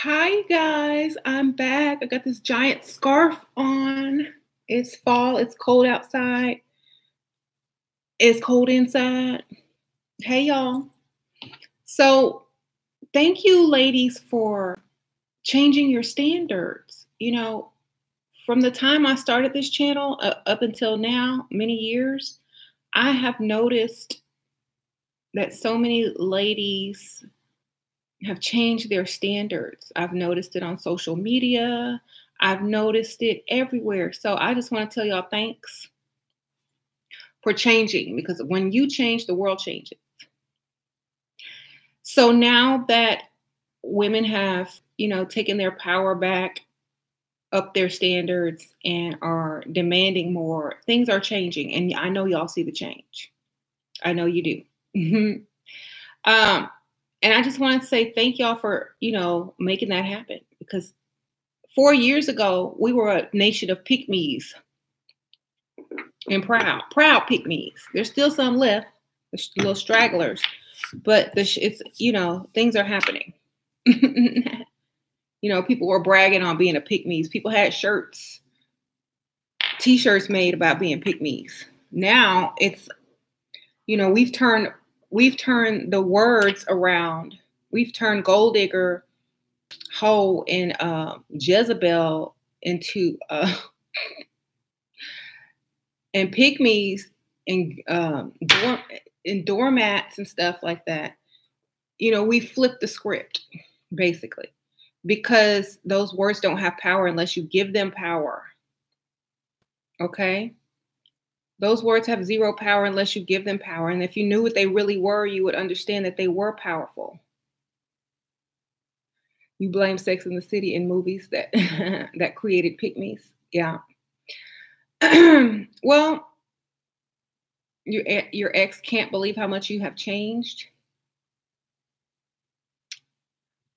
Hi guys, I'm back. I got this giant scarf on. It's fall, it's cold outside. It's cold inside. Hey y'all. So, thank you ladies for changing your standards. From the time I started this channel up until now, many years, I have noticed that so many ladies have changed their standards. I've noticed it on social media. I've noticed it everywhere. So I just want to tell y'all thanks for changing, because when you change, the world changes. So now that women have, taken their power back, up their standards, and are demanding more, things are changing. And I know y'all see the change. I know you do. And I just want to say thank y'all for, making that happen, because 4 years ago, we were a nation of pick-me's and proud pick-me's. There's still some left, little stragglers, but it's, things are happening. People were bragging on being a pick-me's. People had shirts, t-shirts made about being pick-me's. Now it's, we've turned the words around. We've turned gold digger, hoe, and Jezebel into and pygmies and doormats and stuff like that. We flipped the script basically, because those words don't have power unless you give them power. Okay? Those words have zero power unless you give them power. And if you knew what they really were, you would understand that they were powerful. You blame Sex and the City in movies that that created pygmies. Yeah. Well, your ex can't believe how much you have changed.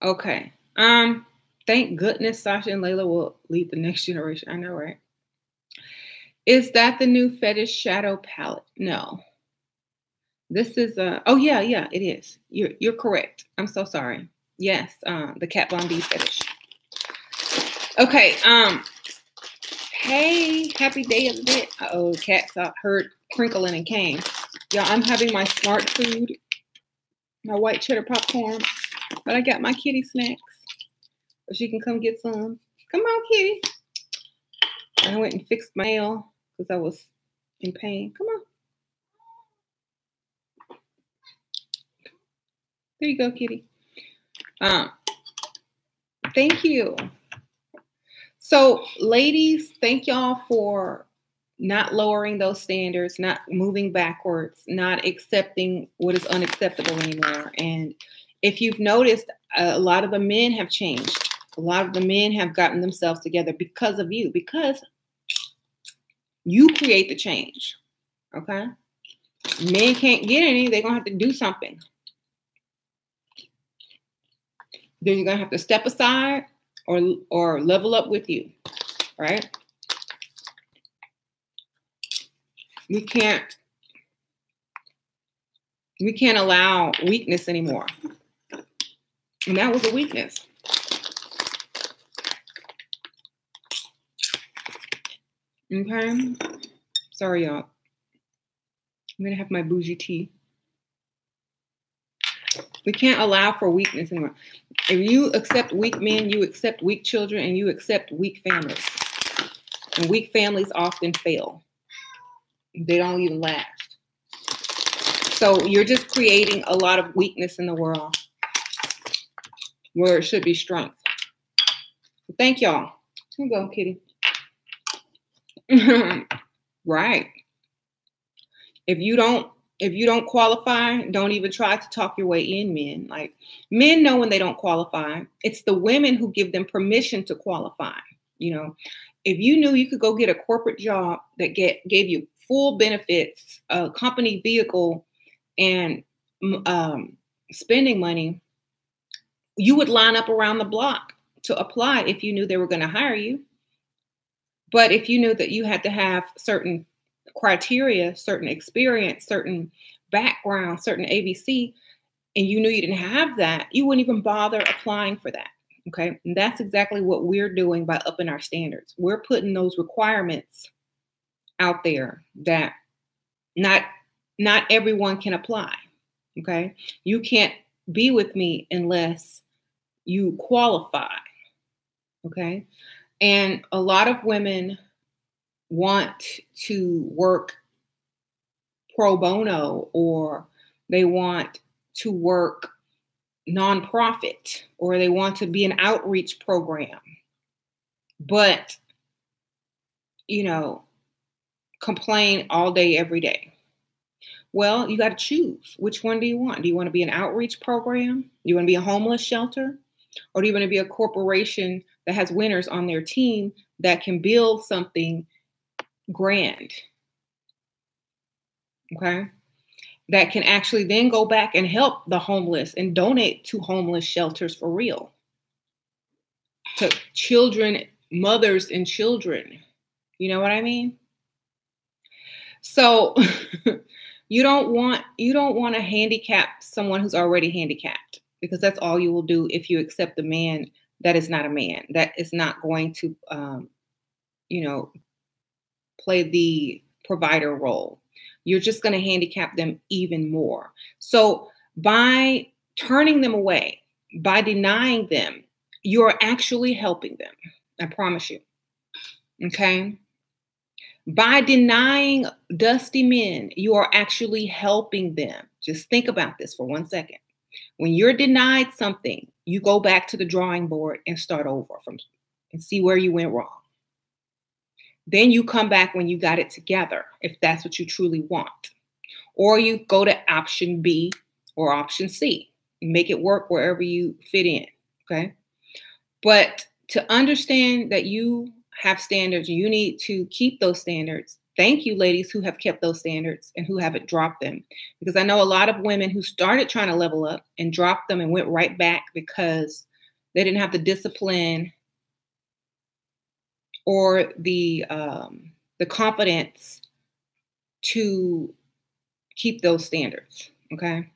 Okay. Thank goodness Sasha and Layla will lead the next generation. I know, right? Is that the new fetish shadow palette? No. This is oh yeah, it is. You're correct. I'm so sorry. Yes, the Kat Von D fetish. Okay, hey, happy day of the day. Uh-oh, cats heard crinkling and came. Y'all, I'm having my smart food, my white cheddar popcorn, but I got my kitty snacks, so she can come get some. Come on, kitty. I went and fixed my nail because I was in pain. Come on. There you go, kitty. Thank you. So, ladies, thank y'all for not lowering those standards, not moving backwards, not accepting what is unacceptable anymore. And if you've noticed, a lot of the men have changed. A lot of the men have gotten themselves together because of you, because you create the change. Okay? Men can't get any. They're going to have to do something. Then you're going to have to step aside or level up with you, right? We can't allow weakness anymore. And that was a weakness. Okay? Sorry, y'all. I'm going to have my bougie tea. We can't allow for weakness anymore. If you accept weak men, you accept weak children, and you accept weak families. And weak families often fail. They don't even last. So you're just creating a lot of weakness in the world where it should be strength. Thank y'all. Here you go, kitty. Right. If you don't qualify, don't even try to talk your way in, men. Like, men know when they don't qualify. It's the women who give them permission to qualify. If you knew you could go get a corporate job that gave you full benefits, a company vehicle, and spending money, you would line up around the block to apply if you knew they were going to hire you. But if you knew that you had to have certain criteria, certain experience, certain background, certain ABC, and you knew you didn't have that, you wouldn't even bother applying for that. Okay. And that's exactly what we're doing by upping our standards. We're putting those requirements out there that not everyone can apply. Okay. You can't be with me unless you qualify. Okay. And a lot of women want to work pro bono, or they want to work nonprofit, or they want to be an outreach program, but, complain all day, every day. Well, you got to choose. Which one do you want? Do you want to be an outreach program? Do you want to be a homeless shelter? Or do you want to be a corporation that has winners on their team that can build something grand? Okay. That can actually then go back and help the homeless and donate to homeless shelters for real. To children, mothers and children. You know what I mean? So you don't want to handicap someone who's already handicapped, because that's all you will do if you accept a man that is not a man, that is not going to, play the provider role. You're just going to handicap them even more. So by turning them away, by denying them, you're actually helping them. I promise you. Okay. By denying dusty men, you are actually helping them. Just think about this for 1 second. When you're denied something, you go back to the drawing board and start over and see where you went wrong. Then you come back when you got it together, if that's what you truly want. Or you go to option B or option C and make it work wherever you fit in. Okay. But to understand that you have standards, you need to keep those standards. Thank you, ladies who have kept those standards and who haven't dropped them. Because I know a lot of women who started trying to level up and dropped them and went right back because they didn't have the discipline or the confidence to keep those standards. Okay.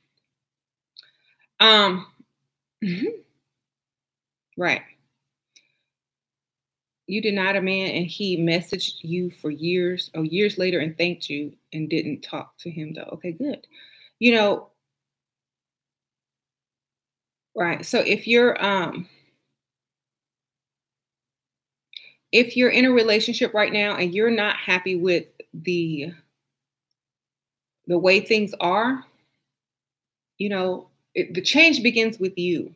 Right. You denied a man and he messaged you for years later and thanked you and didn't talk to him though. Okay, good. Right. So if you're in a relationship right now and you're not happy with the way things are, the change begins with you.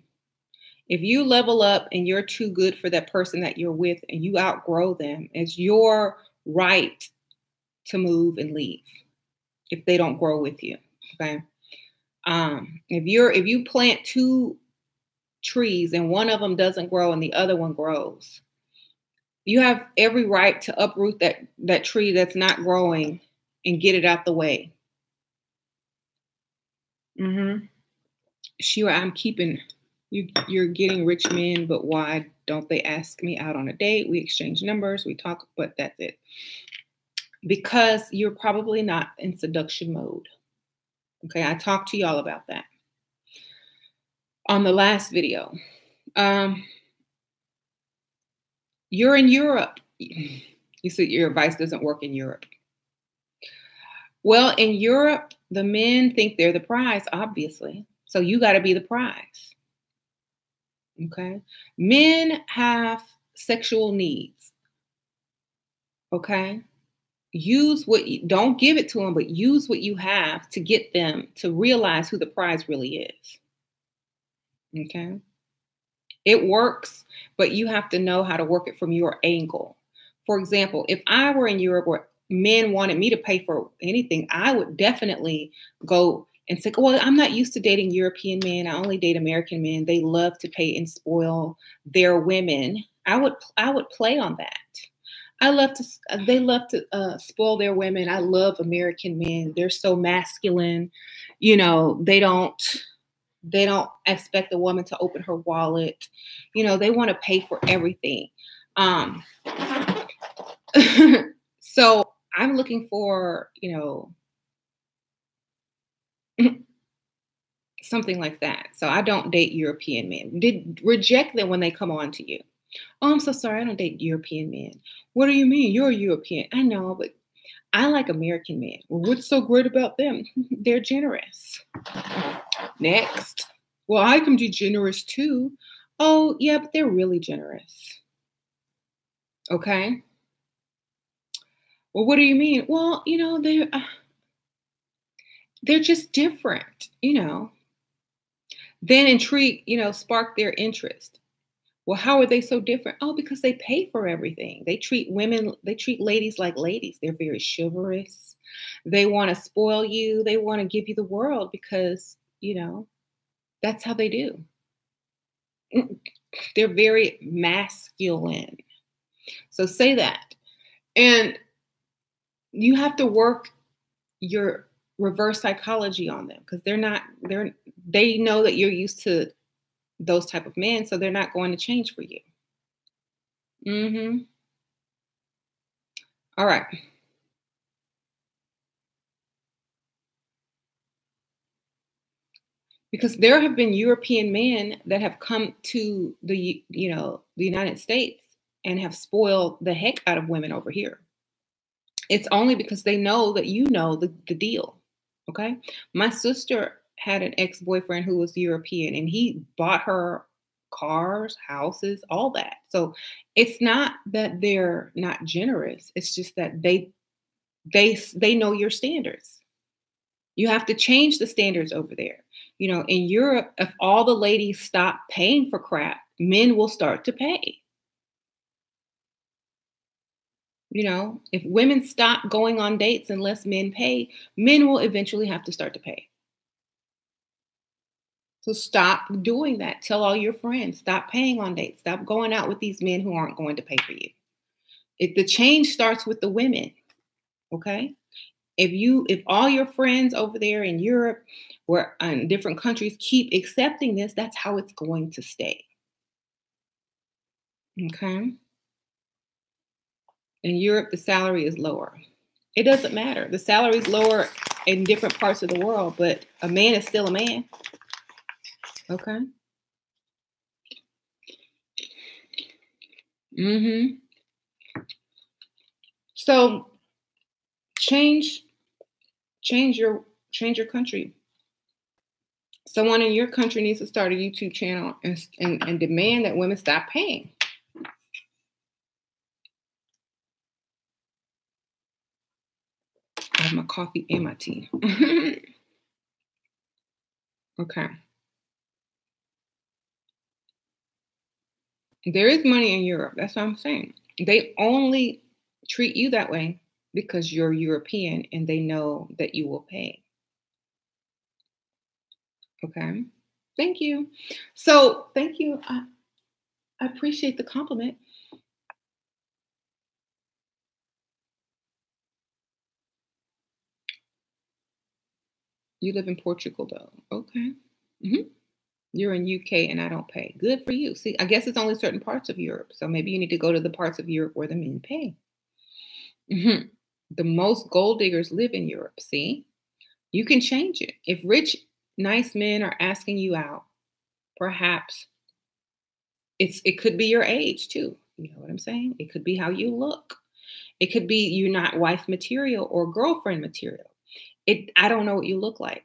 If you level up and you're too good for that person that you're with and you outgrow them, it's your right to move and leave if they don't grow with you. Okay. If you plant 2 trees and one of them doesn't grow and the other one grows, you have every right to uproot that tree that's not growing and get it out the way. Sure, I'm keeping you're getting rich men, but why don't they ask me out on a date? We exchange numbers, we talk, but that's it. Because you're probably not in seduction mode. Okay, I talked to y'all about that on the last video. You're in Europe. You said your advice doesn't work in Europe. Well, in Europe, the men think they're the prize, obviously. So you got to be the prize. Okay. Men have sexual needs. Okay. Don't give it to them, but use what you have to get them to realize who the prize really is. Okay. It works, but you have to know how to work it from your angle. For example, if I were in Europe where men wanted me to pay for anything, I would definitely go and say, well, I'm not used to dating European men. I only date American men. They love to pay and spoil their women. I would play on that. They love to spoil their women. I love American men. They're so masculine. They don't expect a woman to open her wallet. They want to pay for everything. So I'm looking for, something like that. So I don't date European men. Did reject them when they come on to you. Oh, I'm so sorry. I don't date European men. What do you mean? You're a European. I know, but I like American men. Well, what's so great about them? They're generous. Next. Well, I can be generous too. Oh, yeah, but they're really generous. Okay. Well, what do you mean? Well, they're just different, Then intrigue, spark their interest. Well, how are they so different? Oh, because they pay for everything. They treat ladies like ladies. They're very chivalrous. They want to spoil you. They want to give you the world because, that's how they do. They're very masculine. So say that. And you have to work your reverse psychology on them because they know that you're used to those type of men, so they're not going to change for you. All right. Because there have been European men that have come to the United States and have spoiled the heck out of women over here. It's only because they know that the deal. Okay. My sister had an ex-boyfriend who was European and he bought her cars, houses, all that. So it's not that they're not generous. It's just that they know your standards. You have to change the standards over there. In Europe, if all the ladies stop paying for crap, men will start to pay. If women stop going on dates unless men pay, men will eventually have to start to pay. So stop doing that. Tell all your friends, stop paying on dates. Stop going out with these men who aren't going to pay for you. The change starts with the women. Okay? If all your friends over there in Europe or in different countries keep accepting this, that's how it's going to stay. Okay? In Europe, the salary is lower. It doesn't matter. The salary is lower in different parts of the world, but a man is still a man. Okay? So change your country. Someone in your country needs to start a YouTube channel and demand that women stop paying. I have my coffee and my tea. Okay. There is money in Europe. That's what I'm saying. They only treat you that way because you're European and they know that you will pay. Okay. Thank you. So thank you. I appreciate the compliment. You live in Portugal though. Okay. You're in UK and I don't pay. Good for you. See, I guess it's only certain parts of Europe. So maybe you need to go to the parts of Europe where the men pay. The most gold diggers live in Europe. See, you can change it. If rich, nice men are asking you out, perhaps it could be your age too. You know what I'm saying? It could be how you look. It could be you're not wife material or girlfriend material. I don't know what you look like,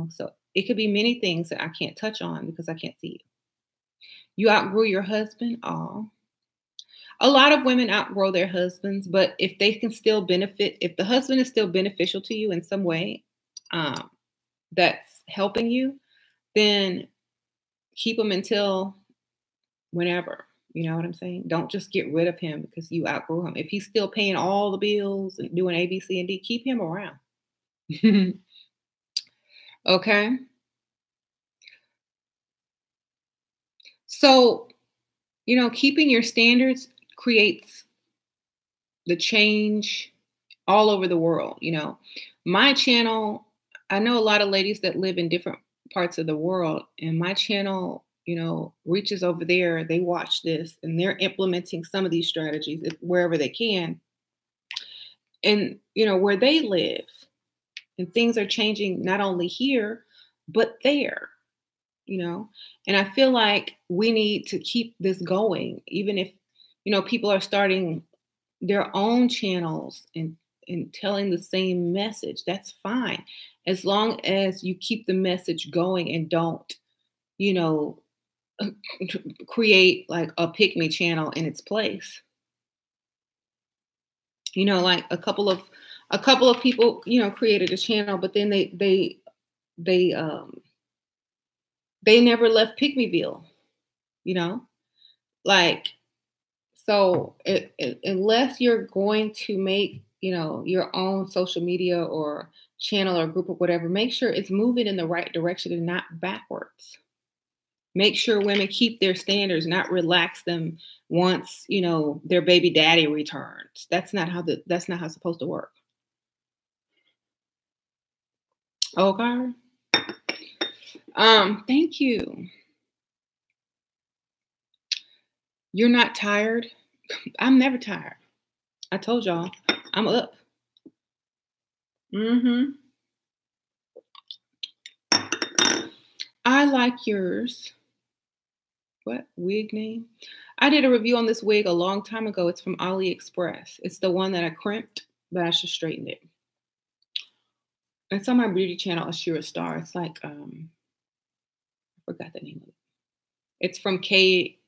so it could be many things that I can't touch on because I can't see you. You outgrew your husband. Oh, a lot of women outgrow their husbands, but if they can still benefit, if the husband is still beneficial to you in some way, that's helping you, then keep him until whenever. You know what I'm saying? Don't just get rid of him because you outgrew him. If he's still paying all the bills and doing A, B, C, and D, keep him around. Okay. So, keeping your standards creates the change all over the world. My channel, I know a lot of ladies that live in different parts of the world, and my channel, reaches over there. They watch this and they're implementing some of these strategies wherever they can. And, where they live, and things are changing not only here, but there. you know? And I feel like we need to keep this going, even if, people are starting their own channels and telling the same message. That's fine. As long as you keep the message going and don't, you know, create like a pick me channel in its place. Like a couple of people, created a channel, but then they they never left Pick Meville, you know? Like, so unless you're going to make, your own social media or channel or group or whatever, make sure it's moving in the right direction and not backwards. Make sure women keep their standards, not relax them once, their baby daddy returns. That's not how it's supposed to work. Okay. Thank you. You're not tired? I'm never tired. I told y'all, I'm up. I like yours. What wig name? I did a review on this wig a long time ago. It's from AliExpress. It's the one that I crimped, but I should straighten it. It's on my beauty channel, Ashura Star. It's like, I forgot the name of it. It's from KNG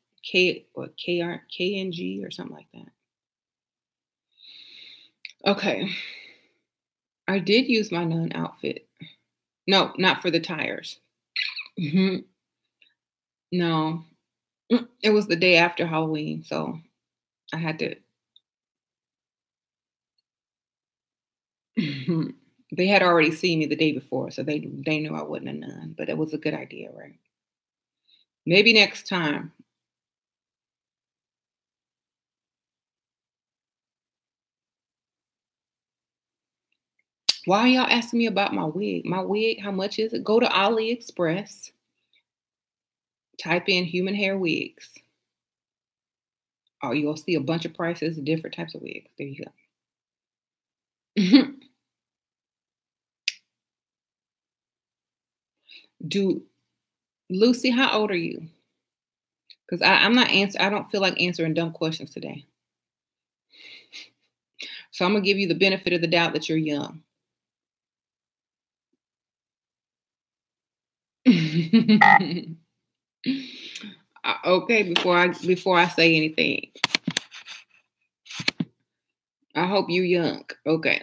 or something like that. Okay. I did use my nun outfit. No, not for the tires. No. It was the day after Halloween, so I had to. They had already seen me the day before, so they knew I wasn't a nun, but it was a good idea, right? Maybe next time. Why are y'all asking me about my wig? My wig, how much is it? Go to AliExpress. Type in human hair wigs. Oh, you'll see a bunch of prices of different types of wigs. There you go. Lucy, how old are you? Because I'm not I don't feel like answering dumb questions today. So I'm gonna give you the benefit of the doubt that you're young. Okay, before I say anything. I hope you're young. Okay.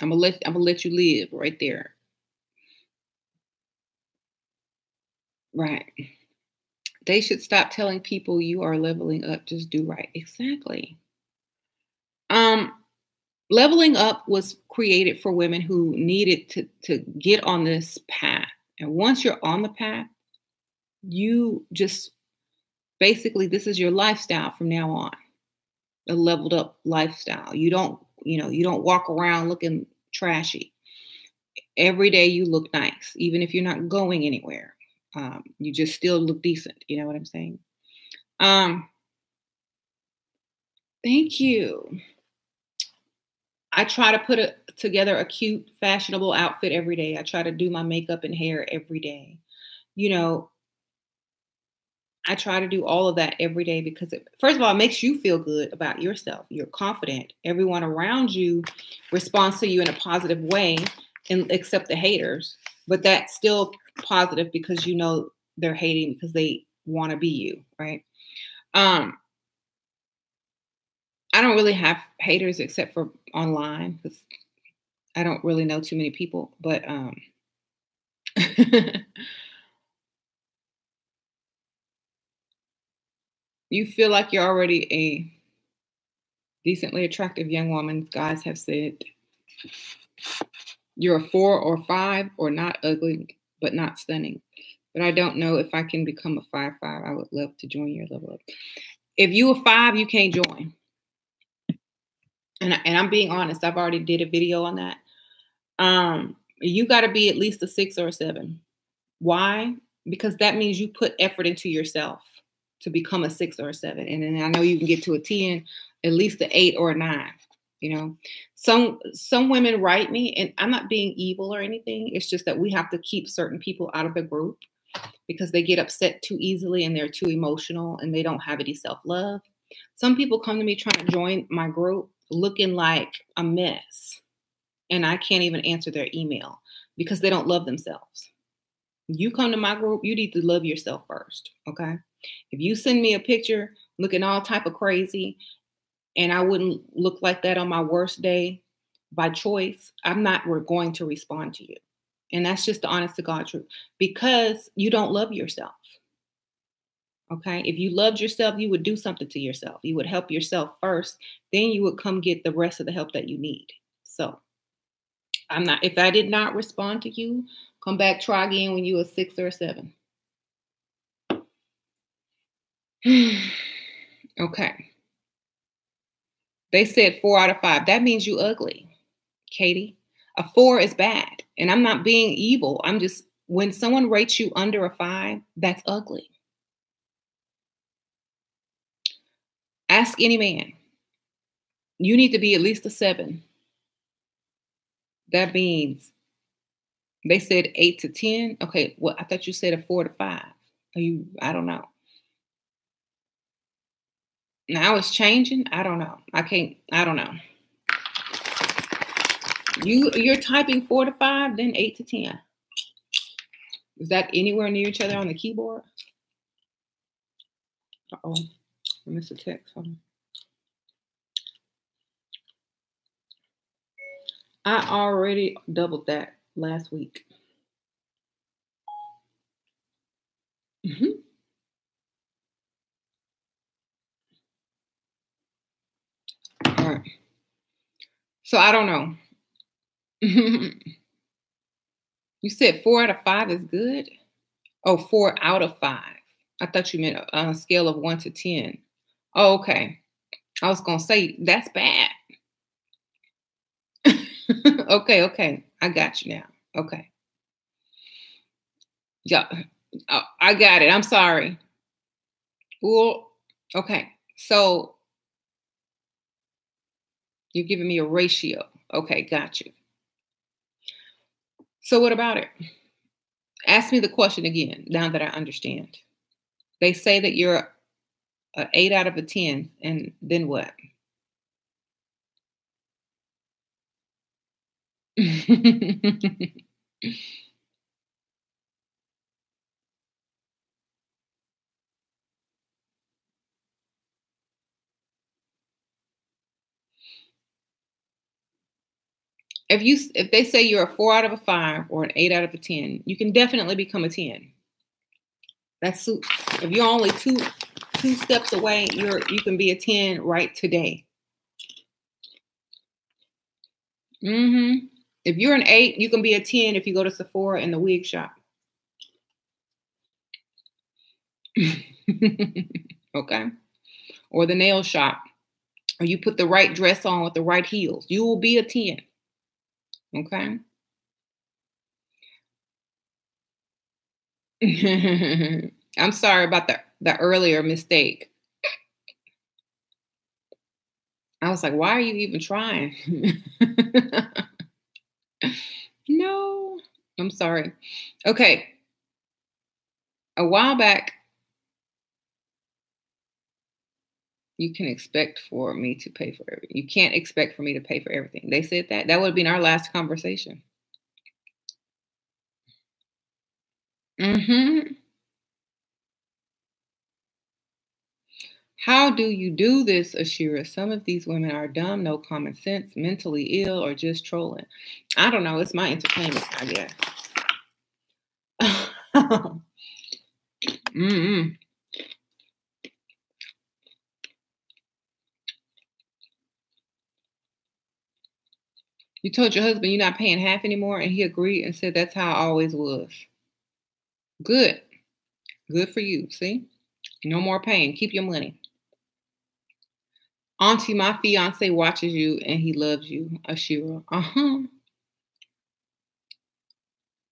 I'm gonna let you live right there. Right. They should stop telling people you are leveling up. Just do right. Exactly. Leveling up was created for women who needed to get on this path. And once you're on the path, you just basically, this is your lifestyle from now on. A leveled up lifestyle. You don't walk around looking trashy. Every day you look nice, even if you're not going anywhere. You just still look decent. You know what I'm saying? Thank you. I try to put together a cute, fashionable outfit every day. I try to do my makeup and hair every day. I try to do all of that every day because first of all, it makes you feel good about yourself. You're confident. Everyone around you responds to you in a positive way, except the haters. But that's still positive because they're hating because they want to be you, right? I don't really have haters except for online because I don't really know too many people. But you feel like you're already a decently attractive young woman. Guys have said you're a 4 or 5 or not ugly, but not stunning. But I don't know if I can become a 5'5". I would love to join your level up. If you a 5, you can't join. And I'm being honest. I've already did a video on that. You got to be at least a 6 or a 7. Why? Because that means you put effort into yourself to become a 6 or a 7. And then I know you can get to a 10, at least an 8 or a 9. You know, some women write me, and I'm not being evil or anything. It's just that we have to keep certain people out of the group because they get upset too easily and they're too emotional and they don't have any self-love. Some people come to me trying to join my group looking like a mess, and I can't even answer their email because they don't love themselves. You come to my group, you need to love yourself first, okay? If you send me a picture looking all type of crazy and I wouldn't look like that on my worst day by choice, I'm not going to respond to you. And that's just the honest to God truth because you don't love yourself. Okay. If you loved yourself, you would do something to yourself. You would help yourself first. Then you would come get the rest of the help that you need. So if I did not respond to you, come back, try again when you're a 6 or a 7. Okay. They said 4 out of 5. That means you ugly, Katie. A 4 is bad. And I'm not being evil. I'm just, when someone rates you under a 5, that's ugly. Ask any man. You need to be at least a 7. That means they said 8 to 10. Okay, well, I thought you said a 4 to 5. I don't know. Now it's changing. I don't know. I don't know. You're typing 4 to 5, then 8 to 10. Is that anywhere near each other on the keyboard? Uh-oh, I missed a text. Hold on. I already doubled that last week. All right. So I don't know. You said 4 out of 5 is good? Oh, 4 out of 5. I thought you meant on a scale of 1 to 10. Oh, okay. I was going to say, that's bad. Okay. I got you now. Okay. Yeah, I got it. I'm sorry. Well, okay. So you're giving me a ratio. Okay, got you. So what about it? Ask me the question again, now that I understand. They say that you're an 8 out of a 10, and then what? If they say you're a 4 out of a 5 or an 8 out of a 10, you can definitely become a 10. That's if you're only two steps away, you can be a 10 right today. If you're an 8, you can be a 10 if you go to Sephora in the wig shop. Okay. Or the nail shop. Or you put the right dress on with the right heels. You will be a 10. Okay. I'm sorry about the earlier mistake. I was like, why are you even trying? No, I'm sorry. Okay. A while back, you can expect for me to pay for everything. You can't expect for me to pay for everything. They said that. That would have been our last conversation. How do you do this, Ashira? Some of these women are dumb, no common sense, mentally ill, or just trolling. I don't know. It's my entertainment, I guess. You told your husband you're not paying half anymore, and he agreed and said that's how I always was. Good. Good for you. See? No more pain. Keep your money. Auntie, my fiance watches you and he loves you, Ashira.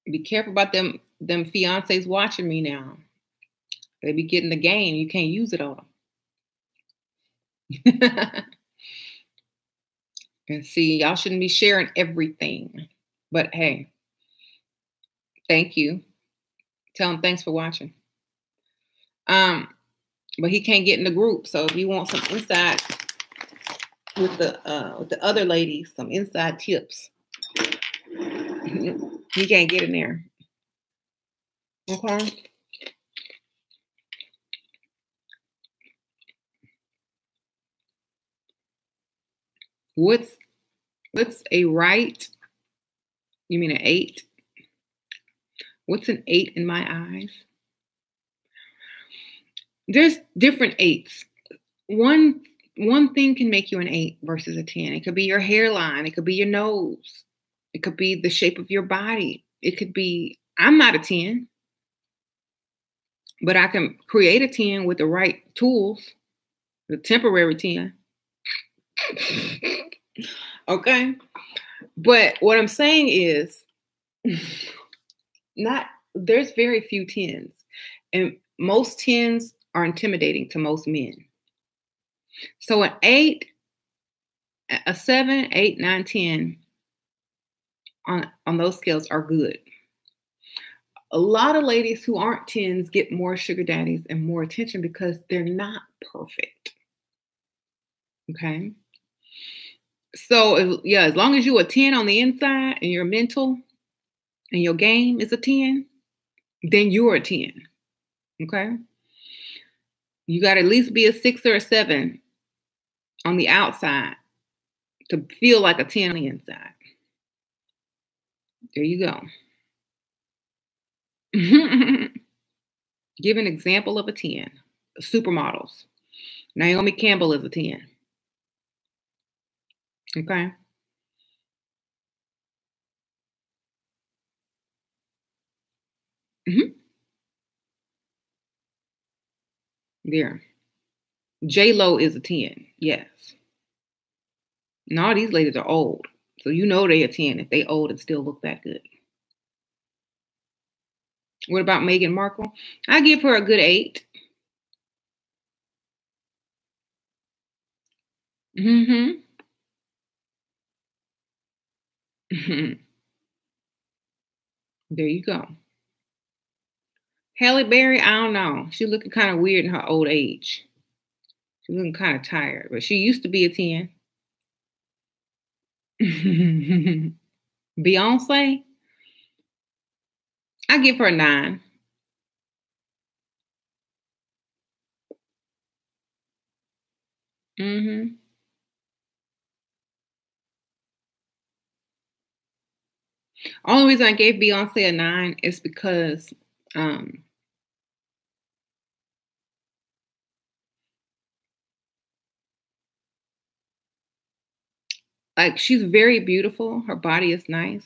Be careful about them fiancés watching me now. They be getting the game. You can't use it on them. And see, y'all shouldn't be sharing everything. But hey, thank you. Tell him thanks for watching. But he can't get in the group. So if you want some insight with the other ladies, some inside tips, he can't get in there. Okay. What's a right? You mean an 8? What's an 8 in my eyes? There's different 8s. One thing can make you an 8 versus a 10. It could be your hairline. It could be your nose. It could be the shape of your body. It could be, I'm not a 10, but I can create a 10 with the right tools, the temporary 10. Okay. But what I'm saying is there's very few 10s, and most 10s are intimidating to most men. So an 8, a 7, 8, 9, 10 on those scales are good. A lot of ladies who aren't 10s get more sugar daddies and more attention because they're not perfect. Okay. So yeah, as long as you're a 10 on the inside and your mental and your game is a 10, then you're a 10. Okay. You got to at least be a 6 or a 7 on the outside to feel like a 10 on the inside. There you go. Give an example of a 10. Supermodels. Naomi Campbell is a 10. Okay. There. J-Lo is a 10. Yes. And all these ladies are old. So you know they're a 10 if they old and still look that good. What about Meghan Markle? I give her a good 8. There you go. Halle Berry, I don't know. She's looking kind of weird in her old age. She's looking kind of tired, but she used to be a 10. Beyonce, I give her a 9. Only reason I gave Beyonce a 9 is because like she's very beautiful. Her body is nice.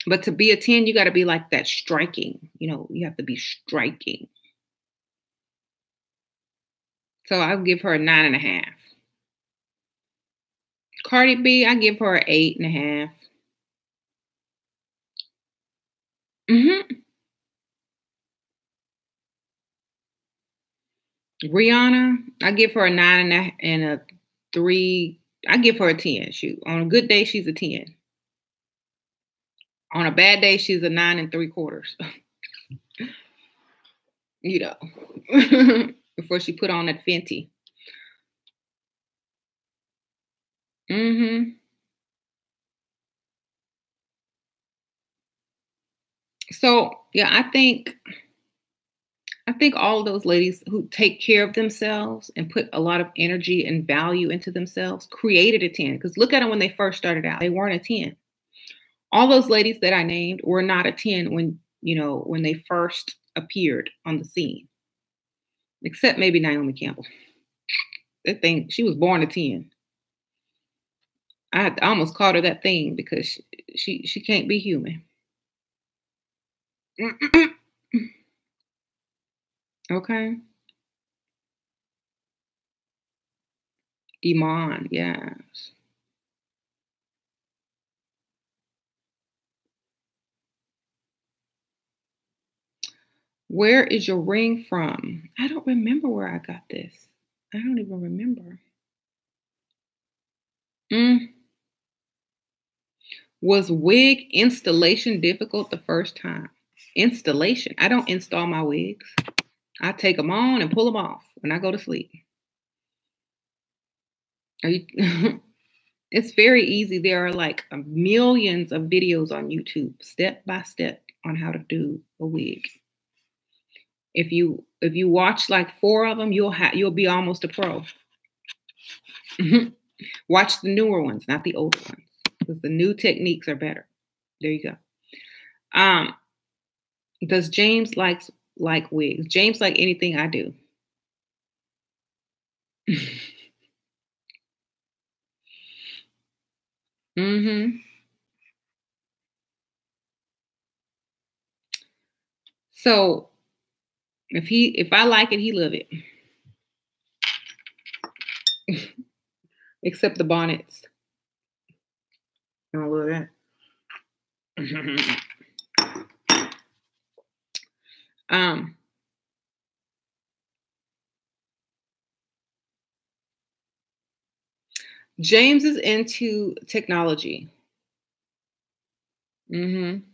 But to be a 10, you got to be like that striking. You know, you have to be striking. So I'll give her a 9.5. Cardi B, I give her an 8.5. Rihanna, I give her a 9 and a 3. I give her a 10. Shoot, on a good day, she's a 10. On a bad day, she's a 9 3/4. You know, before she put on that Fenty. So yeah, I think all of those ladies who take care of themselves and put a lot of energy and value into themselves created a 10. Because look at them when they first started out; they weren't a 10. All those ladies that I named were not a 10 when they first appeared on the scene, except maybe Naomi Campbell. That thing, she was born a 10. I almost called her that thing because she can't be human. Okay. Iman, yes. Where is your ring from? I don't remember where I got this. I don't even remember. Was wig installation difficult the first time? Installation. I don't install my wigs. I take them on and pull them off when I go to sleep. Are you? It's very easy. There are like millions of videos on YouTube, step by step, on how to do a wig. If you watch like 4 of them, you'll be almost a pro. Watch the newer ones, not the older ones, because the new techniques are better. There you go. Does James like wigs? James like anything I do. Mm-hmm. So if I like it, he love it. Except the bonnets. I don't love that. James is into technology. Mm-hmm.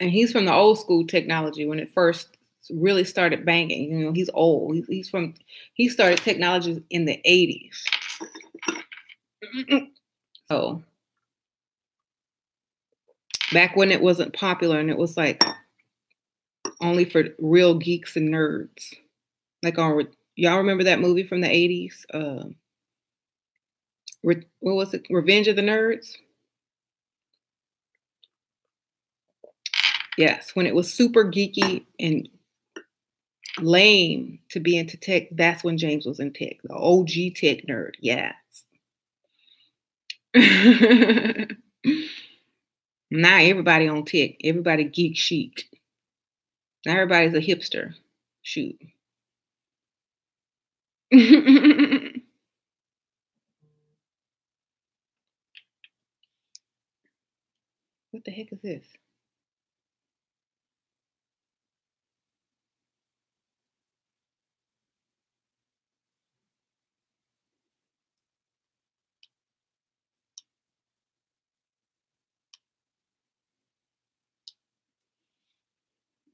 And he's from the old school technology when it first really started banging. You know, he's old. He started technology in the 80s. So back when it wasn't popular and it was like only for real geeks and nerds. Like y'all remember that movie from the 80s? What was it? Revenge of the Nerds? Yes, when it was super geeky and lame to be into tech, that's when James was in tech, the OG tech nerd. Yes. Now everybody on tech, everybody geek chic. Now everybody's a hipster. Shoot. What the heck is this?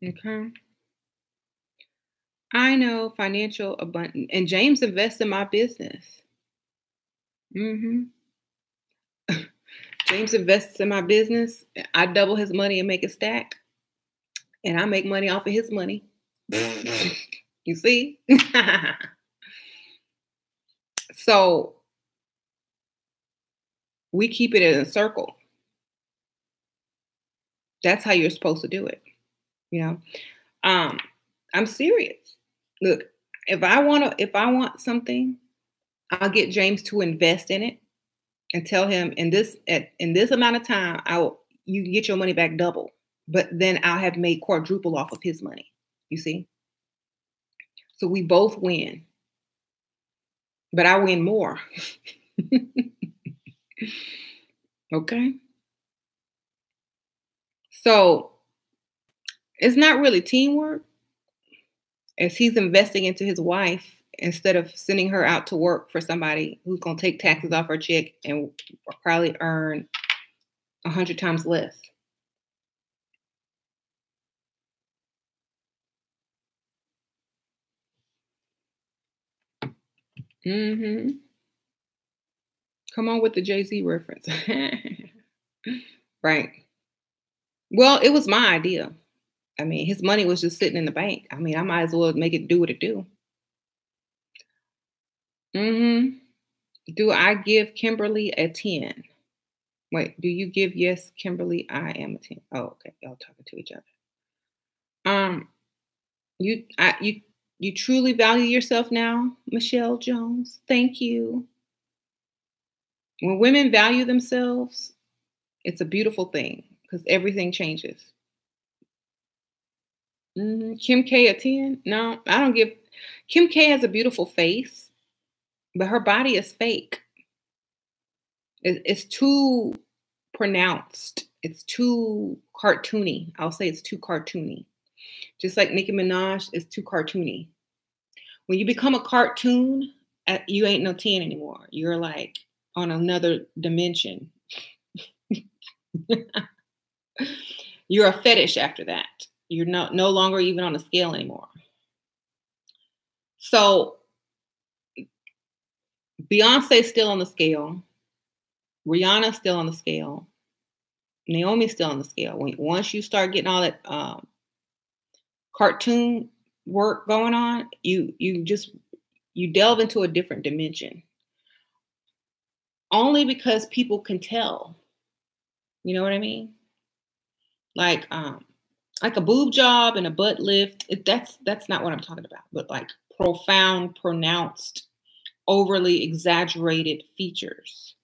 Okay. I know financial abundance. And James invests in my business. Mm-hmm. James invests in my business. I double his money and make it stack. And I make money off of his money. You see? So we keep it in a circle. That's how you're supposed to do it. You know? I'm serious. Look, if I want something, I'll get James to invest in it and tell him in this amount of time, you can get your money back double. But then I'll have made quadruple off of his money. You see? So we both win. But I win more. Okay? So it's not really teamwork as he's investing into his wife instead of sending her out to work for somebody who's going to take taxes off her check and probably earn 100 times less. Mm-hmm. Come on with the Jay-Z reference. Right. Well, it was my idea. I mean, his money was just sitting in the bank. I mean, I might as well make it do what it do. Mm-hmm. Do I give Kimberly a 10? Wait, do you give yes, Kimberly? I am a 10. Oh, okay. Y'all talking to each other. You truly value yourself now, Michelle Jones. Thank you. When women value themselves, it's a beautiful thing because everything changes. Kim K a 10? No, I don't give. Kim K has a beautiful face, but her body is fake. It's too pronounced. It's too cartoony. I'll say it's too cartoony. Just like Nicki Minaj is too cartoony. When you become a cartoon, you ain't no 10 anymore. You're like on another dimension. You're a fetish after that. You're no longer even on a scale anymore. So Beyonce's still on the scale. Rihanna's still on the scale. Naomi's still on the scale. Once you start getting all that cartoon work going on, you delve into a different dimension. Only because people can tell. You know what I mean? Like a boob job and a butt lift. That's not what I'm talking about. But like profound, pronounced, overly exaggerated features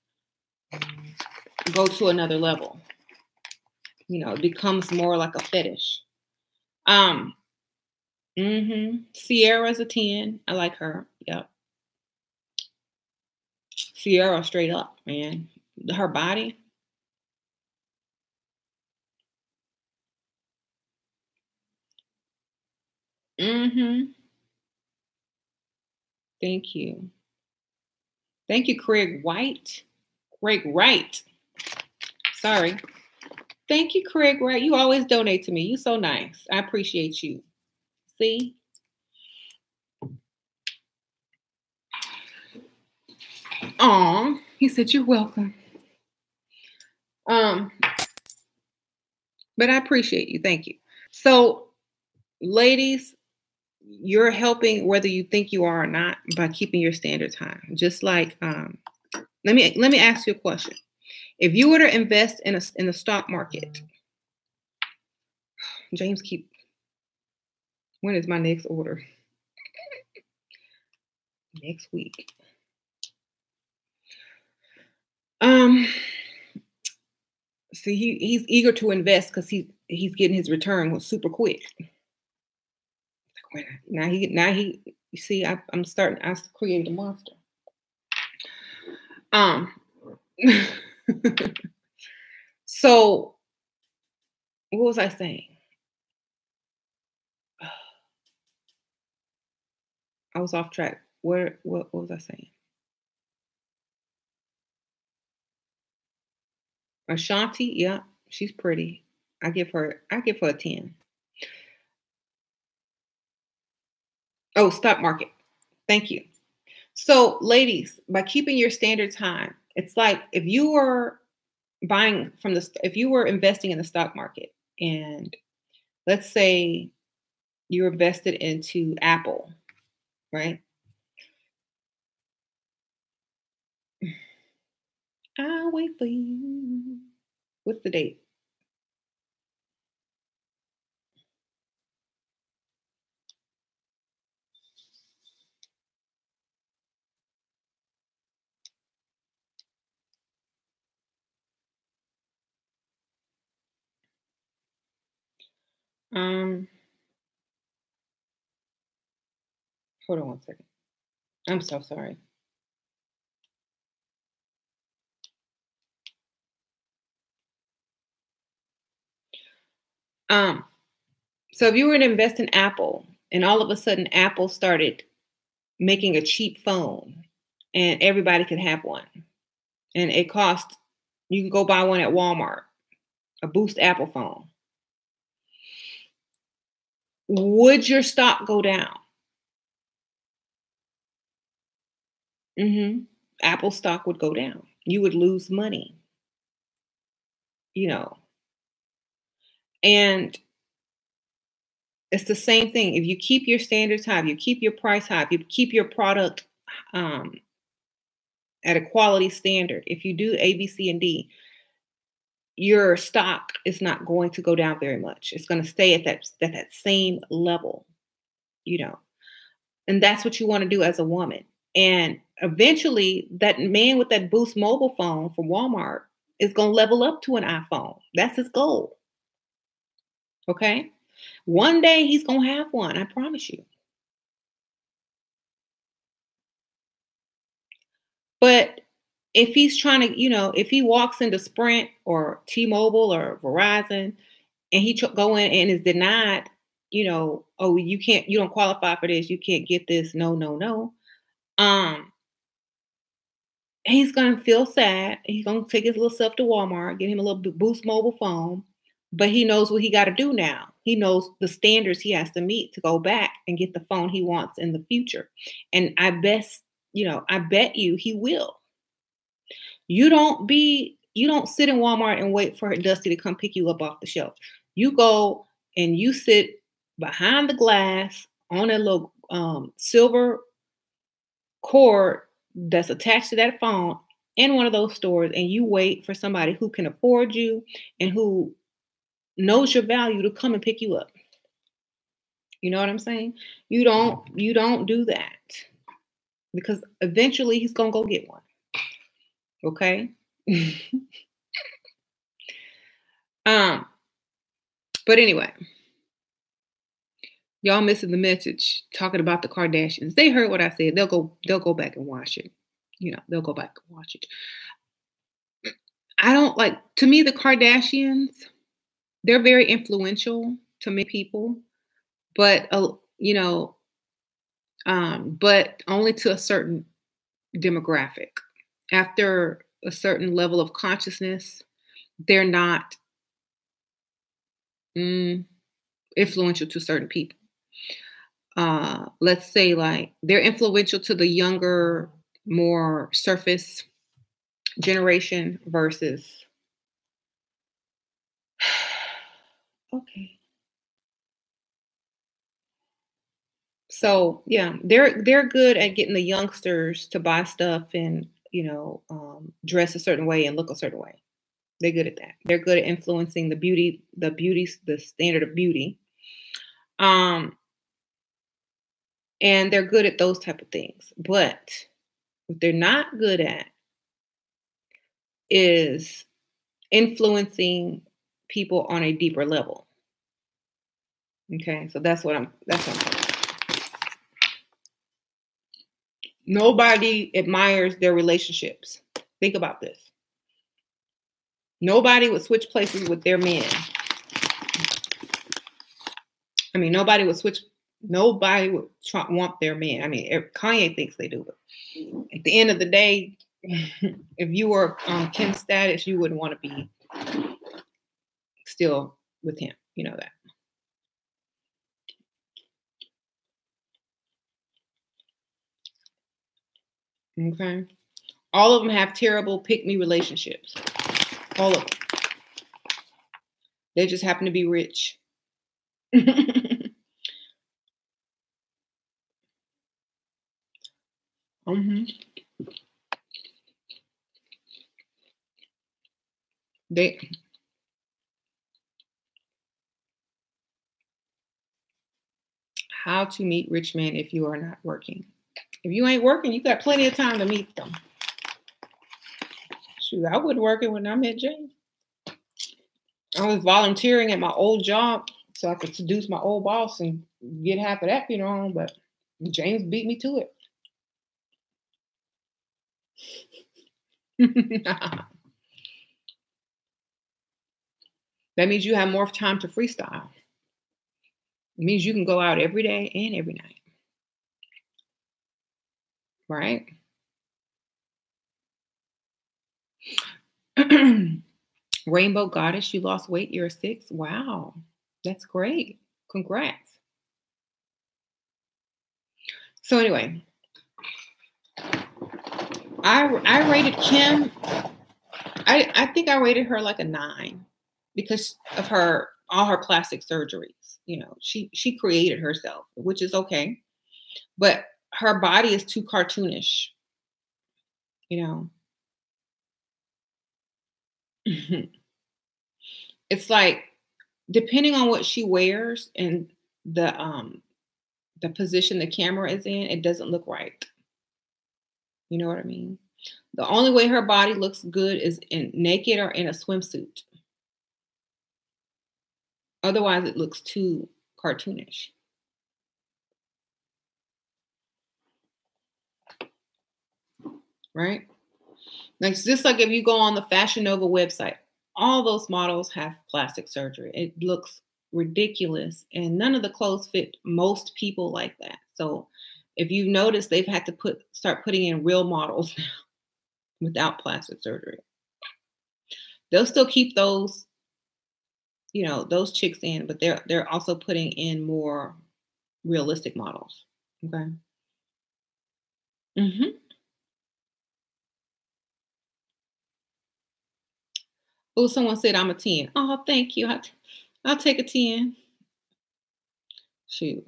go to another level. It becomes more like a fetish. Sierra's a 10. I like her. Yep. Sierra straight up, man. Her body. Thank you. Thank you, Craig White. Craig Wright. Sorry. Thank you, Craig Wright. You always donate to me. You're so nice. I appreciate you. See? Aw, he said you're welcome. But I appreciate you. Thank you. So, ladies, you're helping whether you think you are or not by keeping your standards high. Just like, let me ask you a question. If you were to invest in the stock market, James when is my next order? Next week. See, he's eager to invest because he's getting his return super quick. Now he you see, I created a monster. So what was I saying? I was off track. What was I saying? Ashanti, yeah, she's pretty. I give her a 10. Oh, stock market. Thank you. So, ladies, by keeping your standards high, it's like if you were if you were investing in the stock market, and let's say you're invested into Apple, right? I'll wait for you. What's the date? Hold on one second. I'm so sorry. So if you were to invest in Apple and all of a sudden Apple started making a cheap phone and everybody could have one, and you can go buy one at Walmart, a Boost Apple phone, would your stock go down? Apple stock would go down. You would lose money, and it's the same thing. If you keep your standards high, if you keep your price high, if you keep your product at a quality standard, if you do A, B, C, and D, your stock is not going to go down very much. It's going to stay at that same level, and that's what you want to do as a woman. And eventually that man with that Boost mobile phone from Walmart is going to level up to an iPhone. That's his goal. Okay. One day he's going to have one. I promise you. But if he's trying to, if he walks into Sprint or T-Mobile or Verizon and he go in and is denied, oh, you don't qualify for this, you can't get this, no, no, no. Um, he's gonna feel sad. He's gonna take his little self to Walmart, get him a little Boost mobile phone, but he knows what he got to do now. He knows the standards he has to meet to go back and get the phone he wants in the future. And I bet you he will. You don't sit in Walmart and wait for Dusty to come pick you up off the shelf. You go and you sit behind the glass on a little silver cord that's attached to that phone in one of those stores, and you wait for somebody who can afford you and who knows your value to come and pick you up. You know what I'm saying? You don't do that, because eventually he's gonna go get one. Okay. But anyway, y'all missing the message talking about the Kardashians. They heard what I said. They'll go back and watch it. They'll go back and watch it. To me, the Kardashians, they're very influential to many people, but but only to a certain demographic. After a certain level of consciousness, they're not influential to certain people. Let's say like they're influential to the younger, more surface generation versus okay. So yeah, they're good at getting the youngsters to buy stuff and dress a certain way and look a certain way. They're good at that. They're good at influencing the standard of beauty. And they're good at those type of things. But what they're not good at is influencing people on a deeper level. Okay, so that's what I'm talking about. Nobody admires their relationships. Think about this. Nobody would switch places with their men. I mean, nobody would want their man. I mean, Kanye thinks they do, but at the end of the day, if you were Kim's status, you wouldn't want to be still with him. You know that. Okay. All of them have terrible pick-me relationships. All of them. They just happen to be rich. How to meet rich men if you are not working. If you ain't working, you got plenty of time to meet them. Shoot, I wasn't working when I met James. I was volunteering at my old job so I could seduce my old boss and get half of that on, but James beat me to it. That means you have more time to freestyle. It means you can go out every day and every night. Right? Rainbow Goddess, you lost weight, you're a 6. Wow. That's great. Congrats. So anyway, I rated Kim. I think I rated her like a 9 because of all her plastic surgeries. She created herself, which is okay, but her body is too cartoonish. It's like depending on what she wears and the position the camera is in, it doesn't look right. You know what I mean? The only way her body looks good is in naked or in a swimsuit. Otherwise, it looks too cartoonish. Right? Like just like if you go on the Fashion Nova website, all those models have plastic surgery. It looks ridiculous. And none of the clothes fit most people like that. So if you've noticed, they've had to start putting in real models now without plastic surgery. They'll still keep those, those chicks in, but they're also putting in more realistic models. Okay. Oh, someone said I'm a 10. Oh, thank you. I'll take a 10. Shoot.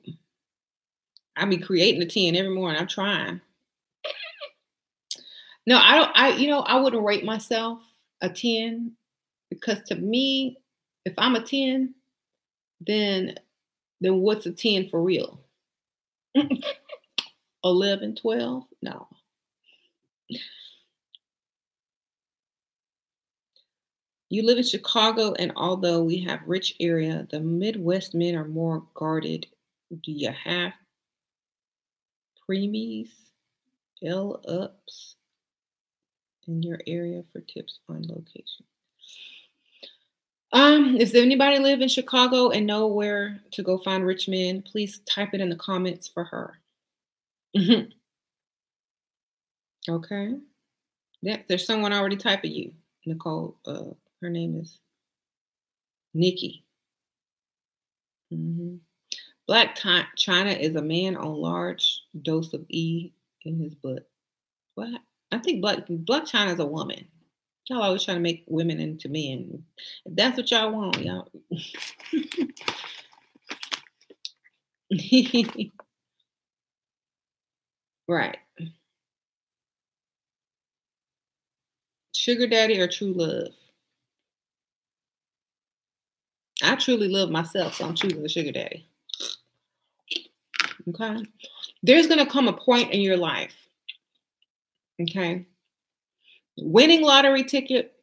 I be creating a 10 every morning. I'm trying. No, I don't. I wouldn't rate myself a 10 because to me, if I'm a 10, then what's a 10 for real? 11, 12? No. You live in Chicago, and although we have rich area, the Midwest men are more guarded. Do you have preemies, L-ups in your area for tips on location? If anybody live in Chicago and know where to go find rich men, please type it in the comments for her. Okay. Yeah, there's someone already typing you, Nicole. Her name is Nikki. Black China is a man on large dose of E in his butt. What? I think Black China is a woman. Y'all always trying to make women into men. If that's what y'all want, y'all. Right. Sugar daddy or true love? I truly love myself, so I'm choosing the sugar daddy. Okay. There's going to come a point in your life. Okay. Winning lottery ticket.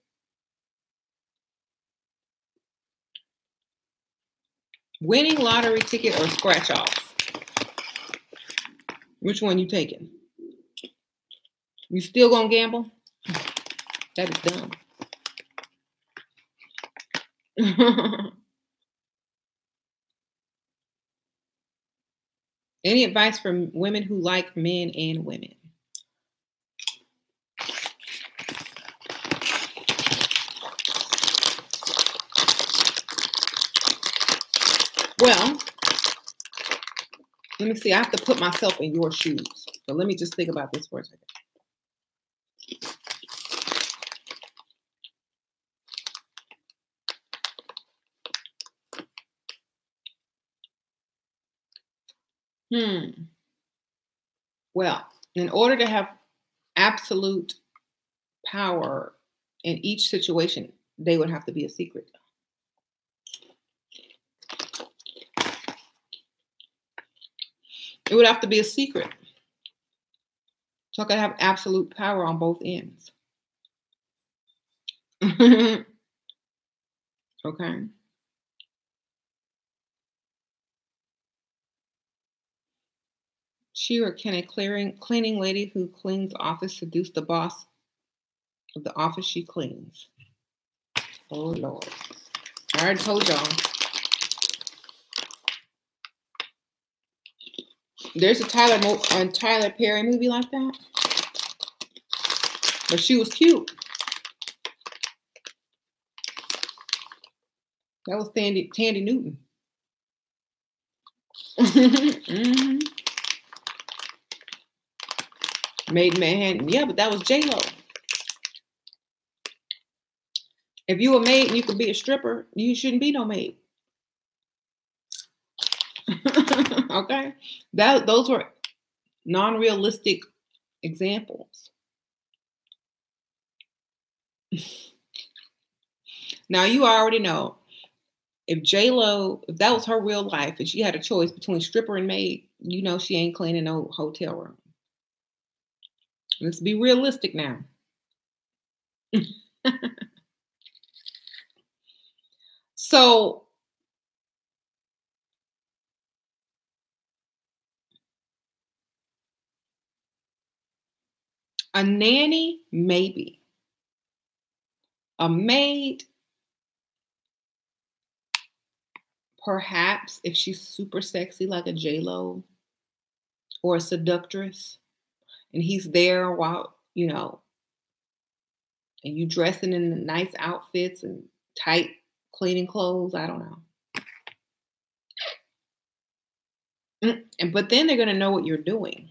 Winning lottery ticket or scratch off? Which one you taking? You still gonna gamble? That is dumb. Any advice for women who like men and women? Well, let me see. I have to put myself in your shoes. So let me just think about this for a second. Well, in order to have absolute power in each situation, they would have to be a secret. It would have to be a secret. So I could have absolute power on both ends. Okay. She or can a cleaning lady who cleans office seduce the boss of the office she cleans? Oh, Lord. I already told y'all. There's a Tyler Perry movie like that. But she was cute. That was Tandy Newton. Maid in Manhattan. Yeah, but that was J-Lo. If you a maid and you could be a stripper, you shouldn't be no maid. Okay? Those were non-realistic examples. Now you already know if J-Lo, if that was her real life and she had a choice between stripper and maid, you know she ain't cleaning no hotel room. Let's be realistic now. So a nanny, maybe. A maid, perhaps if she's super sexy like a J-Lo or a seductress, and he's there while, you know, and you dressing in nice outfits and tight cleaning clothes, I don't know. But then they're going to know what you're doing.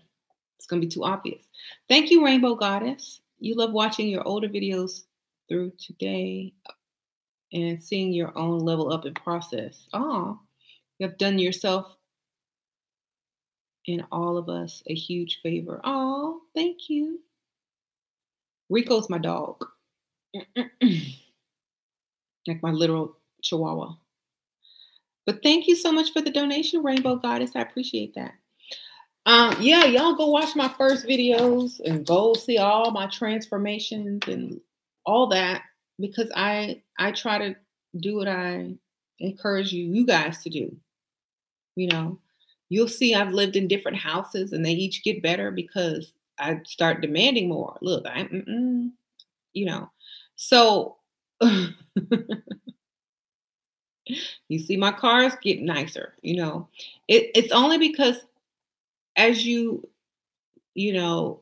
It's going to be too obvious. Thank you, Rainbow Goddess. You love watching your older videos through today and seeing your own level up and process. Oh, you have done yourself and all of us a huge favor. Oh, thank you. Rico's my dog. Like my literal chihuahua. But thank you so much for the donation, Rainbow Goddess. I appreciate that. Yeah, y'all go watch my first videos and go see all my transformations and all that, because I try to do what I encourage you guys to do. You know, you'll see I've lived in different houses and they each get better because I start demanding more. Look, you know, so you see my cars get nicer, you know. It's only because as you know,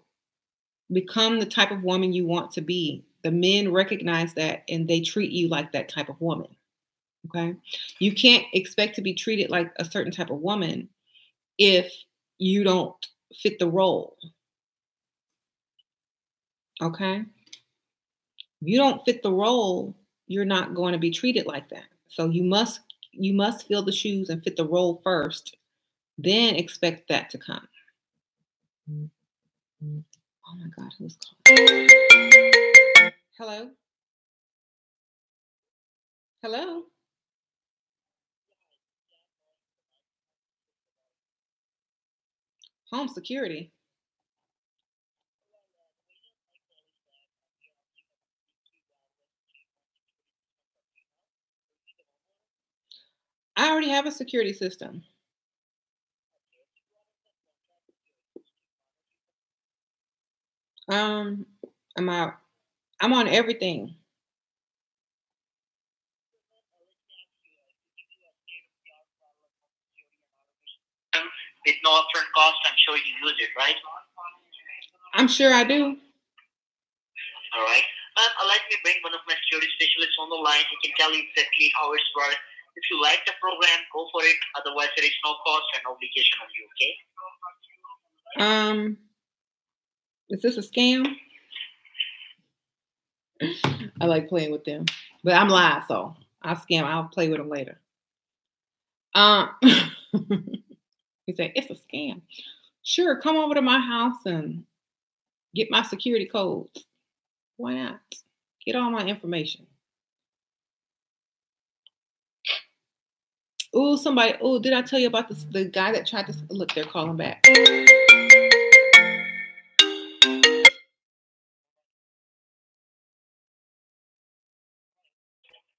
become the type of woman you want to be, the men recognize that and they treat you like that type of woman. Okay. You can't expect to be treated like a certain type of woman if you don't fit the role. Okay. If you don't fit the role, you're not going to be treated like that. So you must fill the shoes and fit the role first, then expect that to come. Oh my God, who's calling? Hello? Hello? Home security. I already have a security system. I'm out. I'm on everything. With no upfront cost, I'm sure you use it, right? I'm sure I do. All right. Let me bring one of my security specialists on the line. He can tell you exactly how it works. If you like the program, go for it. Otherwise, there is no cost and obligation on you, okay? Is this a scam? I like playing with them. But I'm live, so I'll play with them later. He said, it's a scam. Sure, come over to my house and get my security codes. Why not? Get all my information. Oh, somebody. Oh, did I tell you about the guy that tried to look? They're calling back.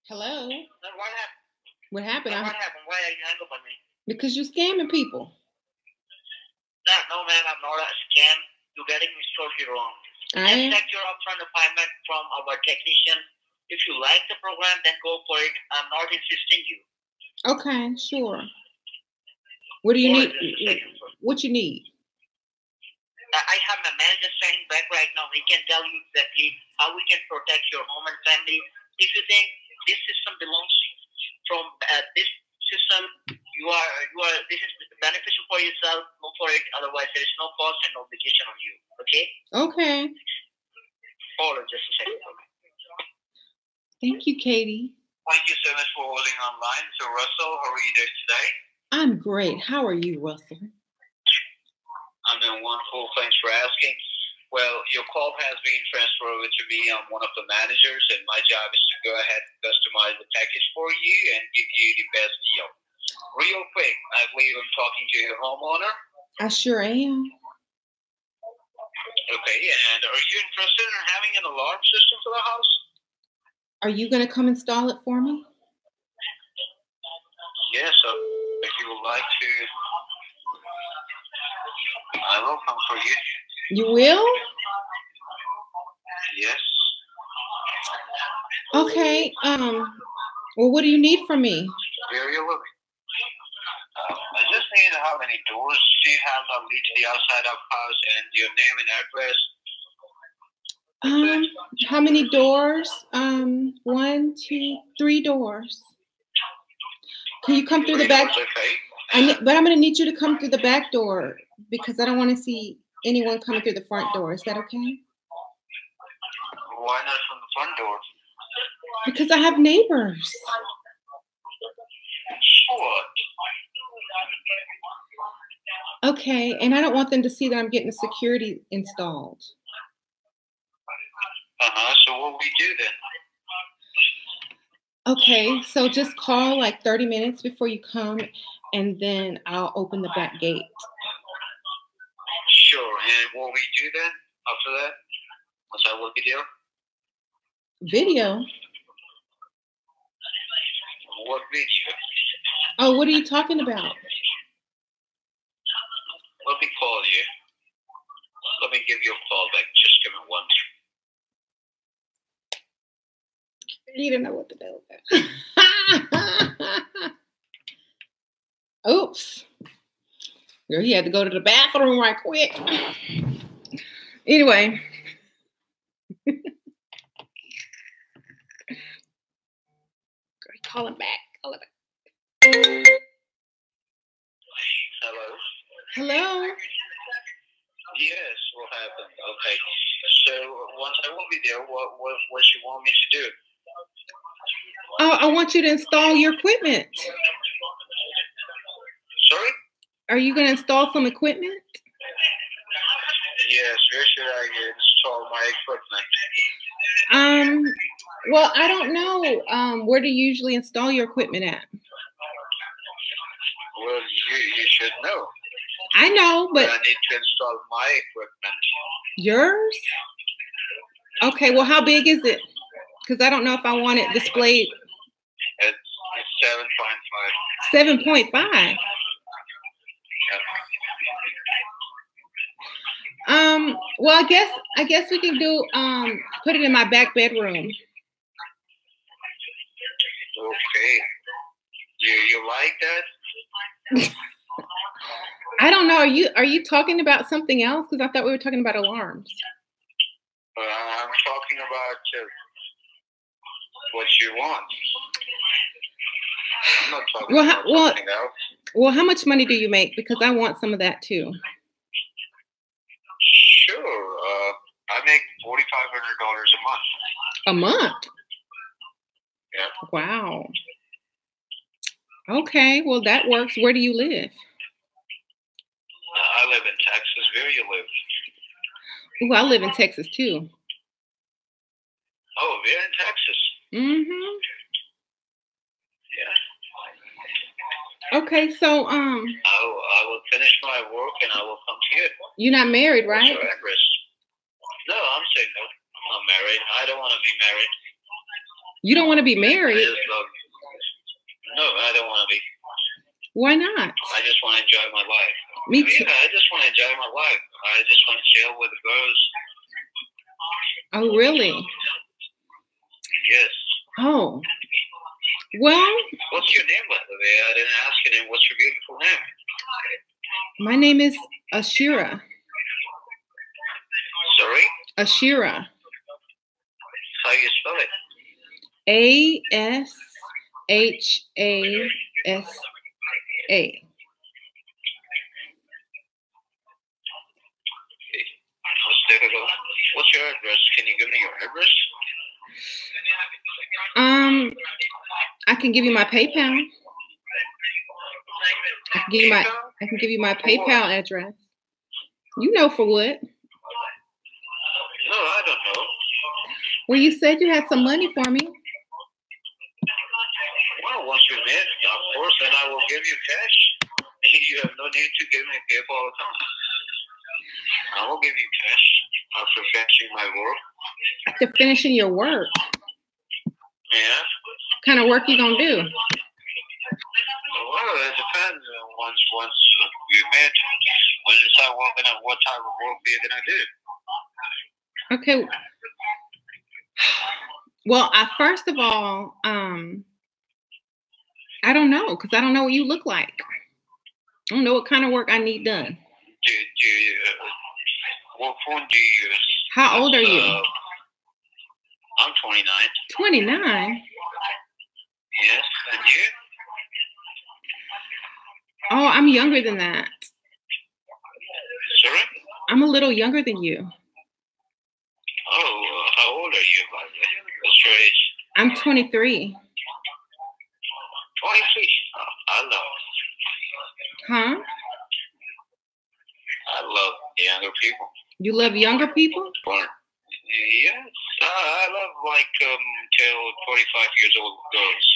Hello. What happened? What happened? What happened? Why are you hung up on me? Because you're scamming people. No, ma'am, I'm not a scam. You're getting me totally wrong. Just check your upfront appointment from our technician. If you like the program, then go for it. I'm not insisting you. Okay, sure. What do you need? What you need? I have my manager standing back right now. He can tell you exactly how we can protect your home and family. If you think this system belongs from this system, this is beneficial for yourself. Go for it. Otherwise, there is no cost and obligation on you. Okay? Okay. Hold on just a second. Thank you, Katie. Thank you so much for holding online. So, Russell, how are you doing today? I'm great. How are you, Russell? I'm doing wonderful. Thanks for asking. Well, your call has been transferred over to me. I'm one of the managers, and my job is to go ahead and customize the package for you and give you the best deal. Real quick, I believe I'm talking to your homeowner. I sure am. Okay, and are you interested in having an alarm system for the house? Are you going to come install it for me? Yes, if you would like to, I will come for you. You will? Yes. Okay. Well, what do you need from me? Where are you living? need how many doors do you have that lead to the outside of house and your name and address? How many doors? 1, 2, 3 doors. Can you come through the back? Okay. But I'm going to need you to come through the back door because I don't want to see anyone coming through the front door. Is that okay? Why not from the front door? Because I have neighbors. Sure. Okay, and I don't want them to see that I'm getting security installed. So what we do then? Okay, so just call like 30 minutes before you come, and then I'll open the back gate. Sure, and what we do then after that? Once I look video? Video? What video? Oh, what are you talking about? Let me call you. Let me give you a call back. Just give me one. You don't know what to do with it. Oops. Girl, he had to go to the bathroom right quick. Anyway. Call him back. Call him back. Hello? Hello? Yes, what happened? Okay. So once I will be there, what you want me to do? Oh, I want you to install your equipment. Sorry? Are you going to install some equipment? Yes, where should I install my equipment? Well, I don't know. Where do you usually install your equipment at? Well, you should know. I know, but I need to install my equipment. Yours? Okay, well, how big is it? Because I don't know if I want it displayed. It's 7.5. 7.5? Well, I guess we can do put it in my back bedroom. Okay. You like that? I don't know. Are you talking about something else? Because I thought we were talking about alarms. I'm talking about what you want. I'm not talking about something else. Well, how much money do you make? Because I want some of that too. Sure. I make $4,500 a month. A month? Yeah. Wow. Okay, well, that works. Where do you live? I live in Texas. Where do you live? Ooh, I live in Texas too. Oh, we're in Texas. Mm-hmm. Yeah. Okay, so I will finish my work and I will come to you. You're not married, right? What's your address? No, I'm single. I'm not married. I don't want to be married. You don't want to be married? No, I don't want to be. Why not? I just want to enjoy my life. Me too. Yeah, I just want to enjoy my life. I just want to chill with the girls. Oh, really? Yes. Oh. Well. What's your name, by the way? I didn't ask your name. What's your beautiful name? My name is Ashira. Sorry? Ashira. How you spell it? ASHASA. Let's take a go. What's your address? Can you give me your address? I can give you my PayPal. I can give you my PayPal address. You know for what? No, I don't know. Well, you said you had some money for me. Well, once you're in, of course, then I will give you cash. You have no need to give me PayPal all the time. I will give you cash after finishing my work. After finishing your work? Yeah. What kind of work you gonna do? Well, it depends. Once we met, when you start working on what type of work you're gonna do. Okay. Well, first of all, I don't know because I don't know what you look like. I don't know what kind of work I need done. What phone do you use? How old are you? I'm 29. 29? Yes, and you? Oh, I'm younger than that. Sorry? I'm a little younger than you. Oh, how old are you, by the way? What's your age? I'm 23. 23? Oh, I love Huh? I love younger people. You love younger people? Yes, I love like till 45 years old girls,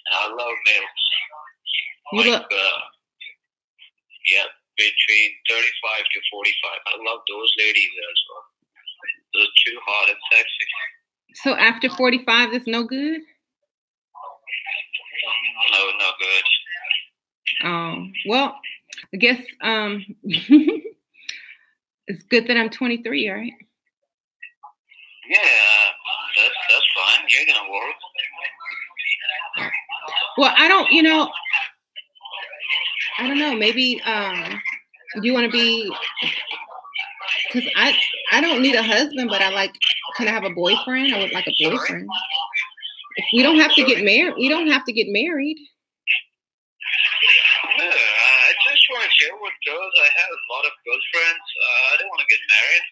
and I love males. You Like, yeah, between 35 to 45. I love those ladies as well. They're too hot and sexy. So after 45, that's no good? No, no good. Well, I guess it's good that I'm 23, right? Yeah, that's fine. You're gonna work. Well, I don't know. Maybe you want to be, because I don't need a husband, but can I have a boyfriend? I would like a boyfriend. If we don't have to get married. We don't have to get married. Yeah, I just want to chill with girls. I have a lot of girlfriends. I don't want to get married.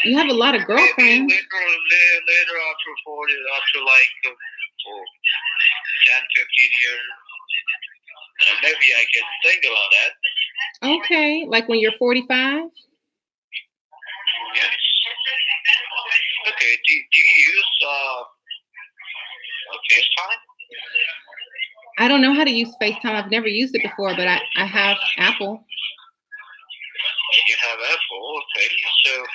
You have a lot of girlfriends. Maybe later after 40, after like 10, 15 years, maybe I can think about that. Okay, like when you're 45? Yes. Okay, do you use FaceTime? I don't know how to use FaceTime. I've never used it before, but I have Apple. You have Apple, okay. So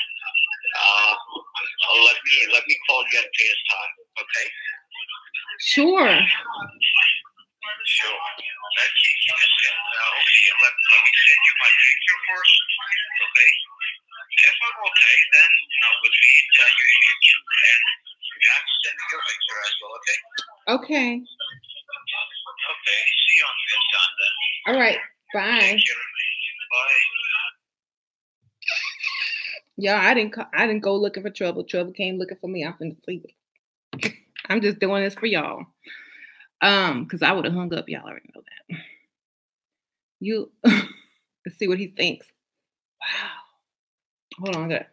let me call you on FaceTime, okay? Sure. Sure. Okay, let me send you my picture first, okay? If I'm okay, then we'll meet your YouTube and you have to send me your picture as well, okay? Okay. Okay, see you on FaceTime then. All right, bye. Take care. Bye. Yeah, I didn't go looking for trouble. Trouble came looking for me. I'm finna sleep. I'm just doing this for y'all. Because I would have hung up. Y'all already know that. Let's see what he thinks. Wow. Hold on, I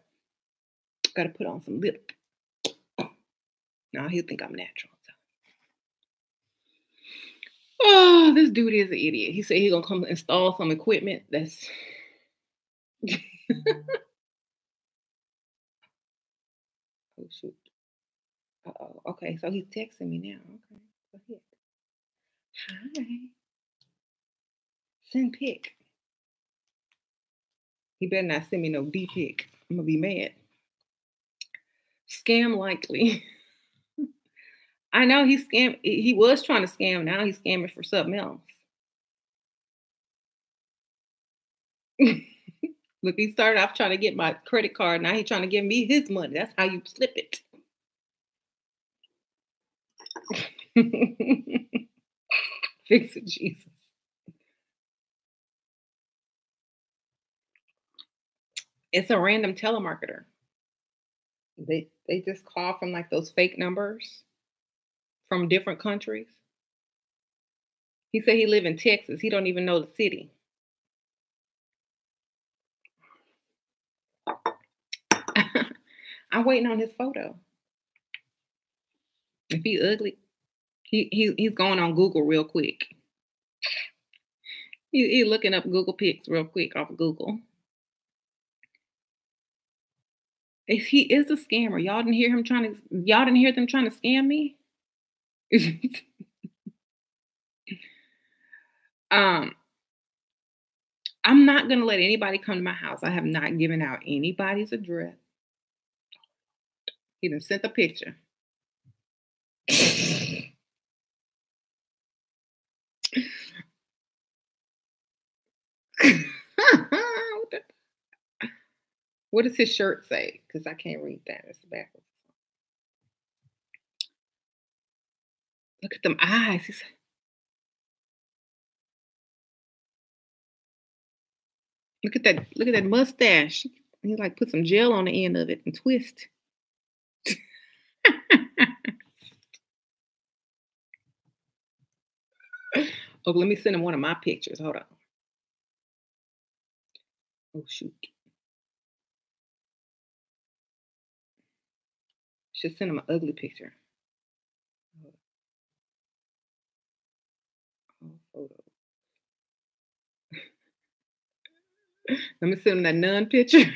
gotta put on some lip. Now he'll think I'm natural. So. Oh, this dude is an idiot. He said he's gonna come install some equipment. That's oh shoot. Uh-oh. Okay, so he's texting me now. Okay, go ahead. Hi. Send pic. He better not send me no D pic. I'm gonna be mad. Scam likely. I know he scammed. He was trying to scam. Now he's scamming for something else. Look, he started off trying to get my credit card. Now he's trying to give me his money. That's how you slip it. Fix it, Jesus. It's a random telemarketer. They just call from like those fake numbers from different countries. He said he live in Texas. He don't even know the city. I'm waiting on his photo. If he ugly, he's going on Google real quick. He's looking up Google pics real quick off of Google. If he is a scammer, y'all didn't hear them trying to scam me? I'm not gonna let anybody come to my house. I have not given out anybody's address. He done sent a picture. What does his shirt say? Because I can't read that. It's backwards. Look at them eyes. Look at that. Look at that mustache. He like put some gel on the end of it and twist. Oh, let me send him one of my pictures. Hold on. Oh shoot. Should send him an ugly picture. Oh, photo. Let me send him that nun picture.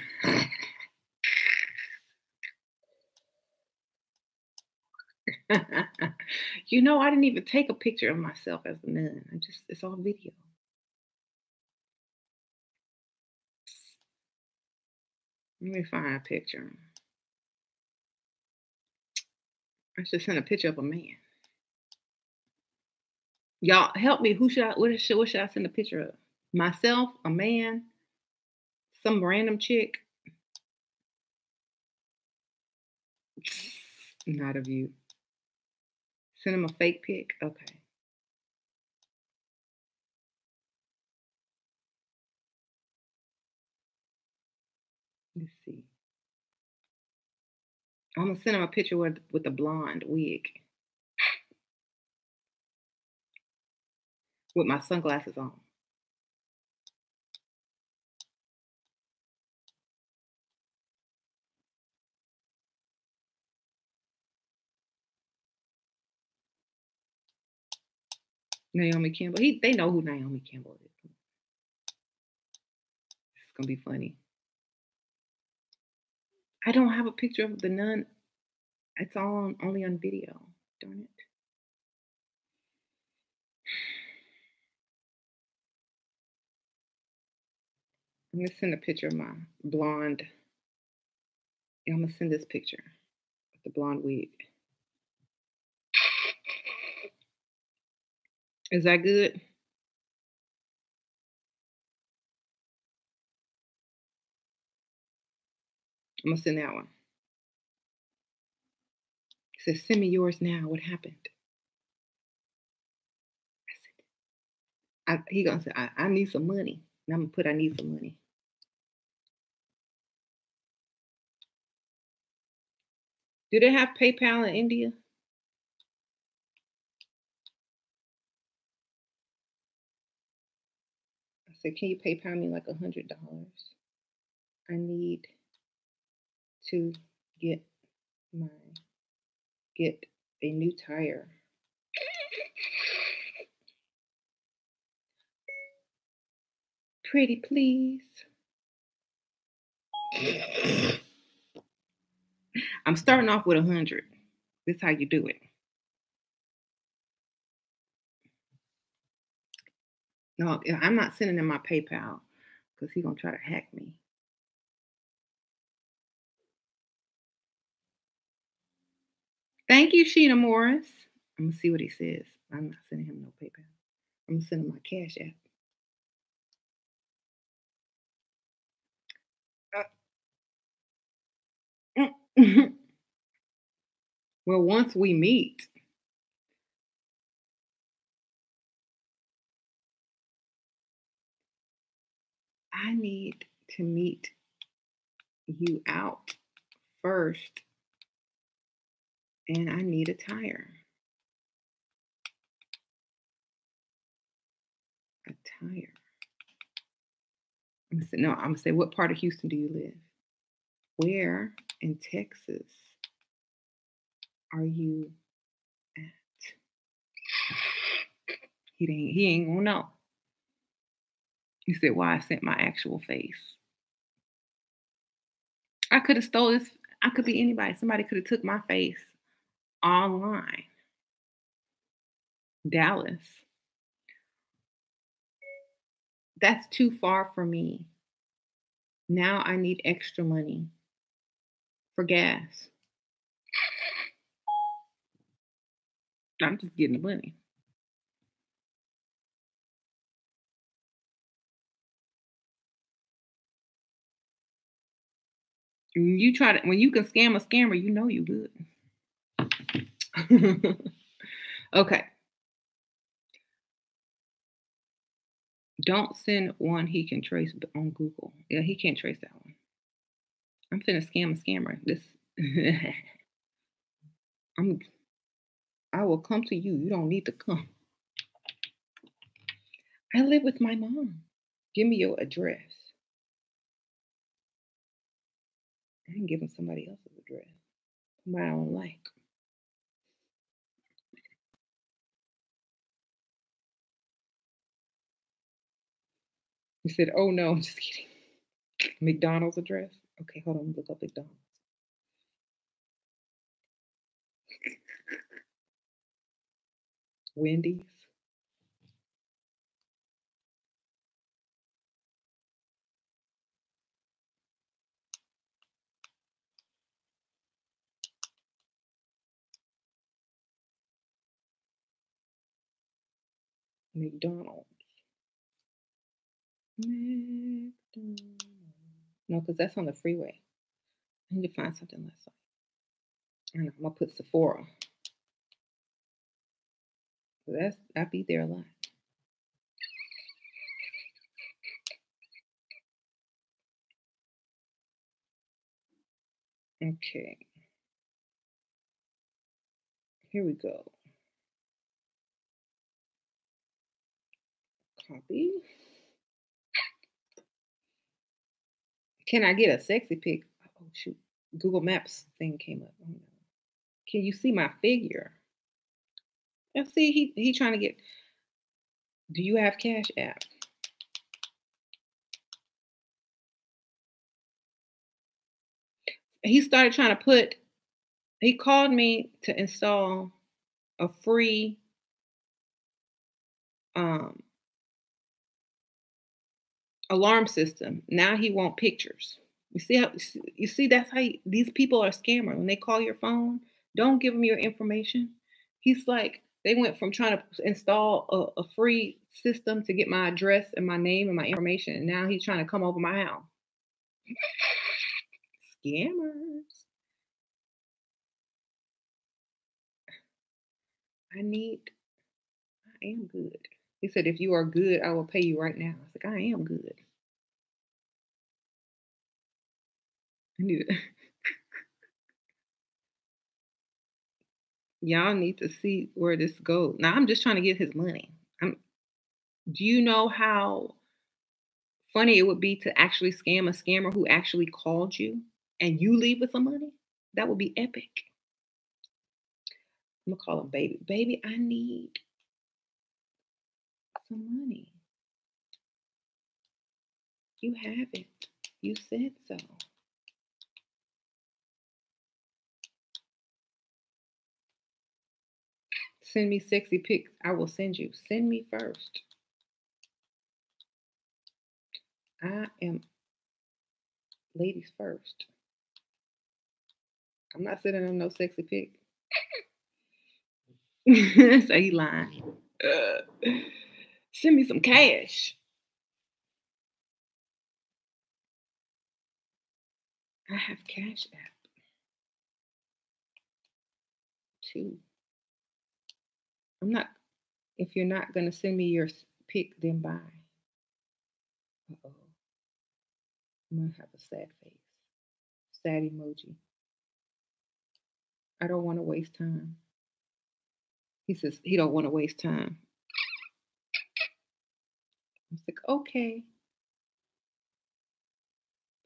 You know, I didn't even take a picture of myself as a nun. It's all video. Let me find a picture. I should send a picture of a man. Y'all help me. What should I send a picture of? Myself, a man, some random chick. Not of you. Send him a fake pic. Okay. Let's see. I'm gonna send him a picture with a blonde wig. With my sunglasses on. Naomi Campbell. They know who Naomi Campbell is. It's gonna be funny. I don't have a picture of the nun. It's all only on video. Darn it. I'm gonna send a picture of my blonde. Yeah, I'm gonna send this picture with the blonde wig. Is that good? I'm gonna send that one. It says, "Send me yours now." What happened? He gonna say, I need some money. And I'm gonna put I need some money. Do they have PayPal in India? I said, can you PayPal me like $100? I need to get a new tire. Pretty please. I'm starting off with 100. This is how you do it. No, I'm not sending him my PayPal because he's gonna try to hack me. Thank you, Sheena Morris. I'm gonna see what he says. I'm not sending him no PayPal. I'm gonna send him my Cash App. Well, once we meet, I need to meet you out first, and I need a tire. A tire. I'm gonna say, what part of Houston do you live? Where in Texas are you at? He ain't gonna know. He said, why I sent my actual face. I could have stole this. I could be anybody. Somebody could have took my face online. Dallas. That's too far for me. Now I need extra money for gas. I'm just getting the money. When you can scam a scammer, you know you good. Okay. Don't send one he can trace on Google. Yeah, he can't trace that one. I'm finna scam a scammer. This I will come to you. You don't need to come. I live with my mom. Give me your address. I didn't give him somebody else's address. Somebody I don't like. He said, oh no, I'm just kidding. McDonald's address? Okay, hold on, look up McDonald's. Wendy's. McDonald's. McDonald's. No, because that's on the freeway. I need to find something less. I know, I'm gonna put Sephora. I be there a lot. Okay. Here we go. Copy. Can I get a sexy pic? Oh shoot. Google Maps thing came up. Oh, no. Can you see my figure? Let's see, he trying to get. Do you have Cash App? He started trying to put. He called me to install a free alarm system. Now he want pictures. You see that's how these people are scammers. When they call your phone, don't give them your information. He's like, they went from trying to install a free system to get my address and my name and my information, and now he's trying to come over my house. Scammers. I am good. He said, if you are good, I will pay you right now. I was like, I am good. I need it. Y'all need to see where this goes. Now I'm just trying to get his money. Do you know how funny it would be to actually scam a scammer who actually called you and you leave with some money? That would be epic. I'm gonna call him baby. Baby, I need some money. You have it. You said so. Send me sexy pics. I will send you. Send me first. I am ladies first. I'm not sending them no sexy pic. So he lying. Send me some cash. I have Cash App too. I'm not. If you're not gonna send me your pic, then bye. Uh-oh. I'm gonna have a sad face. Sad emoji. I don't want to waste time. He says he don't want to waste time. I was like, okay.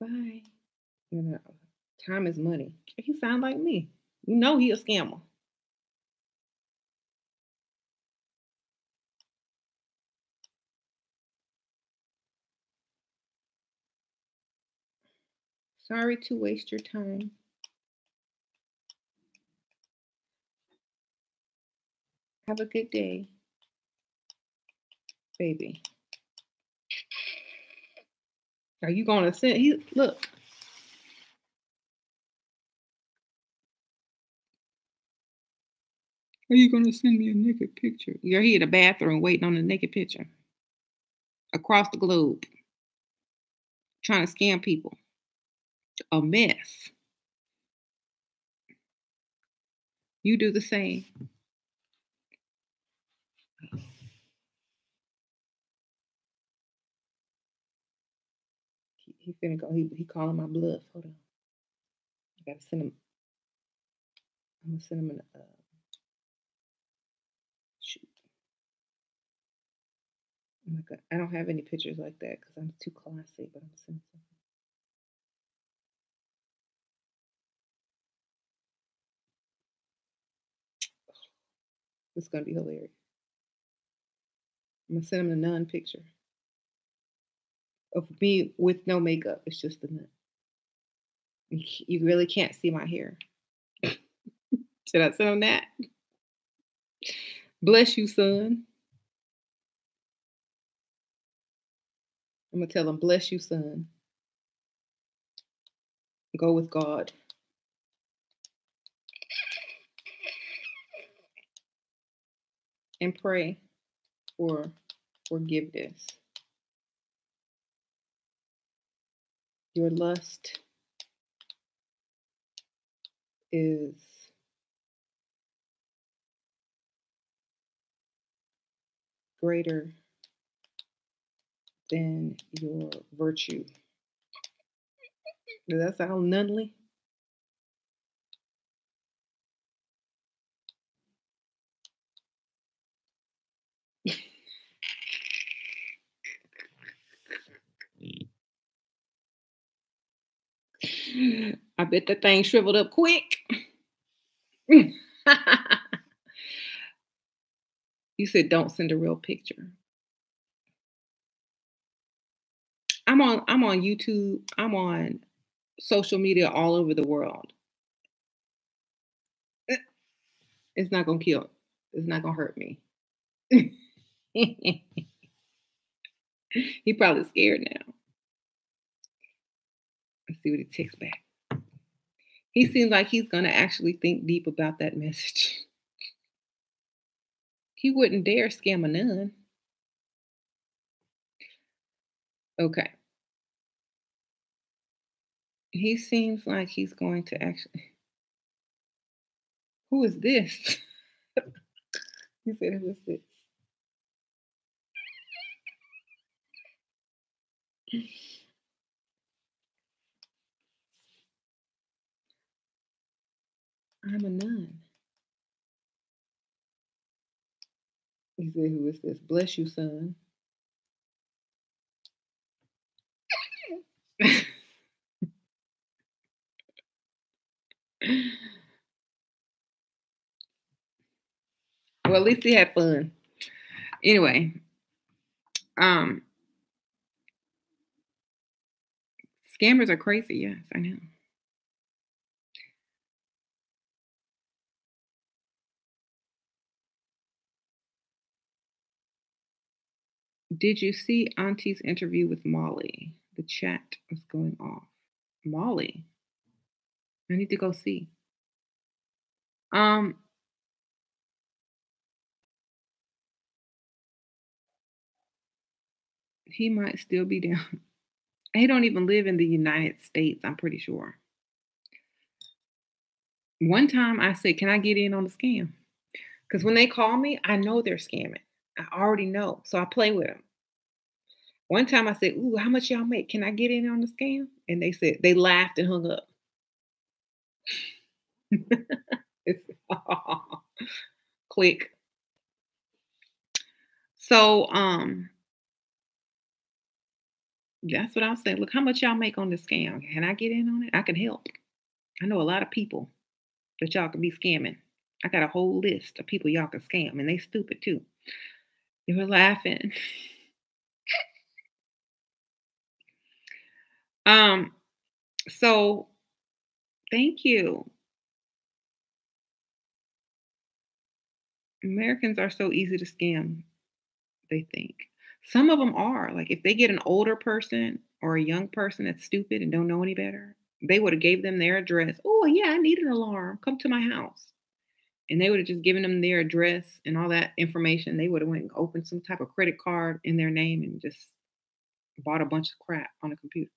Bye. You know, time is money. He sound like me. You know he a scammer. Sorry to waste your time. Have a good day, baby. Are you gonna send? Look. Are you gonna send me a naked picture? You're here in the bathroom waiting on the naked picture. Across the globe. Trying to scam people. A mess. You do the same. He finna go. He calling my bluff. Hold on. I gotta send him. I'm gonna send him an shoot. I don't have any pictures like that because I'm too classy. But I'm sending something. It's gonna be hilarious. I'm gonna send him a nun picture of me with no makeup. It's just the nun. You really can't see my hair. Should I send him that? Bless you, son. I'm gonna tell him, bless you, son. Go with God. And pray for forgiveness. Your lust is greater than your virtue. Does that sound nunly? I bet that thing shriveled up quick. You said don't send a real picture. I'm on YouTube. I'm on social media all over the world. It's not gonna kill. It's not gonna hurt me. He probably scared now. Let's see what he texts back. He seems like he's gonna actually think deep about that message. He wouldn't dare scam a nun. Okay. He seems like he's going to actually. Who is this? He said, who is this? I'm a nun. He said, who is this? Bless you, son. Well, at least he had fun. Anyway, scammers are crazy. Yes, I know. Did you see Auntie's interview with Molly? The chat was going off. Molly, I need to go see. He might still be down. He don't even live in the United States, I'm pretty sure. One time I said, can I get in on the scam? Because when they call me, I know they're scamming. I already know. So I play with them. One time I said, ooh, how much y'all make? Can I get in on the scam? And they said, they laughed and hung up. Click. So that's what I'm saying. Look, how much y'all make on this scam? Can I get in on it? I can help. I know a lot of people that y'all can be scamming. I got a whole list of people y'all can scam, and they stupid too. They were laughing. So thank you. Americans are so easy to scam, they think. Some of them are. Like if they get an older person or a young person that's stupid and don't know any better, they would have gave them their address. Oh, yeah, I need an alarm. Come to my house. And they would have just given them their address and all that information. They would have went and opened some type of credit card in their name and just bought a bunch of crap on a computer.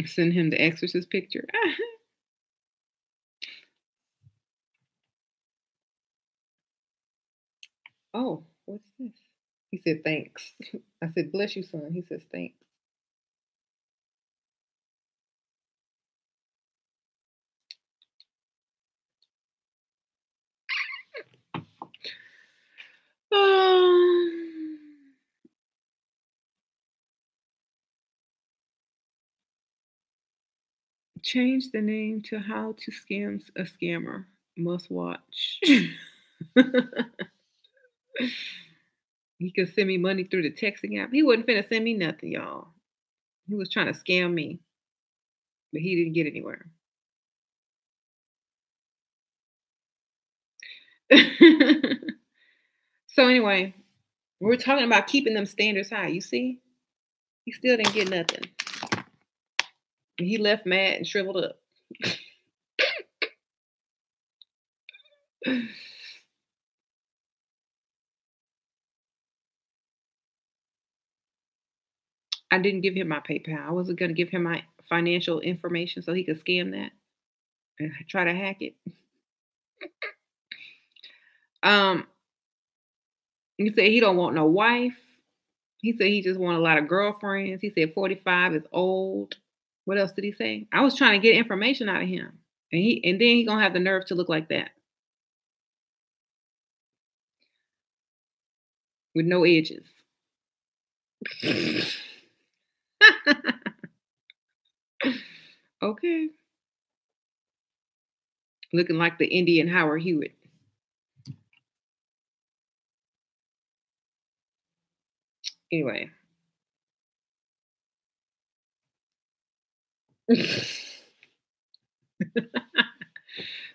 Send him the exorcist picture. Oh, what's this? He said, thanks. I said, bless you, son. He says, thanks. Um, change the name to how to scam a scammer. Must watch. He could send me money through the texting app. He wasn't finna send me nothing, y'all. He was trying to scam me, but he didn't get anywhere. So anyway, we're talking about keeping them standards high. You see, he still didn't get nothing. And he left mad and shriveled up. I didn't give him my PayPal. I wasn't going to give him my financial information so he could scam that and try to hack it. He said he don't want no wife. He said he just want a lot of girlfriends. He said 45 is old. What else did he say? I was trying to get information out of him. And then he gonna have the nerve to look like that. With no edges. Okay. Looking like the Indian Howard Hewitt. Anyway.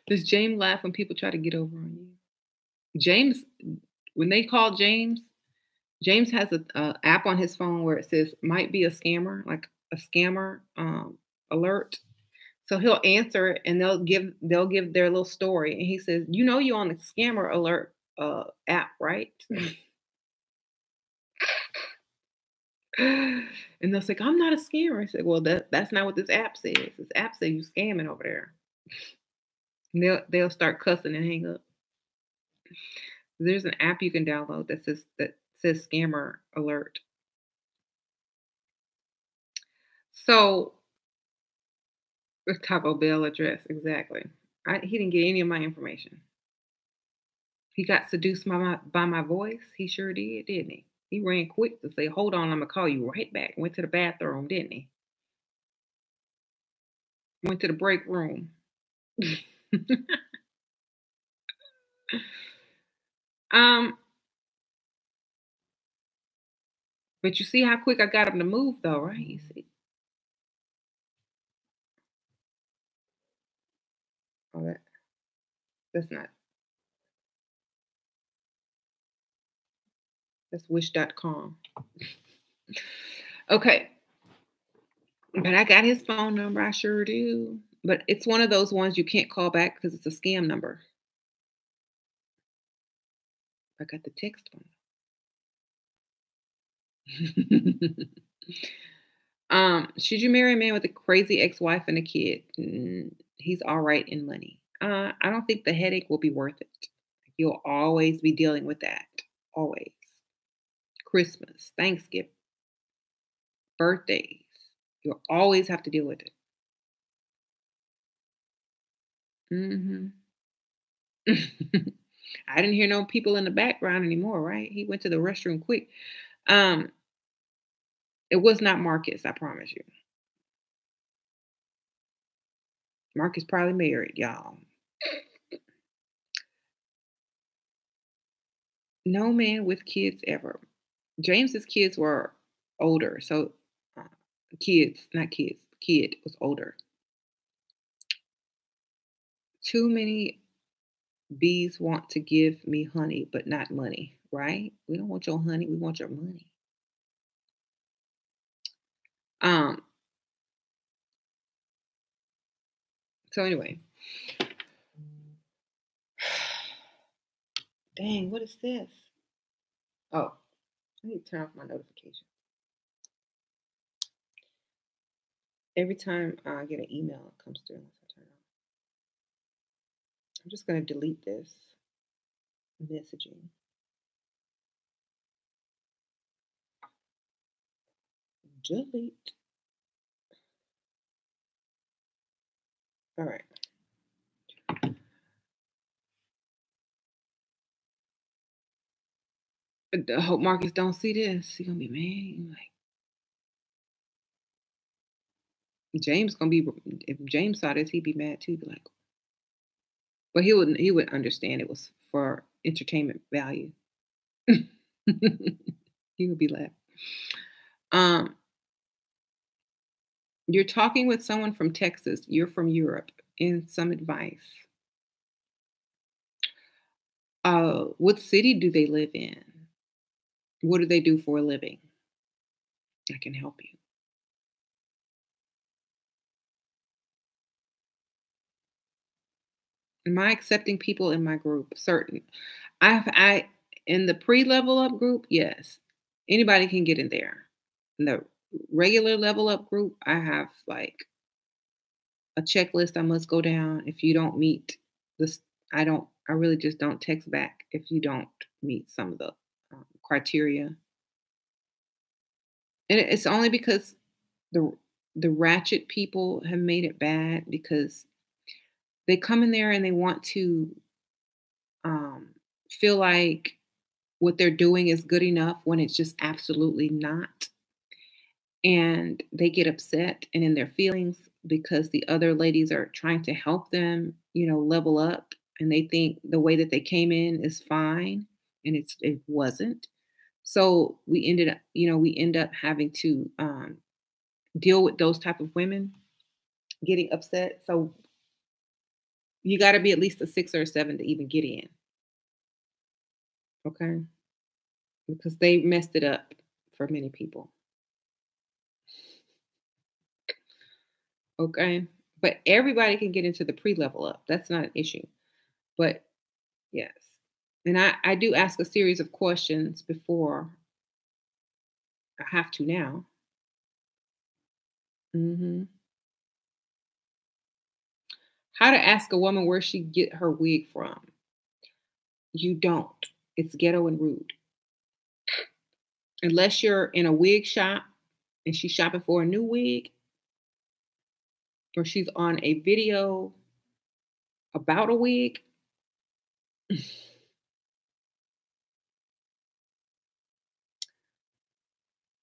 Does James laugh when people try to get over on you? James, when they call James, James has a app on his phone where it says might be a scammer, like a scammer alert. So he'll answer it and they'll give their little story. And he says, you know you're on the scammer alert app, right? And they'll say, I'm not a scammer. I said, well, that's not what this app says. This app says you scamming over there. And they'll start cussing and hang up. There's an app you can download that says scammer alert. So the Taco Bell address, exactly. He didn't get any of my information. He got seduced by my voice. He sure did, didn't he? He ran quick to say, hold on, I'm gonna call you right back. Went to the bathroom, didn't he? Went to the break room. um, but you see how quick I got him to move though, right? You see. Oh, that's not that's wish.com. Okay. But I got his phone number. I sure do. But it's one of those ones you can't call back because it's a scam number. I got the text one. Should you marry a man with a crazy ex-wife and a kid? He's all right in money. I don't think the headache will be worth it. You'll always be dealing with that. Always. Christmas, Thanksgiving, birthdays. You'll always have to deal with it. Hmm. I didn't hear no people in the background anymore, right? He went to the restroom quick. Um, it was not Marcus, I promise you. Marcus probably married, y'all. No man with kids ever. James's kids were older, so uh, kids, not kids, kid was older. Too many bees want to give me honey, but not money, right? We don't want your honey, we want your money. Um, so anyway. Dang, what is this? Oh, I need to turn off my notification. Every time I get an email, it comes through unless I turn it off. I'm just going to delete this messaging. Delete. All right. I hope Marcus don't see this. He gonna be mad. Like James gonna be. If James saw this, he'd be mad too. Be like, but he wouldn't. He would understand it was for entertainment value. He would be laughing. Um, you're talking with someone from Texas. You're from Europe. In some advice. What city do they live in? What do they do for a living? I can help you. Am I accepting people in my group? Certain. I in the pre-level up group, yes. Anybody can get in there. In the regular level up group, I have like a checklist I must go down. If you don't meet this, I really just don't text back if you don't meet some of the criteria. And it's only because the the ratchet people have made it bad because they come in there and they want to um, feel like what they're doing is good enough when it's just absolutely not. And they get upset and in their feelings because the other ladies are trying to help them, level up. And they think the way that they came in is fine, and it wasn't. So we end up having to deal with those type of women getting upset. So you got to be at least a 6 or a 7 to even get in, okay? Because they messed it up for many people, okay? But everybody can get into the pre-level up. That's not an issue. But yes. And I do ask a series of questions before I have to now. Mhm. How to ask a woman where she get her wig from. You don't. It's ghetto and rude. Unless you're in a wig shop and she's shopping for a new wig, or she's on a video about a wig.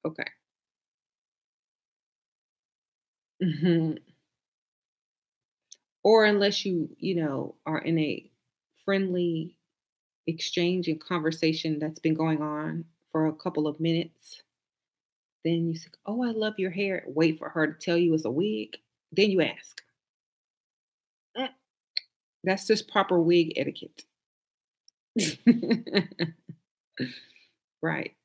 Okay. Mhm. Or unless are in a friendly exchange and conversation that's been going on for a couple of minutes, then you say, "Oh, I love your hair." Wait for her to tell you it's a wig. Then you ask. Mm, That's just proper wig etiquette. Right.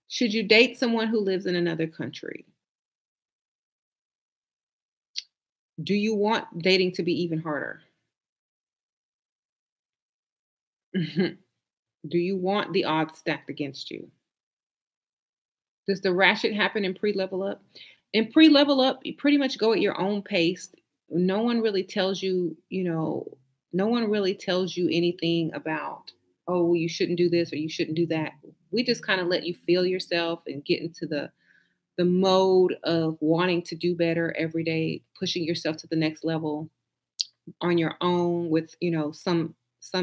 Should you date someone who lives in another country? Do you want dating to be even harder? Do you want the odds stacked against you? Does the ratchet happen in pre-level up? In pre-level up, you pretty much go at your own pace. No one really tells you, no one really tells you anything about, oh, well, you shouldn't do this or you shouldn't do that. We just kind of let you feel yourself and get into the mode of wanting to do better every day, pushing yourself to the next level on your own with some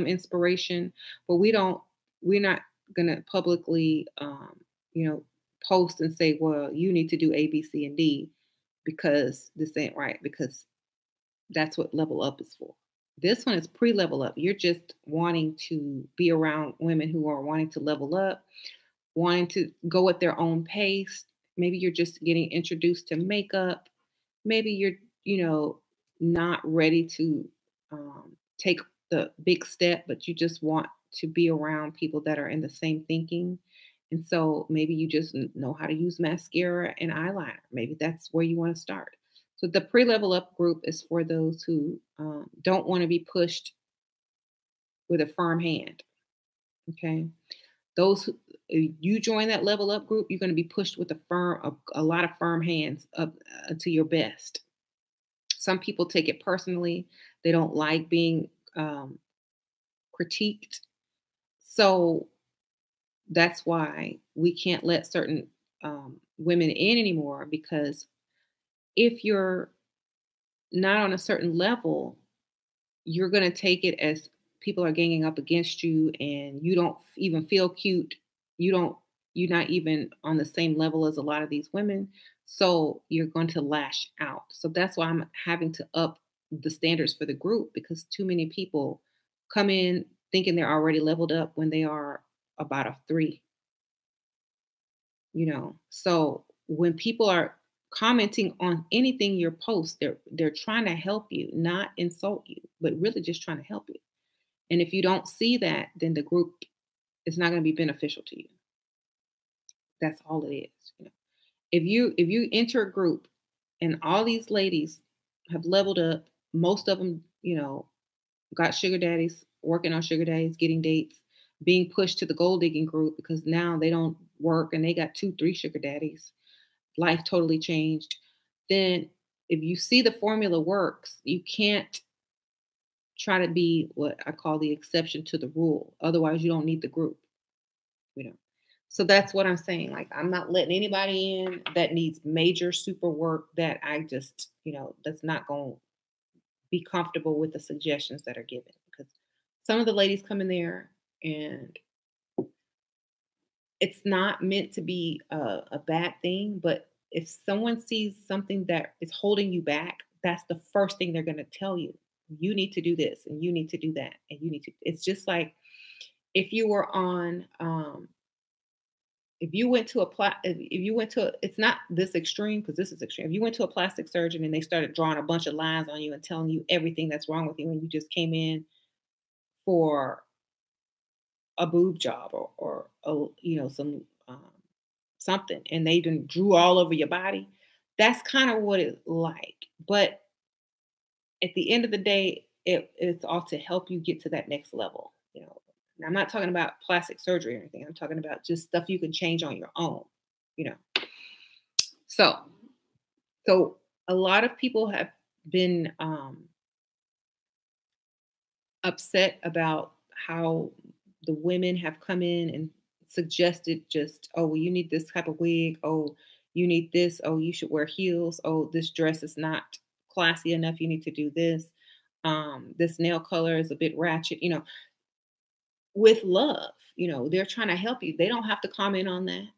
inspiration. But we're not gonna publicly you know post and say, well, you need to do A, B, C, and D because this ain't right, because that's what level up is for. This one is pre-level up. You're just wanting to be around women who are wanting to level up, wanting to go at their own pace. Maybe you're just getting introduced to makeup. Maybe you're, not ready to take the big step, but you just want to be around people that are in the same thinking. And so maybe you just know how to use mascara and eyeliner. Maybe that's where you want to start. So the pre-level up group is for those who don't want to be pushed with a firm hand. Okay. Those who you join that level up group, you're going to be pushed with a lot of firm hands up to your best. Some people take it personally. They don't like being critiqued. So That's why we can't let certain women in anymore, because if you're not on a certain level, you're going to take it as people are ganging up against you, and you don't even feel cute. You don't, you're not even on the same level as a lot of these women. So you're going to lash out. So that's why I'm having to up the standards for the group, because too many people come in thinking they're already leveled up when they are about a three, you know. So when people are commenting on anything you post, they're trying to help you, not insult you, but really just trying to help you. And if you don't see that, then the group is not going to be beneficial to you. That's all it is. You know, if you enter a group and all these ladies have leveled up, most of them, you know, got sugar daddies, working on sugar daddies, getting dates, being pushed to the gold digging group because now they don't work and they got two, three sugar daddies. Life totally changed. Then if you see the formula works, you can't try to be what I call the exception to the rule. Otherwise, you don't need the group, you know. So that's what I'm saying. Like, I'm not letting anybody in that needs major super work that I just, you know, that's not going to be comfortable with the suggestions that are given. Because some of the ladies come in there and it's not meant to be a bad thing, but if someone sees something that is holding you back, that's the first thing they're going to tell you. You need to do this and you need to do that. And you need to, it's just like if you were on, if you went to if you went to, it's not this extreme because this is extreme. If you went to a plastic surgeon and they started drawing a bunch of lines on you and telling you everything that's wrong with you and you just came in for a boob job or a, you know, some something, and they done drew all over your body, that's kind of what it's like. But at the end of the day, it's all to help you get to that next level. You know, and I'm not talking about plastic surgery or anything. I'm talking about just stuff you can change on your own. You know, so so a lot of people have been upset about how the women have come in and suggested just, oh, well, you need this type of wig. Oh, you need this. Oh, you should wear heels. Oh, this dress is not classy enough. You need to do this. This nail color is a bit ratchet, you know, with love. You know, they're trying to help you. They don't have to comment on that.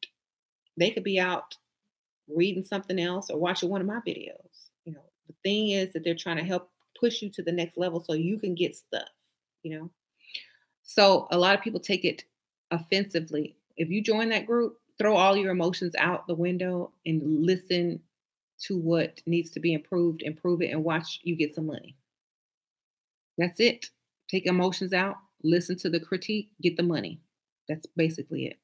They could be out reading something else or watching one of my videos. You know, the thing is that they're trying to help push you to the next level so you can get stuff, you know. So a lot of people take it offensively. If you join that group, throw all your emotions out the window and listen to what needs to be improved, improve it, and watch you get some money. That's it. Take emotions out, listen to the critique, get the money. That's basically it.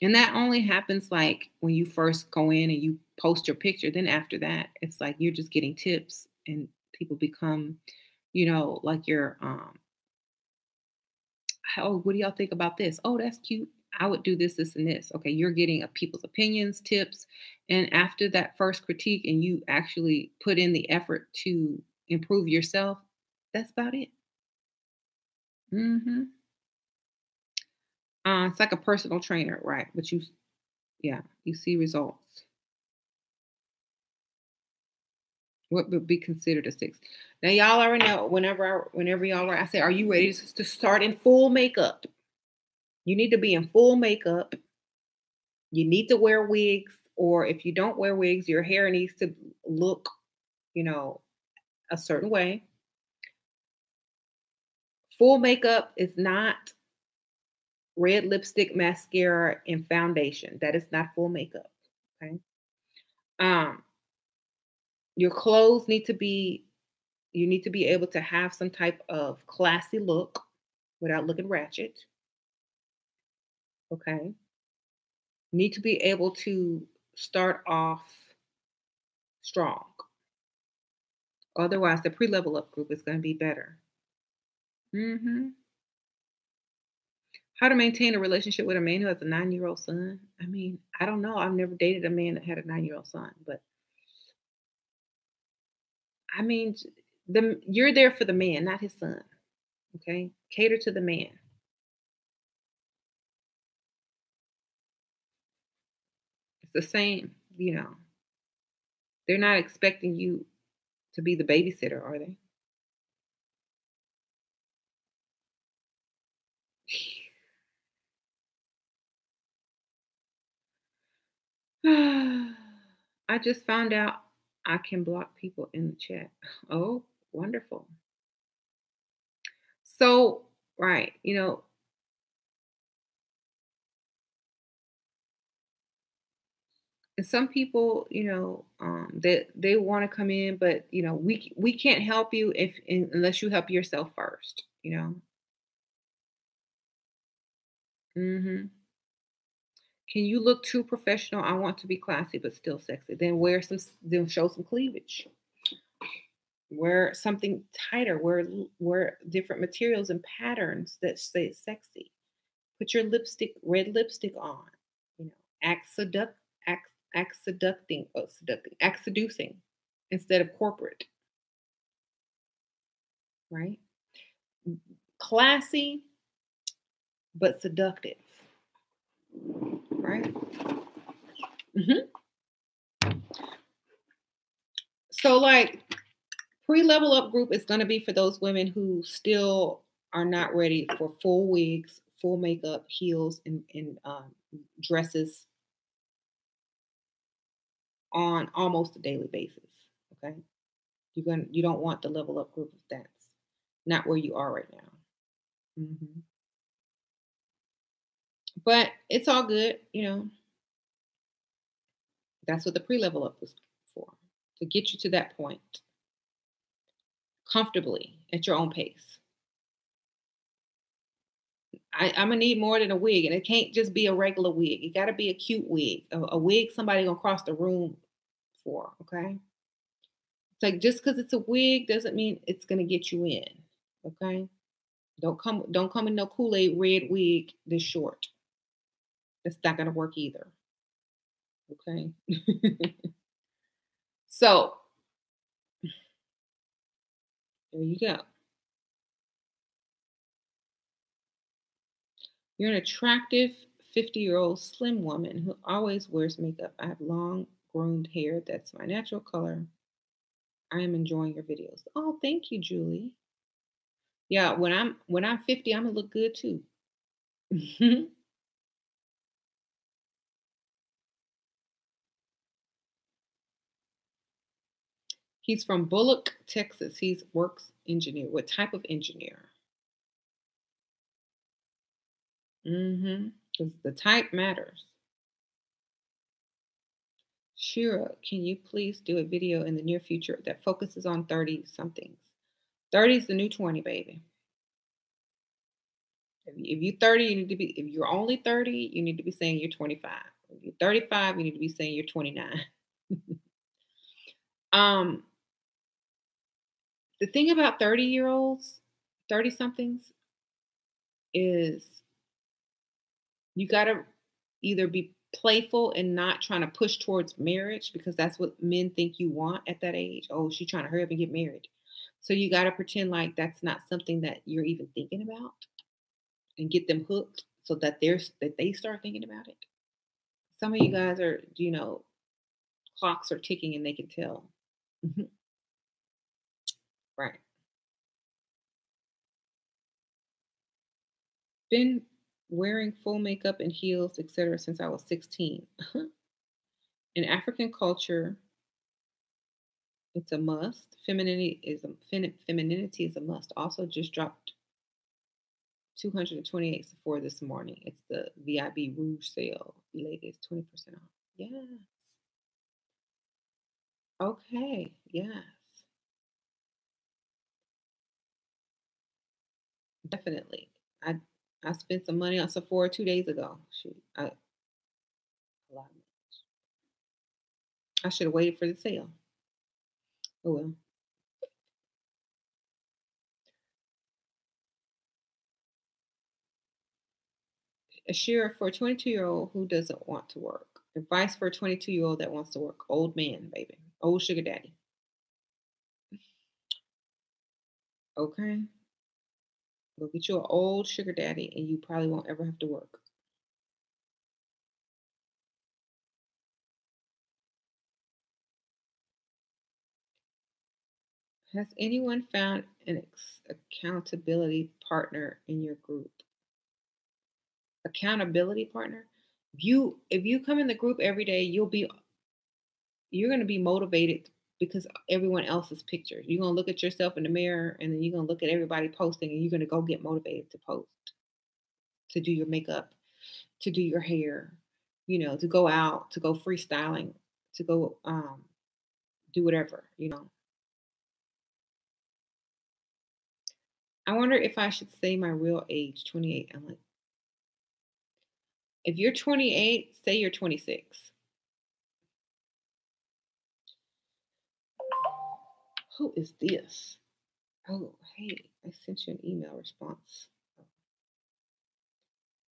And that only happens like when you first go in and you post your picture. Then after that, it's like you're just getting tips and people become, you know, like your how, what do y'all think about this? Oh, that's cute. I would do this, this, and this. Okay, you're getting people's opinions, tips. And after that first critique and you actually put in the effort to improve yourself, that's about it. hmm it's like a personal trainer, right? But you, yeah, you see results. What would be considered a six? Now, y'all already know. Whenever y'all I say, "Are you ready to start in full makeup?" You need to be in full makeup. You need to wear wigs, or if you don't wear wigs, your hair needs to look, you know, a certain way. Full makeup is not red lipstick, mascara, and foundation. That is not full makeup. Okay. Um, your clothes need to be. You need to be able to have some type of classy look without looking ratchet. Okay. Need to be able to start off strong. Otherwise, the pre-level up group is going to be better. hmm How to maintain a relationship with a man who has a 9-year-old son? I mean, I don't know. I've never dated a man that had a 9-year-old son, but I mean, you're there for the man, not his son. Okay, cater to the man. It's the same, you know. They're not expecting you to be the babysitter, are they? I just found out I can block people in the chat. Oh, wonderful. So, right, and some people, that they want to come in, but we can't help you unless you help yourself first. Hmm. Can you look too professional? I want to be classy but still sexy. Then then show some cleavage. Wear something tighter. Wear different materials and patterns that say sexy. Put your red lipstick on. Act act seducing instead of corporate, right? Classy but seductive, right? Hmm. So, like, pre-level up group is going to be for those women who still are not ready for full wigs, full makeup, heels, and dresses on almost a daily basis. Okay, you don't want the level up group if that's not where you are right now. Hmm. But it's all good. That's what the pre-level up was for, to get you to that point comfortably at your own pace. I'm gonna need more than a wig, and it can't just be a regular wig. It got to be a cute wig, a wig somebody gonna cross the room for. Okay, it's like just because it's a wig doesn't mean it's gonna get you in. Okay, don't come in no Kool-Aid red wig this short. That's not gonna work either. Okay, so there you go. You're an attractive 50-year-old slim woman who always wears makeup. I have long groomed hair. That's my natural color. I am enjoying your videos. Oh, thank you, Julie. Yeah, when I'm 50, I'm gonna look good too. He's from Bullock, Texas. He's works engineer. What type of engineer? Mm-hmm. Because the type matters. Shira, can you please do a video in the near future that focuses on 30 somethings? 30 is the new 20, baby. If you're 30, you need to be, if you're only 30, you need to be saying you're 25. If you're 35, you need to be saying you're 29. um, the thing about 30-year-olds, 30 somethings, is you got to either be playful and not trying to push towards marriage because that's what men think you want at that age. Oh, she's trying to hurry up and get married. So you got to pretend like that's not something that you're even thinking about and get them hooked so that they start thinking about it. Some of you guys are, clocks are ticking and they can tell. Mhm. Right. Been wearing full makeup and heels, etc., since I was 16. In African culture, it's a must. Femininity is a must. Also, just dropped 228 Sephora this morning. It's the VIB Rouge sale. Latest 20% off. Yes. Okay. Yes. Definitely. I spent some money on Sephora 2 days ago. Shoot, a lot. I should have waited for the sale. Oh well. A share for a 22-year-old who doesn't want to work. Advice for a 22-year-old that wants to work. Old man, baby. Old sugar daddy. Okay. Go get you an old sugar daddy and you probably won't ever have to work. Has anyone found an accountability partner in your group? Accountability partner? If you come in the group every day, you're going to be motivated because everyone else's pictures. You're going to look at yourself in the mirror and then you're going to look at everybody posting and you're going to go get motivated to post, to do your makeup, to do your hair, to go out, to go freestyling, to go do whatever. I wonder if I should say my real age, 28. I'm like, if you're 28, say you're 26. Who is this? Oh, hey, I sent you an email response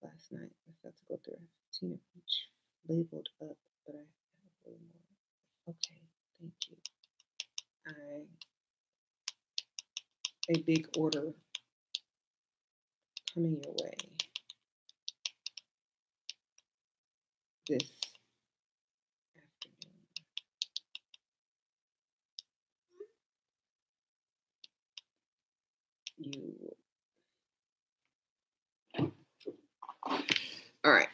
last night. I forgot to go through 15 of each labeled up, but I have a little more. Okay, thank you. A big order coming your way this afternoon. All right.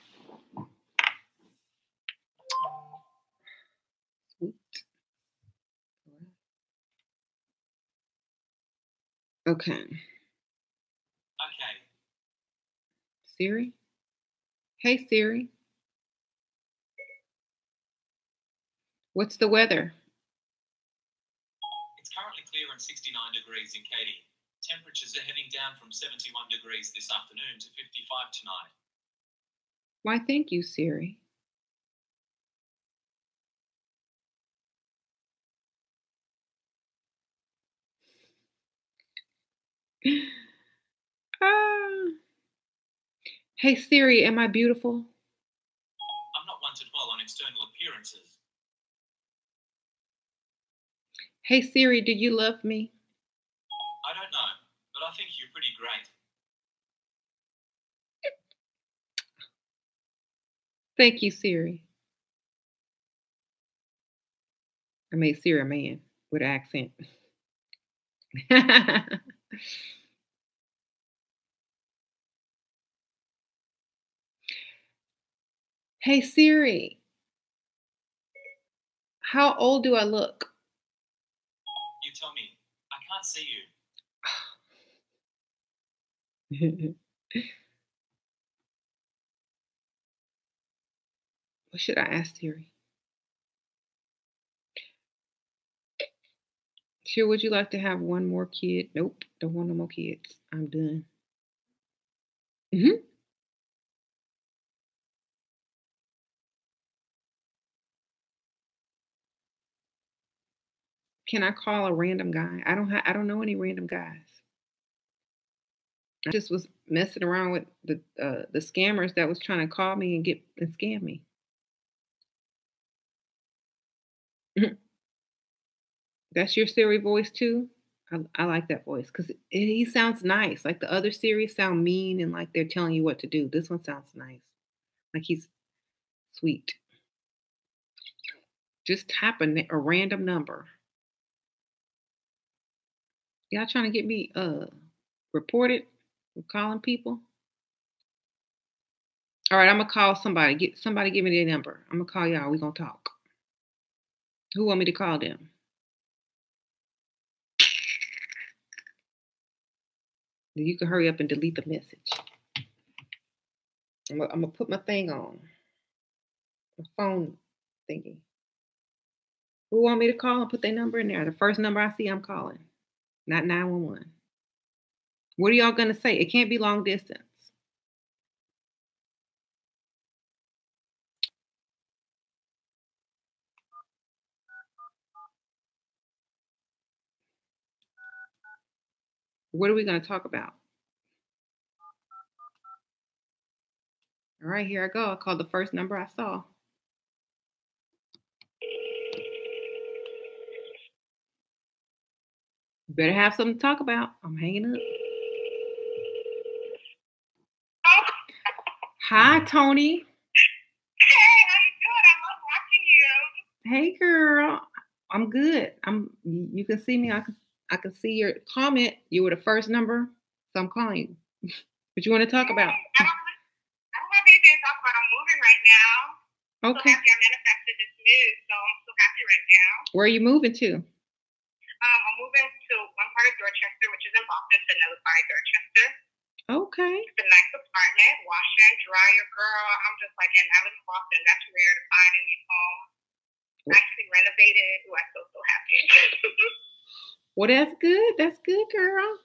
Sweet. Okay. Okay. Siri? Hey, Siri. What's the weather? It's currently clear and 69 degrees in Katy. Temperatures are heading down from 71 degrees this afternoon to 55 tonight. Why, thank you, Siri. Hey, Siri, am I beautiful? I'm not one to dwell on external appearances. Hey, Siri, do you love me? I don't know, but I think you're pretty great. Thank you, Siri. I made Siri a man with an accent. Hey, Siri, how old do I look? You tell me. I can't see you. What should I ask Siri? Sure, would you like to have one more kid? Nope, don't want no more kids. I'm done. Can I call a random guy? I don't know any random guys. I just was messing around with the scammers that was trying to call me and scam me. That's your Siri voice too? I like that voice because he sounds nice. Like the other Siris sound mean and like they're telling you what to do. This one sounds nice. Like he's sweet. Just tap a random number. Y'all trying to get me reported for calling people? All right, I'm gonna call somebody. Give me their number. I'm gonna call y'all. We gonna talk. Who want me to call them? You can hurry up and delete the message. I'm gonna put my thing on. My phone thingy. Who want me to call and put their number in there? The first number I see, I'm calling. Not 911. What are y'all gonna say? It can't be long distance. What are we gonna talk about? All right, here I go. I called the first number I saw. You better have something to talk about. I'm hanging up. Hi, Tony. Hey, how you doing? I love watching you. Hey, girl. I'm good. You can see me. I can see your comment. You were the first number, so I'm calling you. What you want to talk about? I don't have anything to talk about. I'm moving right now. Okay. So happy I manifested this move, so I'm so happy right now. Where are you moving to? I'm moving to one part of Dorchester, which is in Boston, to another part of Dorchester. Okay. It's a nice apartment, washer and dryer, girl. I'm just like, and I live in Boston. That's rare to find a new home. Actually renovated. Ooh, I'm so happy. Well, that's good. That's good, girl.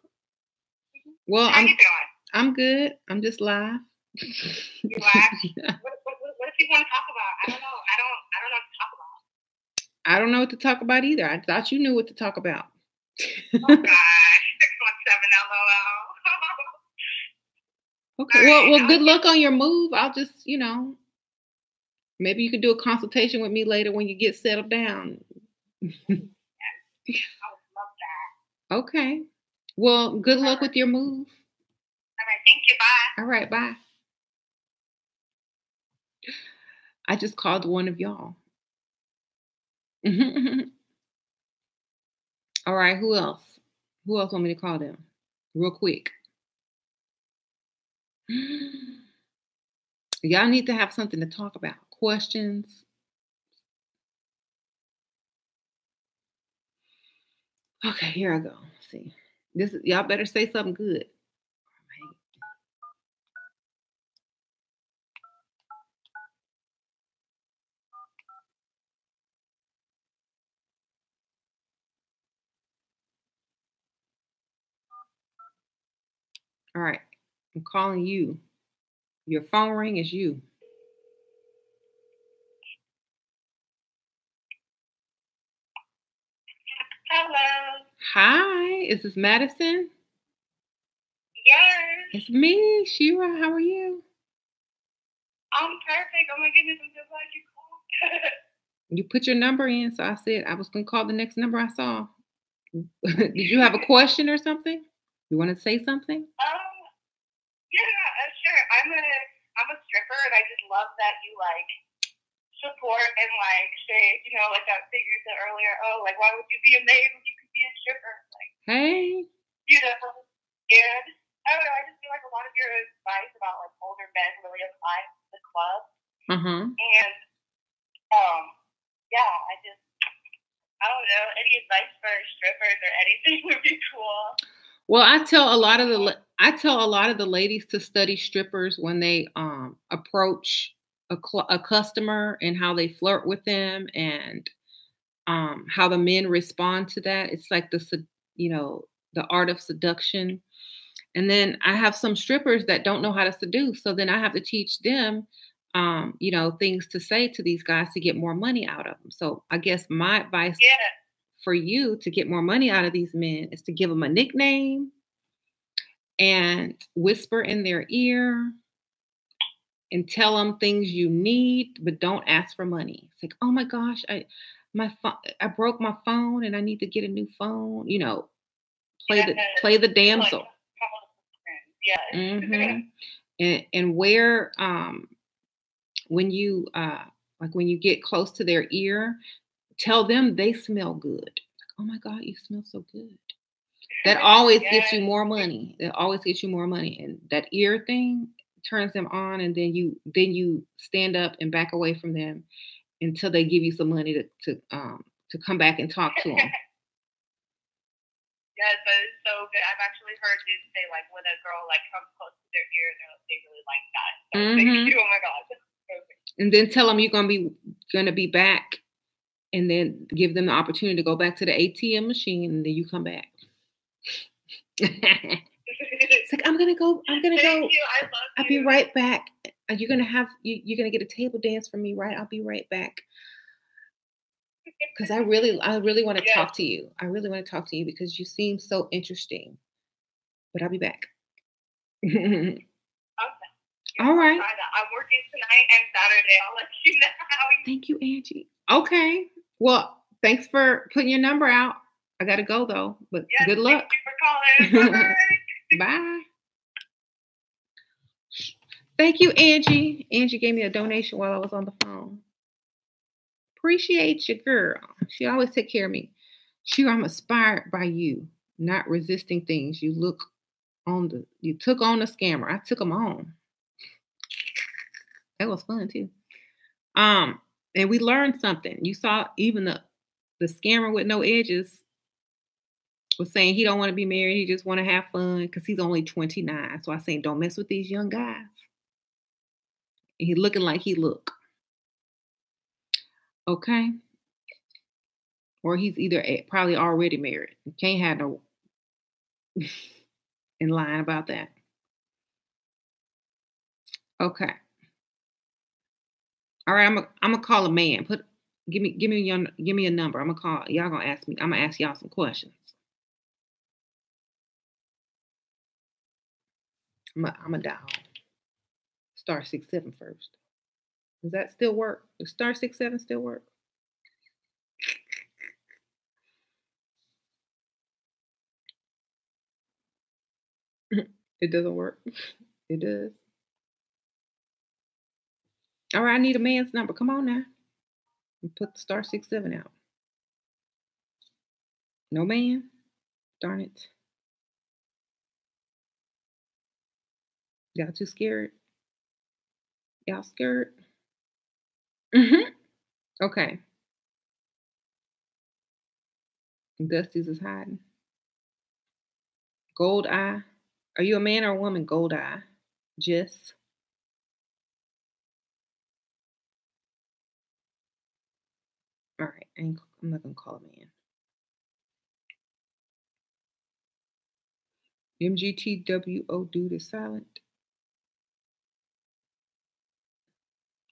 Well, how you doing? I'm good. I'm just live. You live? What if you want to talk about? I don't know. I don't know what to talk about. I don't know what to talk about either. I thought you knew what to talk about. Oh gosh, 617 LOL. Okay. Right. Well, good luck on your move. I'll just, maybe you can do a consultation with me later when you get settled down. Yes. I would love that. Okay. Well, good luck with your move. All right. Thank you. Bye. All right. Bye. I just called one of y'all. All right. Who else? Who else want me to call them? Real quick. Y'all need to have something to talk about. Questions. Okay, here I go. Let's see. Y'all better say something good. All right. I'm calling you. Your phone ring is you. Hello. Hi. Is this Madison? Yes. It's me, Shira. How are you? I'm perfect. Oh my goodness, I'm so glad you called. You put your number in, so I said I was going to call the next number I saw. Did you have a question or something? You want to say something? Yeah, sure. I'm a stripper, and I just love that you support and say, like that figure you said earlier. Oh, why would you be a maid when you could be a stripper? Hey. And I don't know. I just feel like a lot of your advice about older men really applies to the club. And yeah, I don't know. Any advice for strippers or anything would be cool. Well, I tell a lot of the ladies to study strippers when they approach a customer and how they flirt with them and how the men respond to that. It's like the art of seduction. And then I have some strippers that don't know how to seduce, so then I have to teach them things to say to these guys to get more money out of them. So I guess my advice for you to get more money out of these men is to give them a nickname and whisper in their ear and tell them things you need, but don't ask for money. It's like, oh my gosh, I broke my phone and I need to get a new phone. Play the damsel. And where when you get close to their ear, tell them they smell good. Like, oh my God, you smell so good. That always gets you more money. That always gets you more money. And that ear thing turns them on, and then you stand up and back away from them until they give you some money to come back and talk to them. Yes, that is so good. I've actually heard dudes say when a girl comes close to their ear, they really like that. So thank you. Oh my God. That's perfect. And then tell them you're gonna be back, and then give them the opportunity to go back to the ATM machine, and then you come back. It's like I'm gonna go. Thank you. I love you. I'll be right back. You're gonna get a table dance from me, right? I'll be right back. Because I really want to talk to you. I really want to talk to you because you seem so interesting. But I'll be back. Okay. All right. I'm working tonight and Saturday. I'll let you know. Thank you, Angie. Okay. Well, thanks for putting your number out. I got to go, though. But good luck. Thank you for calling. Bye. Thank you, Angie. Angie gave me a donation while I was on the phone. Appreciate you, girl. She always take care of me. I'm inspired by you. Not resisting things. You took on the scammer. I took him on. That was fun too. And we learned something. You saw even the scammer with no edges was saying he don't want to be married. He just want to have fun because he's only 29. So I say, don't mess with these young guys. And he looking like he look. Okay. Or he's either probably already married. You can't have no in line about that. Okay. All right, I'm gonna call a man. Give me a number. I'm gonna call. Y'all gonna ask me. I'm gonna ask y'all some questions. I'm gonna dial star 67 first. Does that still work? Does star 67 still work? It doesn't work. It does. All right, I need a man's number. Come on now. Put the star 67 out. No man? Darn it. Y'all too scared? Y'all scared? Okay. Dusty's is hiding. Gold eye. Are you a man or a woman? Gold eye. Jess. All right. I'm not going to call a man. MGTWO dude is silent.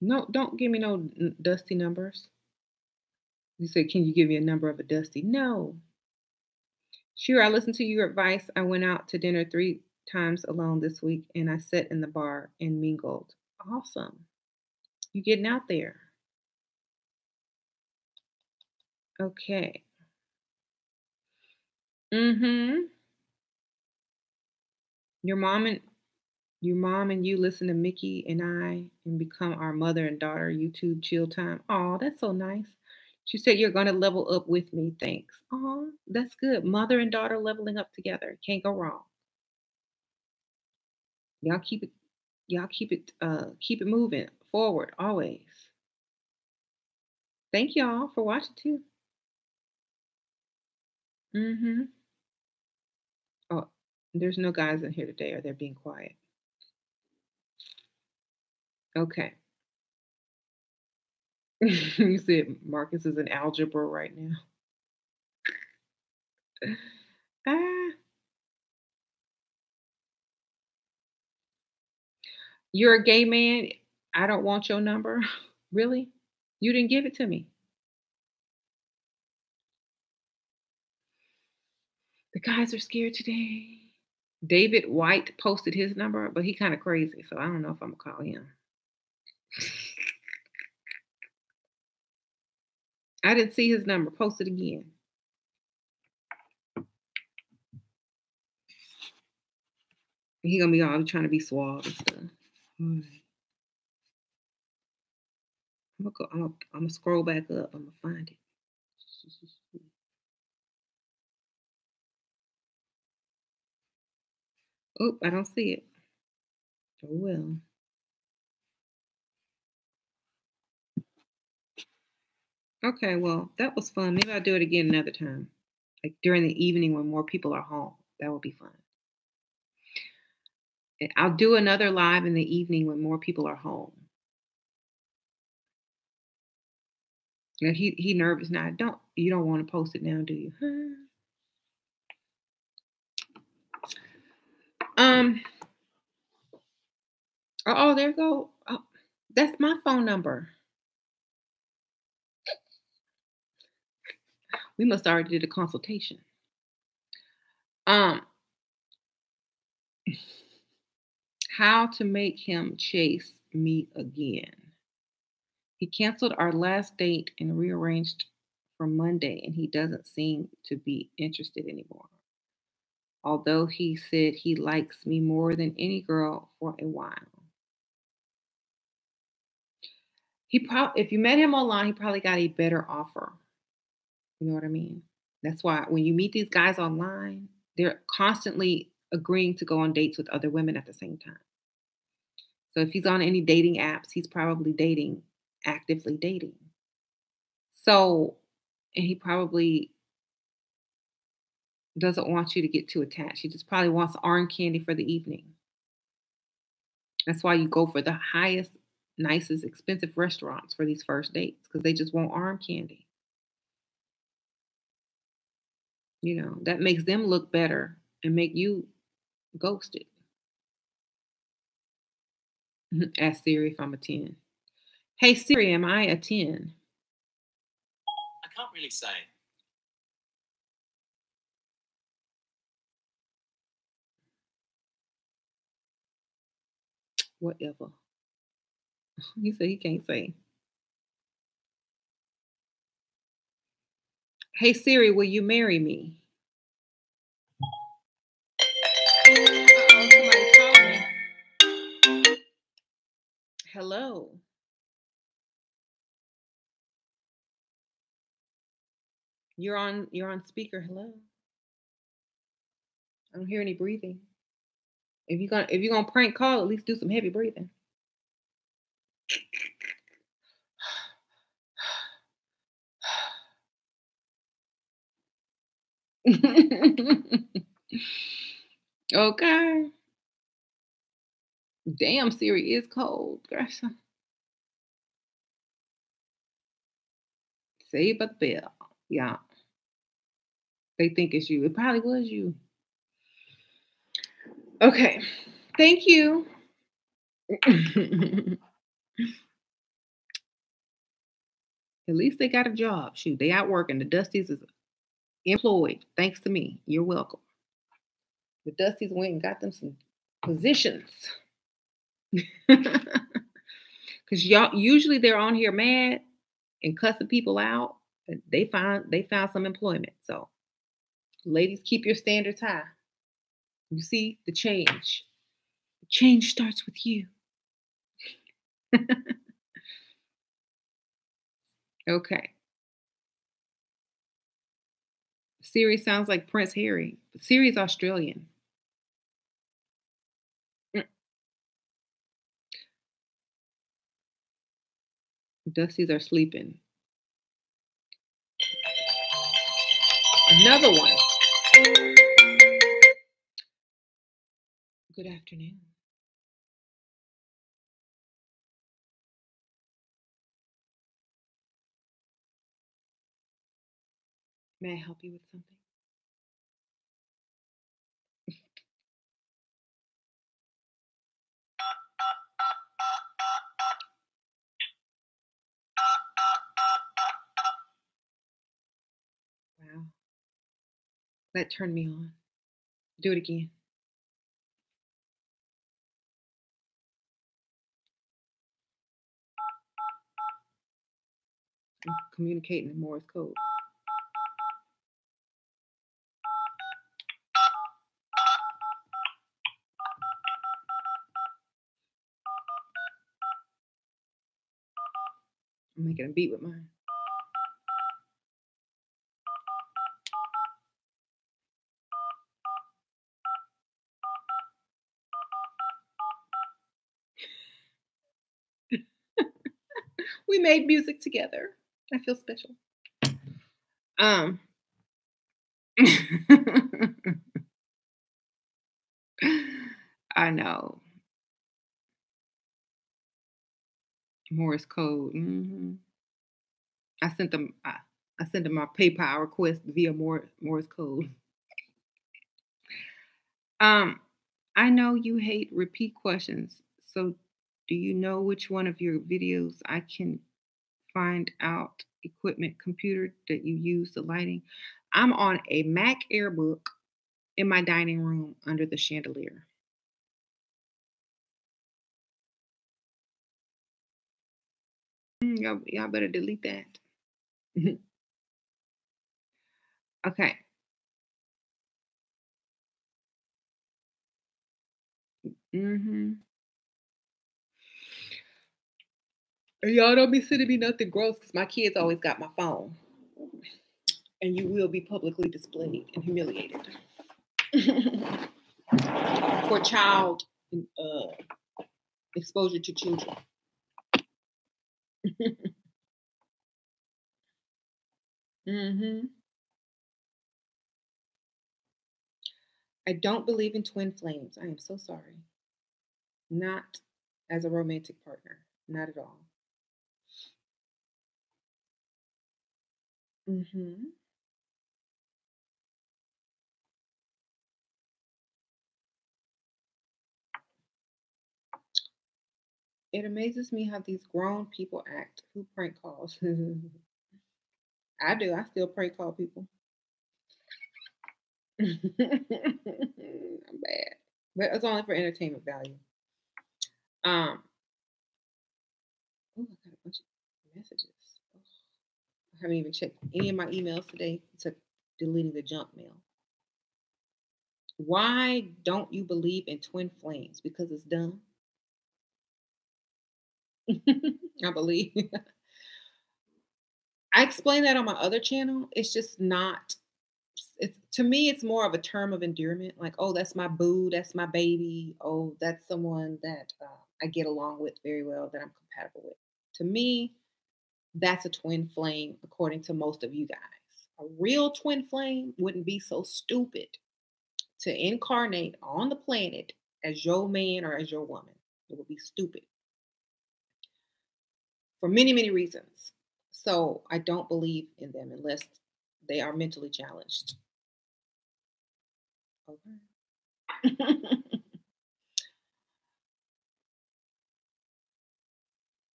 No, don't give me no Dusty numbers. You said, can you give me a number of a Dusty? No. Sure, I listened to your advice. I went out to dinner 3 times alone this week and I sat in the bar and mingled. Awesome. You getting out there. Okay. Mm-hmm. Your mom and you listen to Mickey and I and become our mother and daughter YouTube chill time. Oh, that's so nice. She said you're gonna level up with me. Thanks. Oh, that's good. Mother and daughter leveling up together. Can't go wrong. Y'all keep it keep it moving forward always. Thank y'all for watching too. Mm-hmm. Oh, there's no guys in here today, or they're being quiet. Okay. You said Marcus is in algebra right now. Ah. You're a gay man. I don't want your number. Really? You didn't give it to me. The guys are scared today. David White posted his number, but he kind of crazy, so I don't know if I'm gonna call him. I didn't see his number. Post it again. He gonna be all trying to be suave and stuff. All right. I'm gonna scroll back up. I'm gonna find it. Oh, I don't see it. Oh well. Okay, well, that was fun. Maybe I'll do it again another time. Like during the evening when more people are home. That would be fun. I'll do another live in the evening when more people are home. Yeah, he nervous now. You don't want to post it now, do you? Oh, there you go. Oh, that's my phone number. We must already did a consultation. How to make him chase me again. He canceled our last date and rearranged for Monday, and he doesn't seem to be interested anymore. Although he said he likes me more than any girl for a while. If you met him online, he probably got a better offer. You know what I mean? That's why when you meet these guys online, They're constantly agreeing to go on dates with other women at the same time. So if he's on any dating apps, he's probably actively dating. So, and he probably doesn't want you to get too attached. He just probably wants arm candy for the evening. That's why you go for the highest, nicest, expensive restaurants for these first dates, because they just want arm candy. You know, that makes them look better and make you ghosted. Ask Siri if I'm a 10. Hey Siri, am I a 10? I can't really say. Whatever. He said he can't say. Hey Siri, will you marry me? Somebody's calling me. Hello. You're on speaker. Hello. I don't hear any breathing. If you're gonna prank call, at least do some heavy breathing. Okay. Damn, Siri is cold. Gosh. Saved by the bell. Yeah. They think it's you. It probably was you. Okay. Thank you. At least they got a job. Shoot, they out working. The Dusties is employed. Thanks to me. You're welcome. The Dusties went and got them some positions. Because y'all usually they're on here mad and cussing people out. They found some employment. So ladies, keep your standards high. You see the change. The change starts with you. Okay. Siri sounds like Prince Harry. But Siri's Australian. Dusties are sleeping. Another one. Good afternoon. May I help you with something? Wow. That turned me on. Do it again. I'm communicating in Morse code. I'm making a beat with mine. We made music together. I feel special. I know. Morse code. Mm-hmm. I sent them my PayPal request via Morse code. I know you hate repeat questions. So do you know which one of your videos I can find out equipment computer that you use the lighting? I'm on a Mac Airbook in my dining room under the chandelier. Y'all better delete that. Okay. Mm-hmm. Y'all don't be sending me nothing gross because my kids always got my phone. And you will be publicly displayed and humiliated. for child exposure to children. Mm-hmm. I don't believe in twin flames. I am so sorry. Not as a romantic partner. Not at all. Mm-hmm. It amazes me how these grown people act. Who prank calls? I do. I still prank call people. I'm bad. But it's only for entertainment value. Oh, I got a bunch of messages. Oh, I haven't even checked any of my emails today except deleting the junk mail. Why don't you believe in twin flames? Because it's dumb. I believe. I explained that on my other channel. It's just not. It's to me, it's more of a term of endearment. Like, oh, that's my boo, that's my baby. Oh, that's someone that I get along with very well, that I'm compatible with. To me, that's a twin flame, according to most of you guys. A real twin flame wouldn't be so stupid to incarnate on the planet as your man or as your woman. It would be stupid for many, many reasons. So I don't believe in them unless they are mentally challenged. Okay.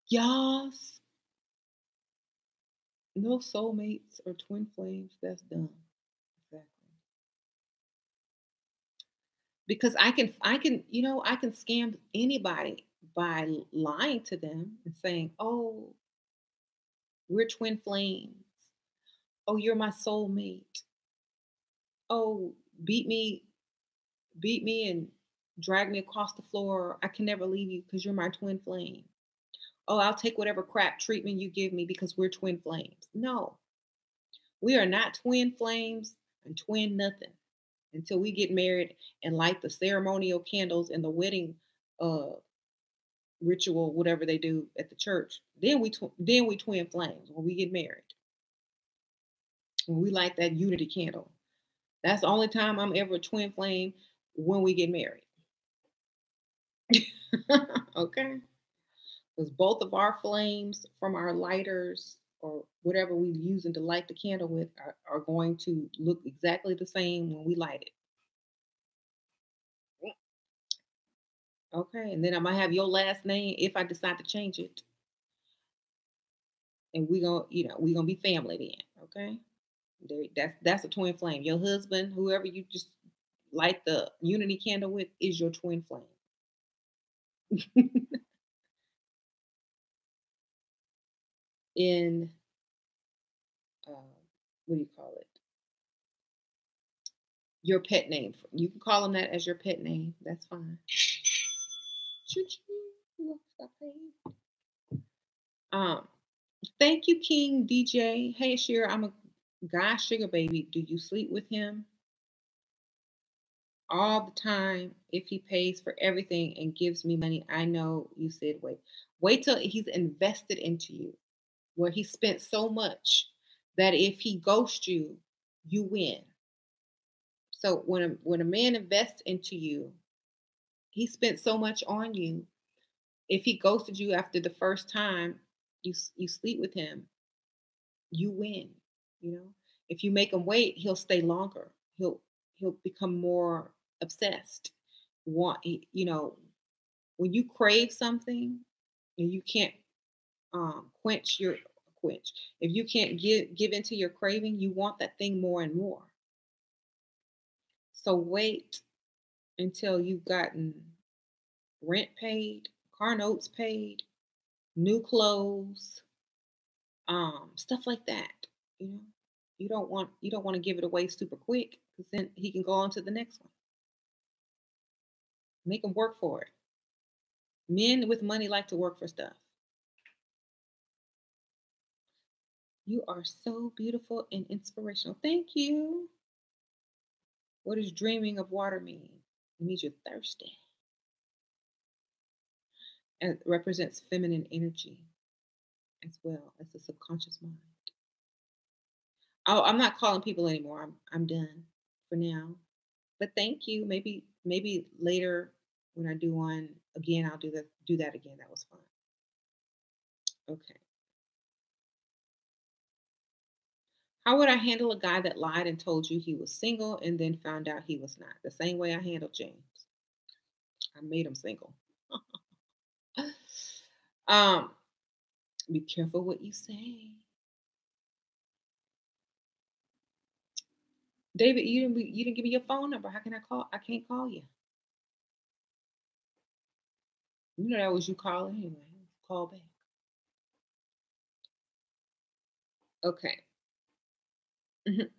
Yas. No soulmates or twin flames. That's dumb. Exactly. Because I can scam anybody by lying to them and saying, "Oh, we're twin flames. Oh, you're my soulmate. Oh, beat me, beat me and drag me across the floor. I can never leave you because you're my twin flame. Oh, I'll take whatever crap treatment you give me because we're twin flames." No, we are not twin flames and twin nothing until we get married and light the ceremonial candles in the wedding uh, ritual, whatever they do at the church. Then we twin flames when we get married. When we light that unity candle, that's the only time I'm ever a twin flame, when we get married. Okay, because both of our flames from our lighters or whatever we're using to light the candle with are going to look exactly the same when we light it. Okay, and then I might have your last name if I decide to change it, and we gonna be family then. Okay, that's a twin flame. Your husband, whoever you just light the unity candle with, is your twin flame. In what do you call it? Your pet name. You can call them that as your pet name. That's fine. Um, Thank you, King DJ. Hey, Shira, I'm a guy sugar baby. Do you sleep with him all the time? If he pays for everything and gives me money, I know you said wait. Wait till he's invested into you, where he spent so much that if he ghosts you, you win. So when a man invests into you, he spent so much on you. If he ghosted you after the first time you sleep with him, you win. You know, if you make him wait, he'll stay longer. He'll become more obsessed. You know, when you crave something and you can't quench your quench. If you can't give into your craving, you want that thing more and more. So wait until you've gotten rent paid, car notes paid, new clothes, stuff like that. You know, you don't want to give it away super quick because then he can go on to the next one. Make him work for it. Men with money like to work for stuff. You are so beautiful and inspirational. Thank you. What does dreaming of water mean? It means you're thirsty. And it represents feminine energy as well as the subconscious mind. Oh, I'm not calling people anymore. I'm done for now. But thank you. Maybe later when I do one again, I'll do that again. That was fun. Okay. How would I handle a guy that lied and told you he was single and then found out he was not? The same way I handled James. I made him single. um, be careful what you say. David, you didn't give me your phone number. How can I call? I can't call you. You know that was you calling anyway. Call back. Okay. Mhm.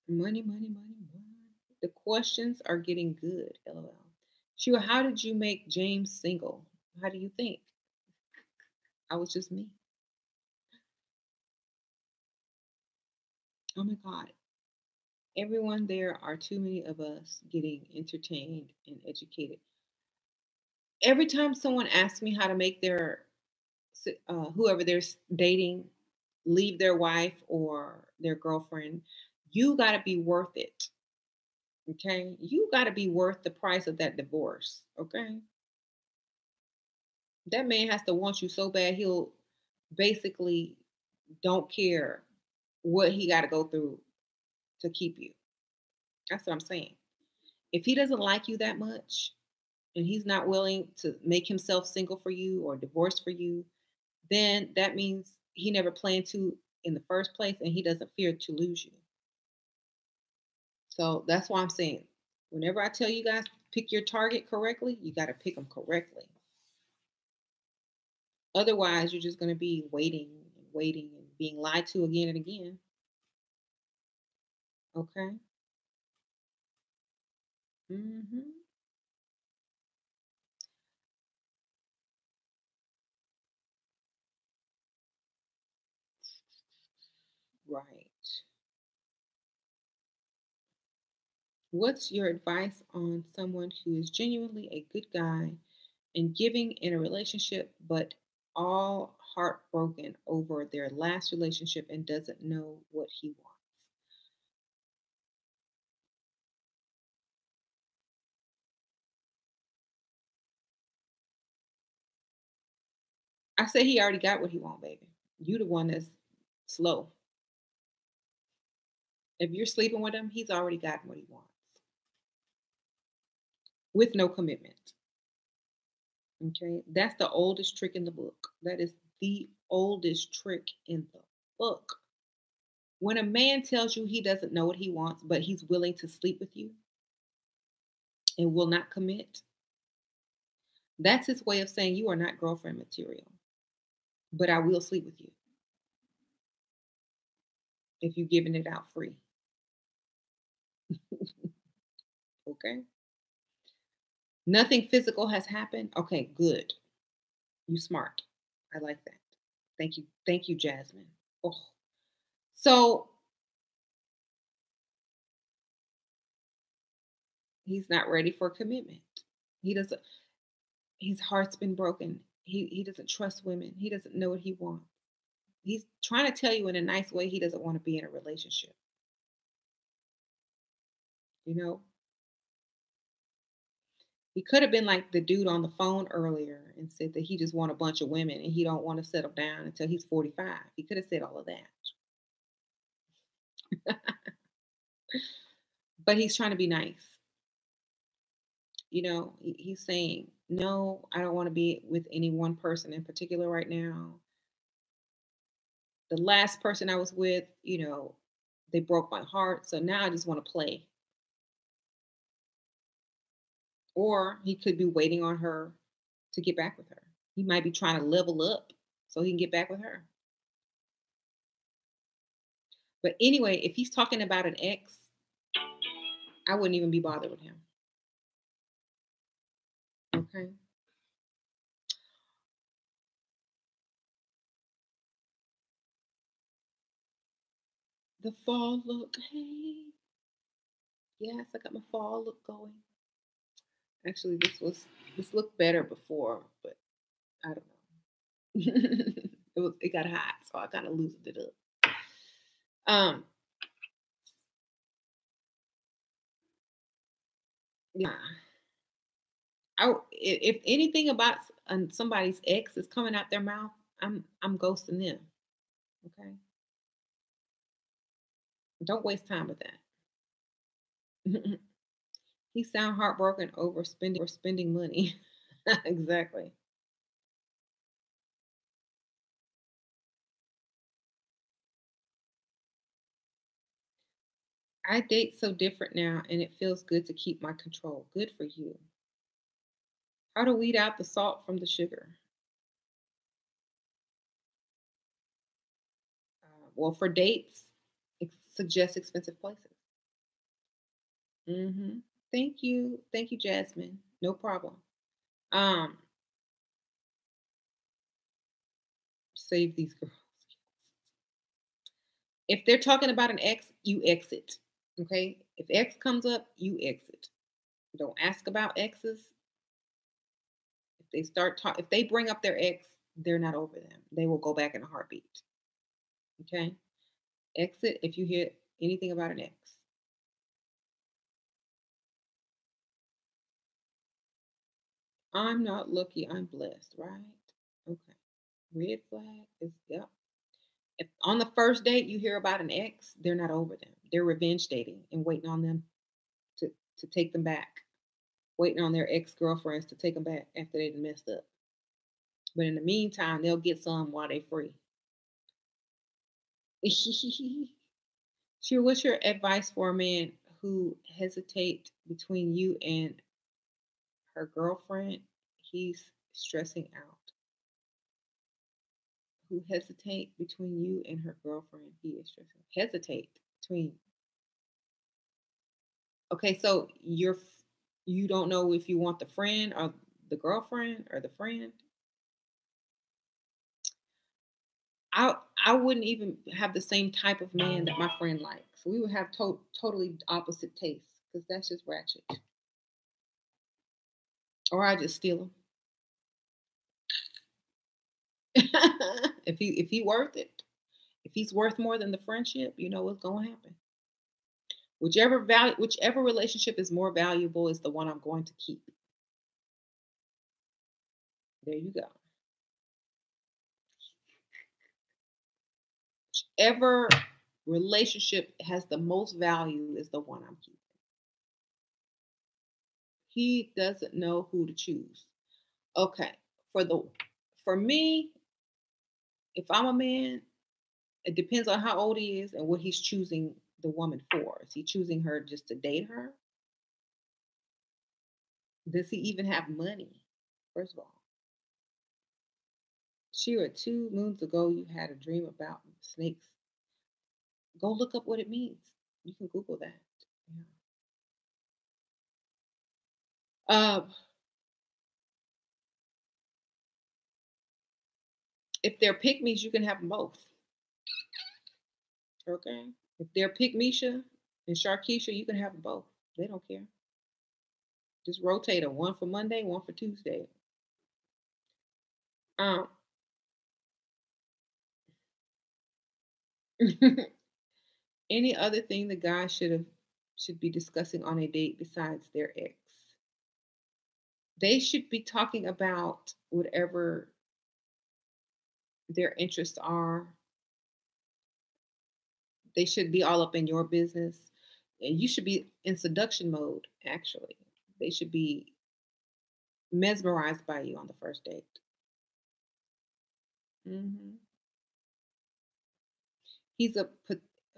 Money, money, money, money. The questions are getting good. LOL. Sure. How did you make James single? How do you think? I was just me. Oh my God. Everyone, there are too many of us getting entertained and educated. Every time someone asks me how to make their whoever they're dating leave their wife or their girlfriend, you got to be worth it. Okay, you got to be worth the price of that divorce. Okay, that man has to want you so bad he'll basically don't care what he got to go through to keep you. That's what I'm saying. If he doesn't like you that much and he's not willing to make himself single for you or divorced for you, then that means he never planned to in the first place and he doesn't fear to lose you. So that's why I'm saying whenever I tell you guys pick your target correctly, you got to pick them correctly. Otherwise, you're just going to be waiting and waiting and being lied to again and again. Okay? Hmm. Right. What's your advice on someone who is genuinely a good guy and giving in a relationship, but all heartbroken over their last relationship and doesn't know what he wants? I say he already got what he want, baby. You the one that's slow. If you're sleeping with him, he's already gotten what he wants with no commitment. Okay, that's the oldest trick in the book. That is the oldest trick in the book. When a man tells you he doesn't know what he wants, but he's willing to sleep with you and will not commit, that's his way of saying you are not girlfriend material, but I will sleep with you if you're giving it out free. Okay. Nothing physical has happened. Okay, good. You smart. I like that. Thank you. Thank you, Jasmine. Oh. So he's not ready for commitment. He doesn't his heart's been broken. He doesn't trust women. He doesn't know what he wants. He's trying to tell you in a nice way he doesn't want to be in a relationship. You know, he could have been like the dude on the phone earlier and said that he just want a bunch of women and he don't want to settle down until he's 45. He could have said all of that. But he's trying to be nice. You know, he's saying, "No, I don't want to be with any one person in particular right now. The last person I was with, they broke my heart, so now I just want to play." Or he could be waiting on her to get back with her. He might be trying to level up so he can get back with her. But anyway, if he's talking about an ex, I wouldn't even be bothered with him. Okay. The fall look. Hey. Yes, I got my fall look going. Actually, this looked better before, but I don't know. It got hot, so I kind of loosened it up. Um, yeah. If anything about somebody's ex is coming out their mouth, I'm ghosting them. Okay, don't waste time with that. He sound heartbroken over spending money. Exactly. I date so different now, and it feels good to keep my control. Good for you. How to weed out the salt from the sugar? Well, for dates, suggest expensive places. Hmm. Thank you, Jasmine. No problem. Um, Save these girls. If they're talking about an ex, you exit. Okay. If ex comes up, you exit. Don't ask about exes. If they bring up their ex, they're not over them. They will go back in a heartbeat. Okay. Exit if you hear anything about an ex. I'm not lucky. I'm blessed, right? Okay. Red flag is, yep. If on the first date you hear about an ex, they're not over them. They're revenge dating and waiting on them to, to take them back. Waiting on their ex girlfriends to take them back after they done messed up. But in the meantime, they'll get some while they free. Sure, what's your advice for a man who hesitate between you and her girlfriend? He's stressing out. Who hesitate between you and her girlfriend? He is stressing. Hesitate between. Okay, so you don't know if you want the friend or the girlfriend or the friend. I wouldn't even have the same type of man that my friend likes. We would have totally opposite tastes because that's just ratchet. Or I just steal him. If he worth it, if he's worth more than the friendship, you know what's gonna happen. Whichever relationship is more valuable is the one I'm going to keep. There you go. Whichever relationship has the most value is the one I'm keeping. He doesn't know who to choose. Okay. For the for me, if I'm a man, it depends on how old he is and what he's choosing the woman for. Is he choosing her just to date her? Does he even have money? First of all, Shira, 2 moons ago you had a dream about snakes. Go look up what it means. You can Google that. Yeah. If they're pygmies, you can have them both. Okay. If they're Pygmisha and Sharkeisha, you can have them both. They don't care. Just rotate them. One for Monday, one for Tuesday. Um, any other thing the guy should be discussing on a date besides their ex? They should be talking about whatever their interests are. They should be all up in your business. And you should be in seduction mode, actually. They should be mesmerized by you on the first date. Hmm. He's a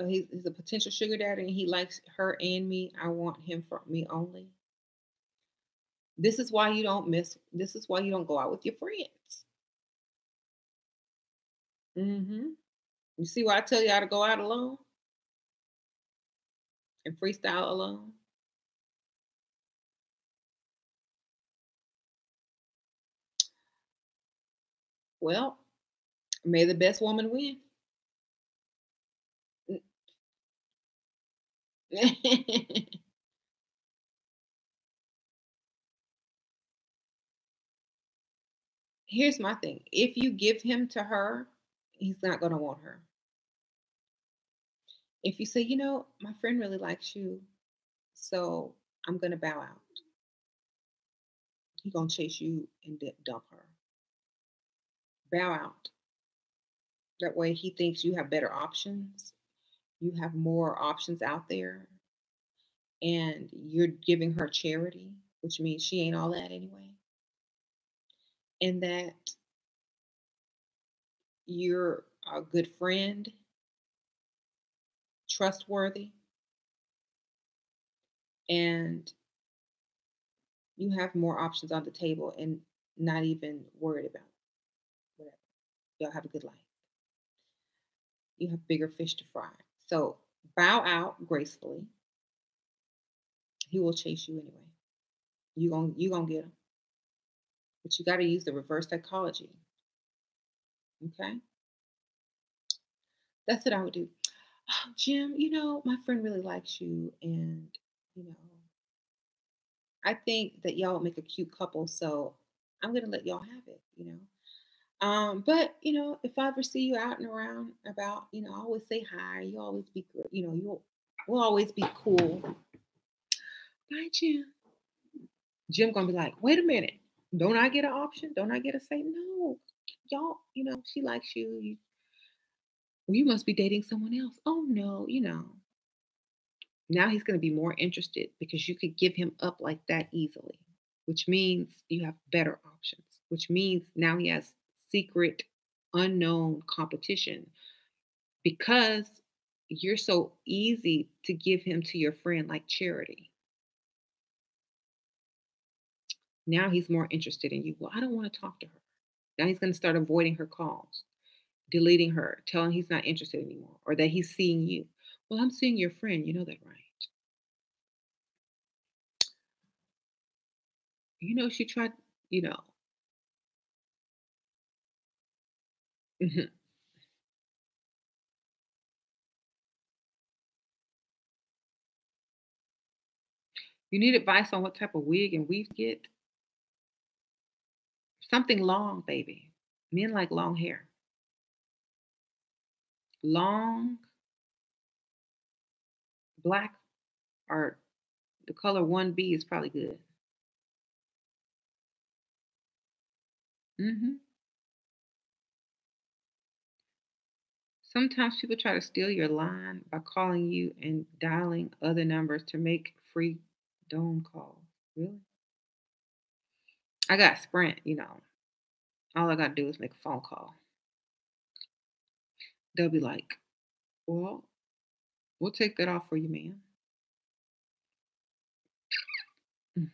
he's a potential sugar daddy, and he likes her and me. I want him for me only. This is why you don't miss. This is why you don't go out with your friends. You see why I tell y'all to go out alone and freestyle alone? Well, may the best woman win. Here's my thing. If you give him to her, he's not going to want her. If you say, my friend really likes you, so I'm going to bow out, he's going to chase you and dump her. Bow out. That way he thinks you have better options. You have more options out there, and you're giving her charity, which means she ain't all that anyway. And that you're a good friend, trustworthy, and you have more options on the table and not even worried about whatever. Y'all have a good life. You have bigger fish to fry. So bow out gracefully. He will chase you anyway. You gonna get him. But you got to use the reverse psychology. Okay? That's what I would do. Oh, Jim, my friend really likes you, and you know, I think that y'all would make a cute couple, so I'm gonna let y'all have it. But if I ever see you out and around about, I always say hi. You always be good. We'll always be cool. Bye, Jim. Jim gonna be like, wait a minute. Don't I get an option? Don't I get a say? No, y'all. She likes you. Well, you must be dating someone else. Oh no. Now he's gonna be more interested because you could give him up like that easily, which means you have better options. Which means now he has secret, unknown competition because you're so easy to give him to your friend like charity. Now he's more interested in you. Well, I don't want to talk to her. Now he's going to start avoiding her calls, deleting her, telling he's not interested anymore, or that he's seeing you. Well, I'm seeing your friend. You know that, right? She tried, you know. Mhm. You need advice on what type of wig and weave to get? Something long, baby. Men like long hair. Long, black, or the color 1B is probably good. hmm Sometimes people try to steal your line by calling you and dialing other numbers to make free dome calls. Really? I got Sprint. All I got to do is make a phone call. They'll be like, well, we'll take that off for you, ma'am. Mm.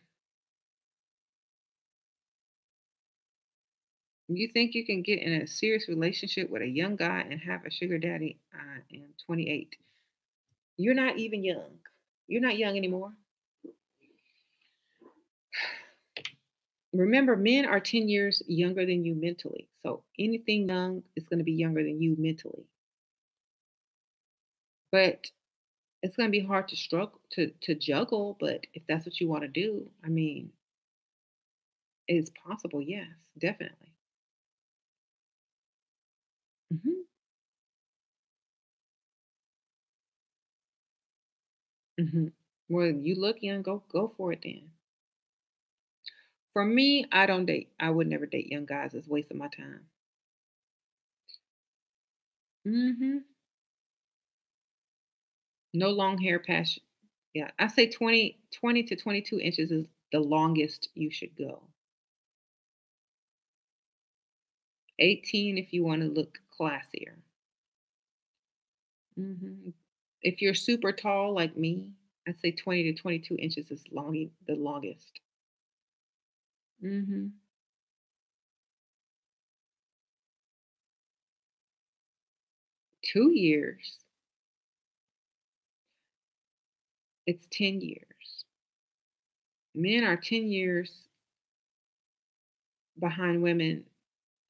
You think you can get in a serious relationship with a young guy and have a sugar daddy? I am 28. You're not even young. You're not young anymore. Remember, men are 10 years younger than you mentally. So anything young is going to be younger than you mentally. But it's going to be hard to struggle to juggle. But if that's what you want to do, I mean, it's possible. Yes, definitely. hmm hmm Well, you look young. Go for it then. For me, I don't date. I would never date young guys. It's a waste of my time. hmm No long hair past. Yeah, I say 20 to 22 inches is the longest you should go. 18 if you want to look classier. If you're super tall like me, I'd say 20 to 22 inches is the longest. hmm 2 years, it's 10 years. Men are 10 years behind women,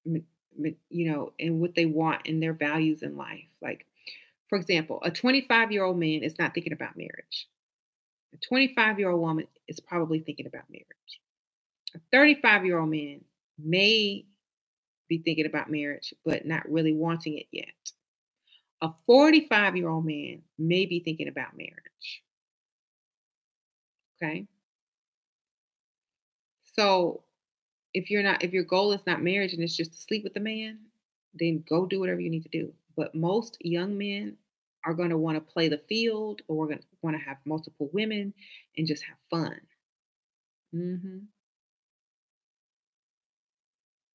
in what they want and their values in life. Like, For example, a 25-year-old man is not thinking about marriage. A 25-year-old woman is probably thinking about marriage. A 35-year-old man may be thinking about marriage, but not really wanting it yet. A 45-year-old man may be thinking about marriage. Okay. So if your goal is not marriage and it's just to sleep with the man, then go do whatever you need to do. But most young men are going to want to play the field, or we're going to want to have multiple women and just have fun.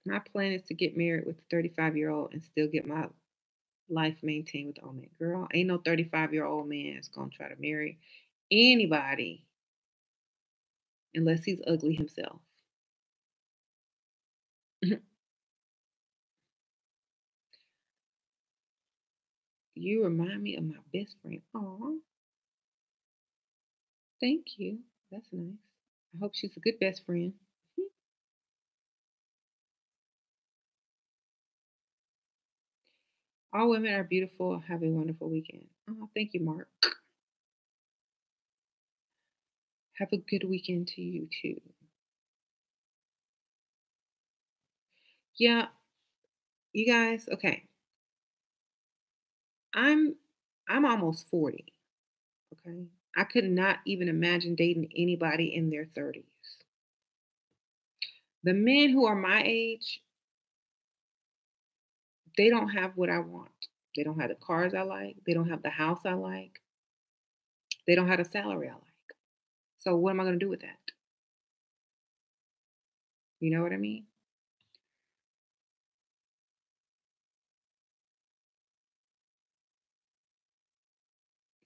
My plan is to get married with a 35-year-old and still get my life maintained with the old man. Girl, ain't no 35-year-old man that's going to try to marry anybody unless he's ugly himself. You remind me of my best friend. Aw, thank you. That's nice. I hope she's a good best friend. All women are beautiful. Have a wonderful weekend. Oh, thank you, Mark. Have a good weekend to you too. Yeah, you guys, okay. I'm almost 40. Okay. I could not even imagine dating anybody in their 30s. The men who are my age, they don't have what I want. They don't have the cars I like. They don't have the house I like. They don't have the salary I like. So what am I going to do with that? You know what I mean?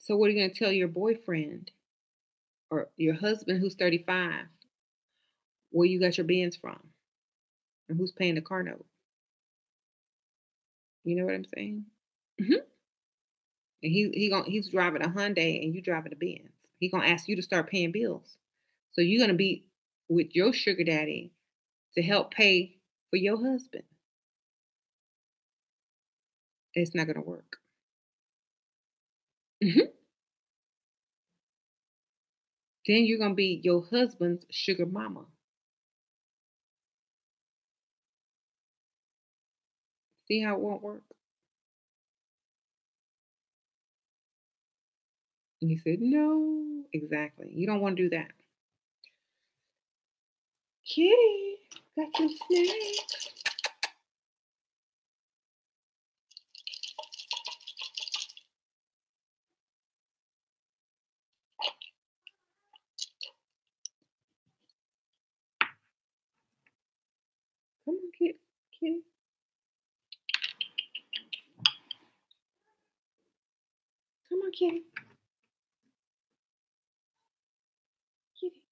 So what are you going to tell your boyfriend or your husband who's 35 where you got your Benz from and who's paying the car note? You know what I'm saying? Hmm. And he's driving a Hyundai and you driving a Benz. He's gonna ask you to start paying bills. So you're gonna be with your sugar daddy to help pay for your husband. It's not gonna work. Hmm. Then you're gonna be your husband's sugar mama. See how it won't work? And he said, no, exactly. You don't want to do that. Kitty, got your snacks. Come on, kitty. Kitty. Come on, kitty. Kitty.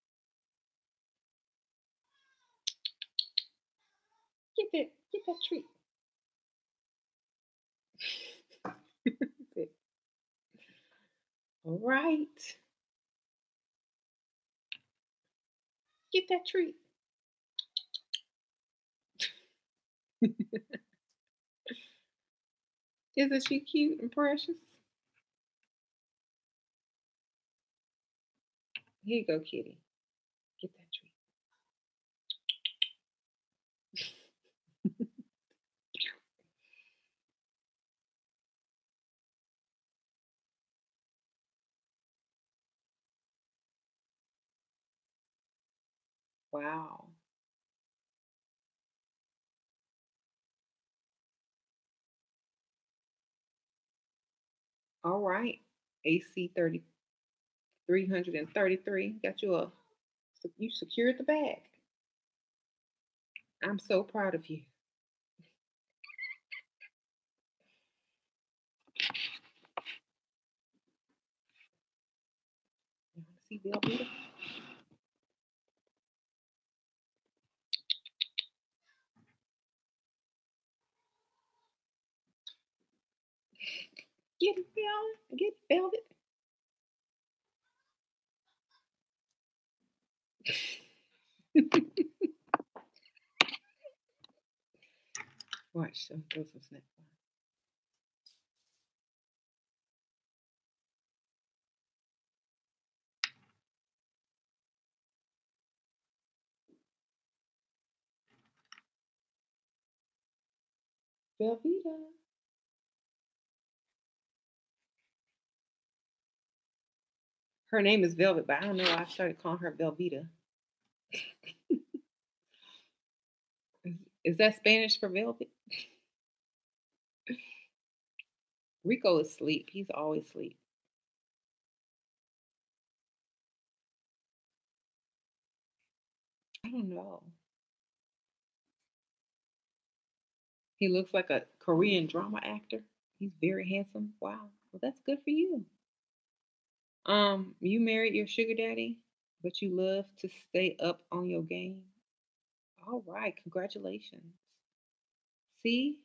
Get that treat. All right. Get that treat. Isn't she cute and precious? Here you go, kitty. Get that treat. Wow. All right. AC 333. Got you secured the bag. I'm so proud of you. You want to see Velveeta? Get it, Velvet. Get Velvet. Watch, throw some snacks on. Velveeta. Her name is Velvet, but I don't know why I started calling her Velveeta. Is that Spanish for velvet? Rico is asleep. He's always asleep. I don't know. He looks like a Korean drama actor. He's very handsome. Wow. Well, that's good for you. You married your sugar daddy, but you love to stay up on your game. All right, congratulations. See,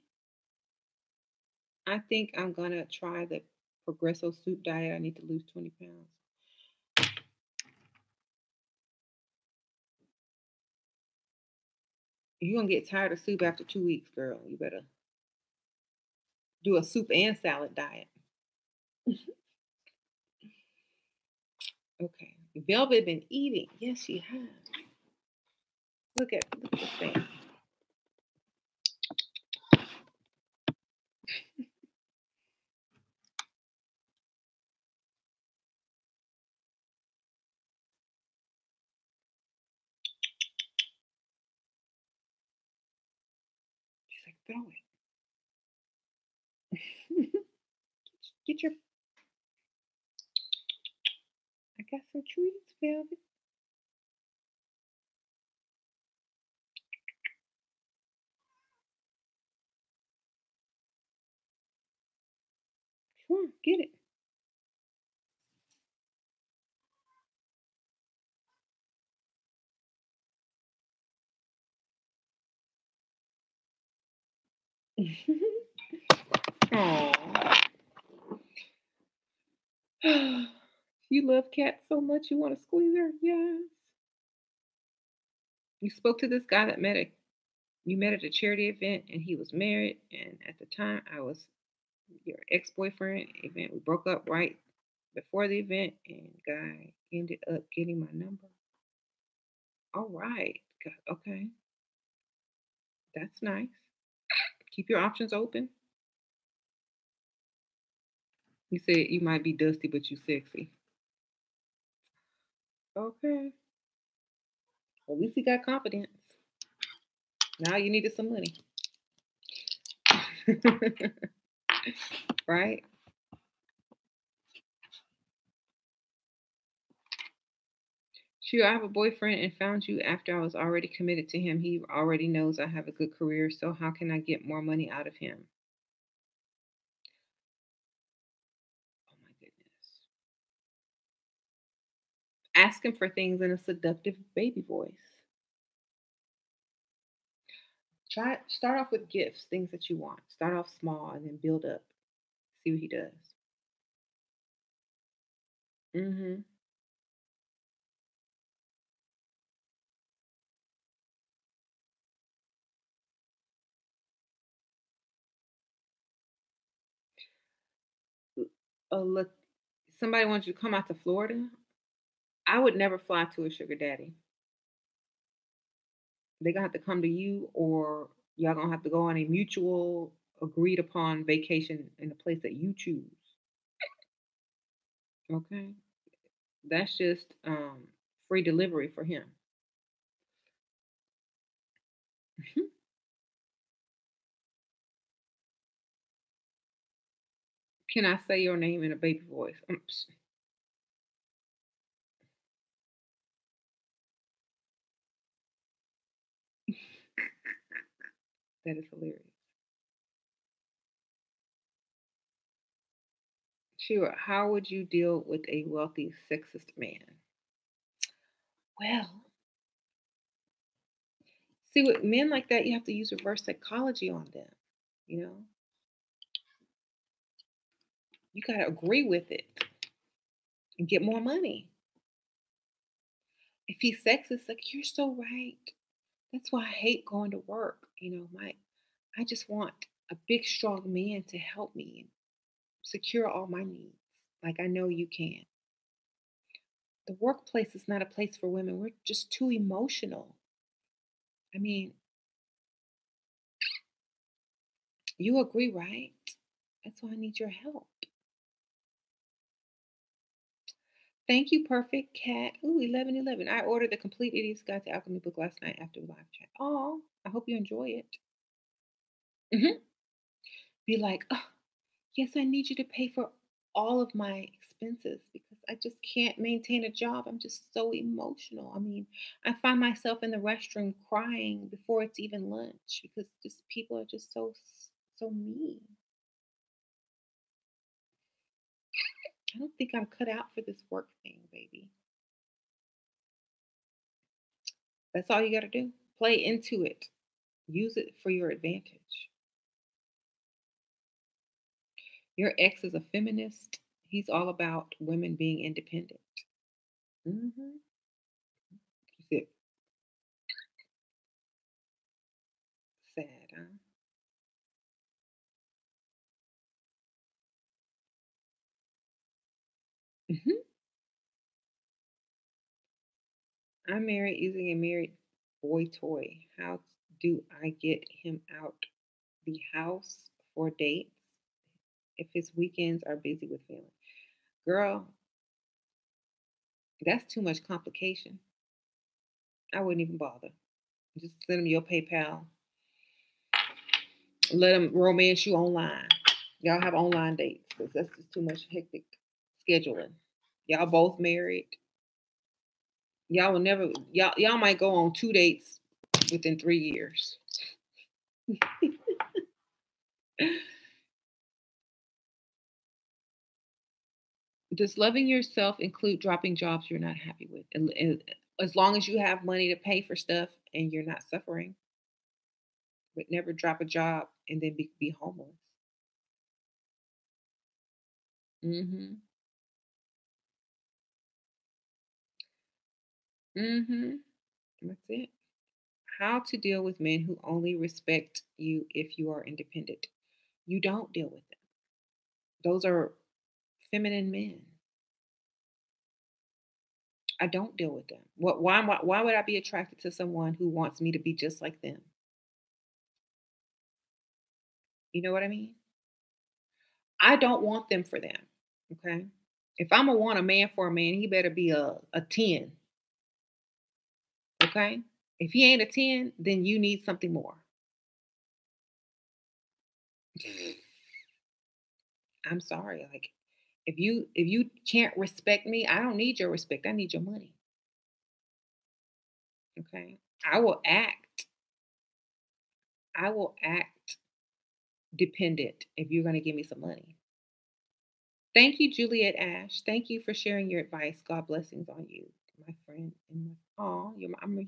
I think I'm gonna try the Progresso soup diet. I need to lose 20 pounds. You're gonna get tired of soup after 2 weeks, girl. You better do a soup and salad diet. Okay. Velvet been eating. Yes, she has. Look at this thing. She's like, throw it. Get your. I got some treats, Velvet. Come on, get it. Aww. You love cats so much you want to squeeze her? Yes. You spoke to this guy that you met at a charity event and he was married, and at the time I was your ex-boyfriend event. We broke up right before the event, and guy ended up getting my number. All right. Okay. That's nice. Keep your options open. You said you might be dusty, but you sexy. Okay. Well, at least he got confidence. Now you needed some money. Right? Sure, I have a boyfriend and found you after I was already committed to him. He already knows I have a good career, so how can I get more money out of him? Oh my goodness. Ask him for things in a seductive baby voice. Start off with gifts, things that you want. Start off small and then build up. See what he does. Hmm. Look, somebody wants you to come out to Florida. I would never fly to a sugar daddy. They're gonna have to come to you, or y'all gonna have to go on a mutual agreed upon vacation in a place that you choose. Okay, that's just free delivery for him. Can I say your name in a baby voice? That is hilarious. Sure. How would you deal with a wealthy, sexist man? Well, see, with men like that, you have to use reverse psychology on them. You know, you got to agree with it and get more money. If he's sexist, like, you're so right. That's why I hate going to work. I just want a big, strong man to help me and secure all my needs. Like I know you can. The workplace is not a place for women. We're just too emotional. I mean, You agree, right? That's why I need your help. Thank you, Perfect Cat. Ooh, 1111. I ordered the Complete Idiot's Guide to Alchemy book last night after the live chat. Oh, I hope you enjoy it. Be like, oh, yes, I need you to pay for all of my expenses because I just can't maintain a job. I'm just so emotional. I mean, I find myself in the restroom crying before it's even lunch because just people are just so mean. I don't think I'm cut out for this work thing, baby. That's all you got to do. Play into it. Use it for your advantage. Your ex is a feminist. He's all about women being independent. Mm-hmm. That's it. Sad, huh? Hmm. I'm married using a married boy toy. How do I get him out the house for dates if his weekends are busy with family? Girl, that's too much complication. I wouldn't even bother. Just send him your PayPal. Let him romance you online. Y'all have online dates because that's just too much hectic scheduling. Y'all both married. Y'all will never. Y'all might go on 2 dates within 3 years. Does loving yourself include dropping jobs you're not happy with? And as long as you have money to pay for stuff and you're not suffering, but never drop a job and then be homeless. Mm-hmm. Mm-hmm. That's it. How to deal with men who only respect you if you are independent. You don't deal with them. Those are feminine men. I don't deal with them. Why would I be attracted to someone who wants me to be just like them? You know what I mean? I don't want them for them. Okay. If I'm gonna want a man for a man, he better be a 10. Okay. If he ain't a 10, then you need something more. I'm sorry. Like if you can't respect me, I don't need your respect. I need your money. Okay. I will act. I will act dependent if you're gonna give me some money. Thank you, Juliet Ash. Thank you for sharing your advice. God blessings on you, my friend. Oh,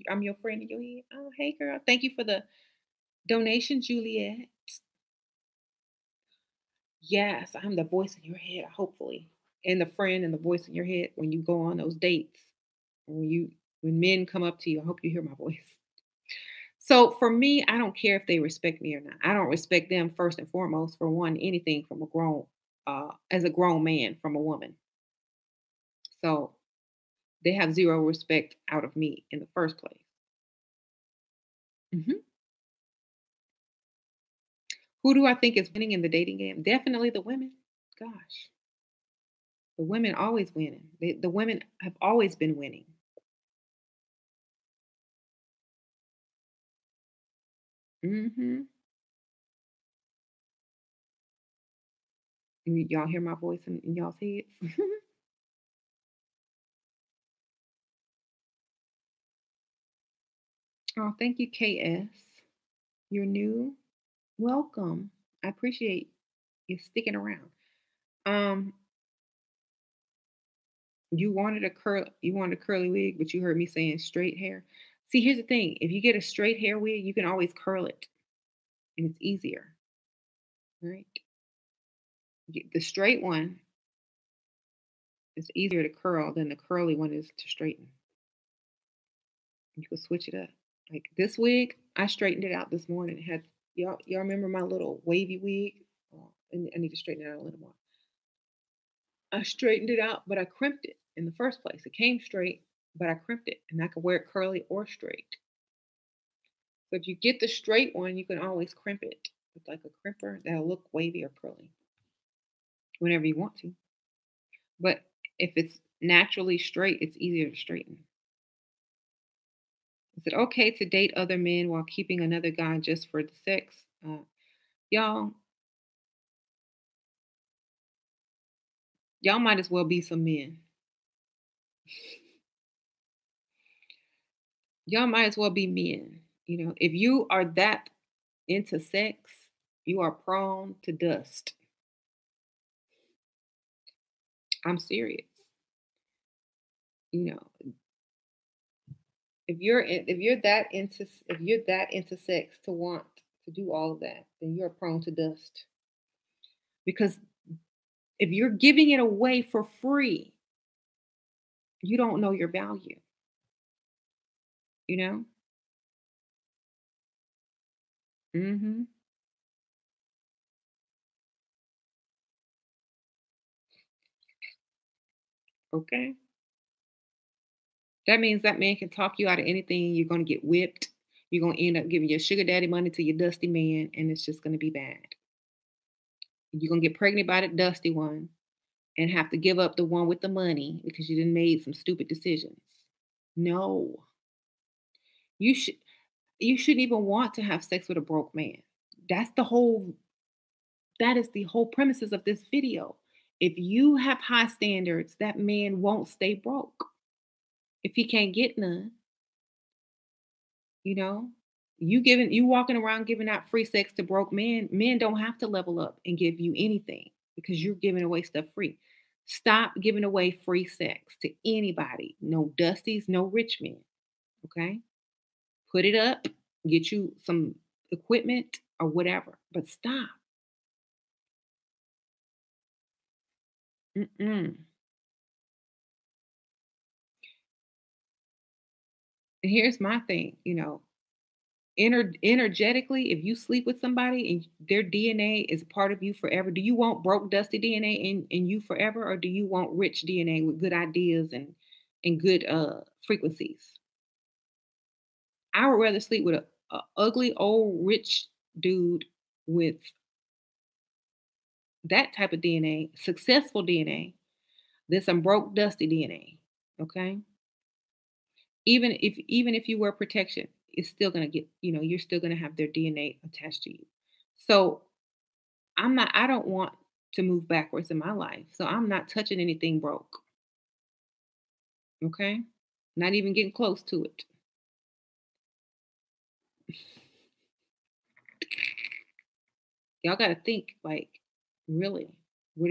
I'm your friend in your head. Oh, hey, girl. Thank you for the donation, Juliet. Yes, I'm the voice in your head, hopefully, and the friend and the voice in your head when you go on those dates. When men come up to you, I hope you hear my voice. So for me, I don't care if they respect me or not. I don't respect them first and foremost for one anything from as a grown man from a woman. So they have zero respect out of me in the first place. Mhm. Who do I think is winning in the dating game? Definitely the women. Gosh, the women always winning. The women have always been winning. Hmm. Y'all hear my voice in y'all's heads? Oh, thank you, KS. You're new. Welcome. I appreciate you sticking around. Um, you wanted a curly wig, but you heard me saying straight hair. See, here's the thing. If you get a straight hair wig, you can always curl it and it's easier, right? The straight one is easier to curl than the curly one is to straighten. You can switch it up. Like this wig, I straightened it out this morning. It had y'all remember my little wavy wig? Oh, I need to straighten it out a little more. I straightened it out, but I crimped it in the first place. It came straight, but I crimped it, and I could wear it curly or straight. So if you get the straight one, you can always crimp it. with like a crimper that'll look wavy or curly whenever you want to. But if it's naturally straight, it's easier to straighten. Is it okay to date other men while keeping another guy just for the sex? Y'all, y'all might as well be some men. Y'all might as well be men. You know, if you are that into sex, you are prone to dust. I'm serious. You know, if you're that into sex to want to do all of that, then you're prone to dust. Because if you're giving it away for free, you don't know your value. You know? Mhm. Okay. That means that man can talk you out of anything. You're going to get whipped. You're going to end up giving your sugar daddy money to your dusty man, and it's just going to be bad. You're going to get pregnant by the dusty one and have to give up the one with the money because you didn't made some stupid decisions. No. You should you shouldn't even want to have sex with a broke man. That's the whole that is the whole premises of this video. If you have high standards, that man won't stay broke. If he can't get none, you know, you walking around giving out free sex to broke men. Men don't have to level up and give you anything because you're giving away stuff free. Stop giving away free sex to anybody. No dusties, no rich men. Okay? Put it up, get you some equipment or whatever, but stop. Mm-mm. And here's my thing, you know, energetically, if you sleep with somebody and their DNA is part of you forever, do you want broke, dusty DNA in you forever, or do you want rich DNA with good ideas and good frequencies? I would rather sleep with a ugly old rich dude with that type of DNA, successful DNA, than some broke, dusty DNA. Okay, even if you wear protection, it's still gonna get, you know, you're still gonna have their DNA attached to you. So I don't want to move backwards in my life. So I'm not touching anything broke. Okay? Not even getting close to it. Y'all gotta think like, really, what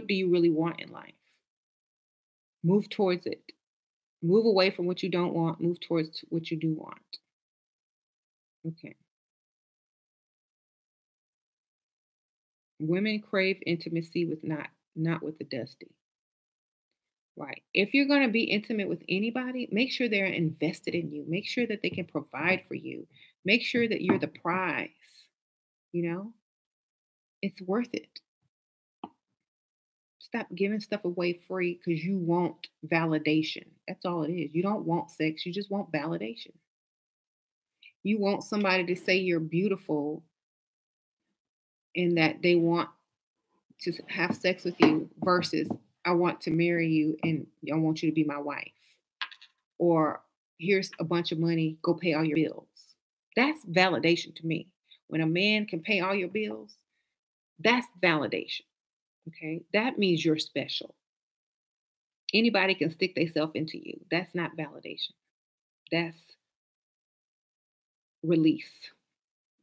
do you really want in life? Move towards it. Move away from what you don't want, move towards what you do want. Okay. Women crave intimacy with not with the dusty. Right. If you're going to be intimate with anybody, make sure they're invested in you. Make sure that they can provide for you. Make sure that you're the prize. You know, it's worth it. Stop giving stuff away free because you want validation. That's all it is. You don't want sex, you just want validation. You want somebody to say you're beautiful and that they want to have sex with you versus I want to marry you and I want you to be my wife. Or here's a bunch of money, go pay all your bills. That's validation to me. When a man can pay all your bills, that's validation. Okay. That means you're special. Anybody can stick themselves into you. That's not validation. That's release.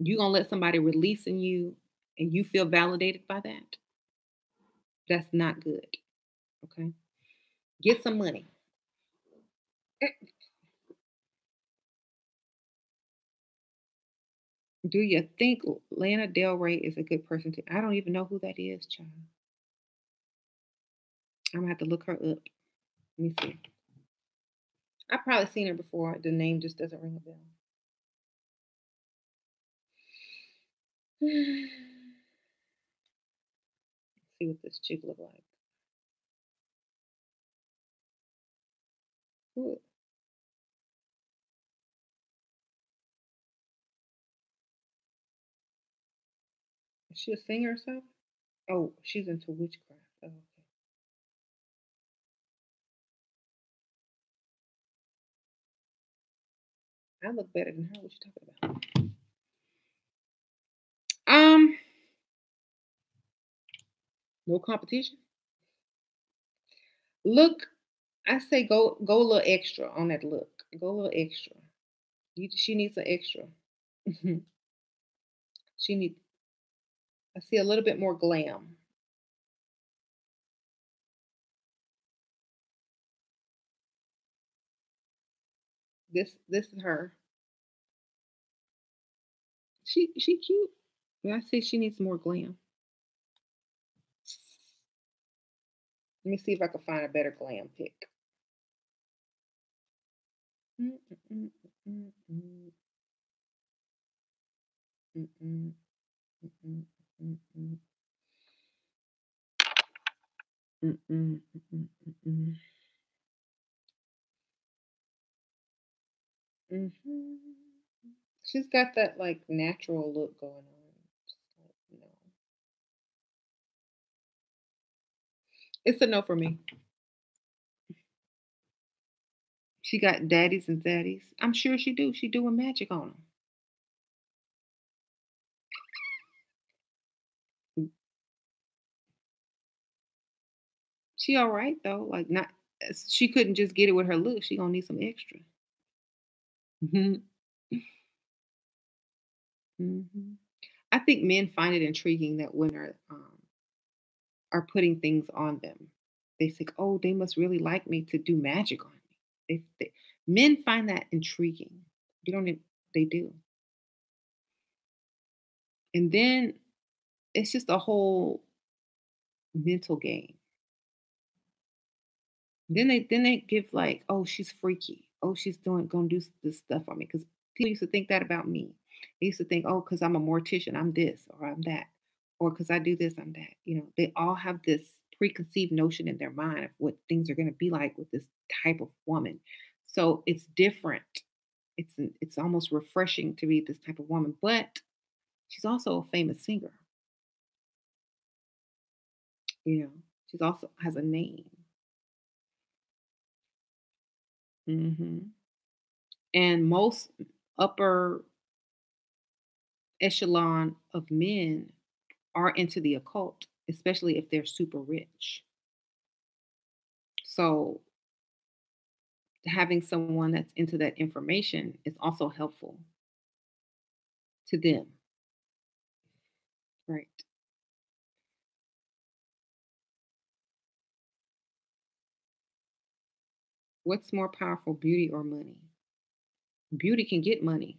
You gonna let somebody release in you and you feel validated by that? That's not good. Okay. Get some money. Do you think Lana Del Rey is a good person to? I don't even know who that is, child. I'm gonna have to look her up. Let me see. I've probably seen her before. The name just doesn't ring a bell. Let's see what this chick look like. Who? Is she a singer or something? Oh, she's into witchcraft. Oh, okay. I look better than her. What you talking about? No competition. Look, I say go a little extra on that look. Go a little extra. She needs an extra. she need. I see a little bit more glam. This is her. She cute. But I say she needs more glam. Let me see if I can find a better glam pick. Mm, mm, mm, mm, mm, mm, mm, mm, mm, mm, mm, mm, mm, mm, mm, mhm. She's got that like natural look going on. You know. It's a no for me. She got daddies and zaddies. I'm sure she do. She doing magic on them. She all right though. Like not. She couldn't just get it with her look. She gonna need some extra. hmm hmm I think men find it intriguing that women are putting things on them. They think, oh, they must really like me to do magic on me. Men find that intriguing. You don't. They do. And then it's just a whole mental game. Then they give like, oh, she's freaky. Oh, she's gonna do this stuff on me. Because people used to think that about me. They used to think, oh, because I'm a mortician, I'm this or I'm that, or because I do this, I'm that. They all have this preconceived notion in their mind of what things are gonna be like with this type of woman. So it's different. It's almost refreshing to be this type of woman, but she's also a famous singer. She's also has a name. hmm And most upper echelon of men are into the occult, especially if they're super rich. So having someone that's into that information is also helpful to them. Right. What's more powerful, beauty or money? Beauty can get money,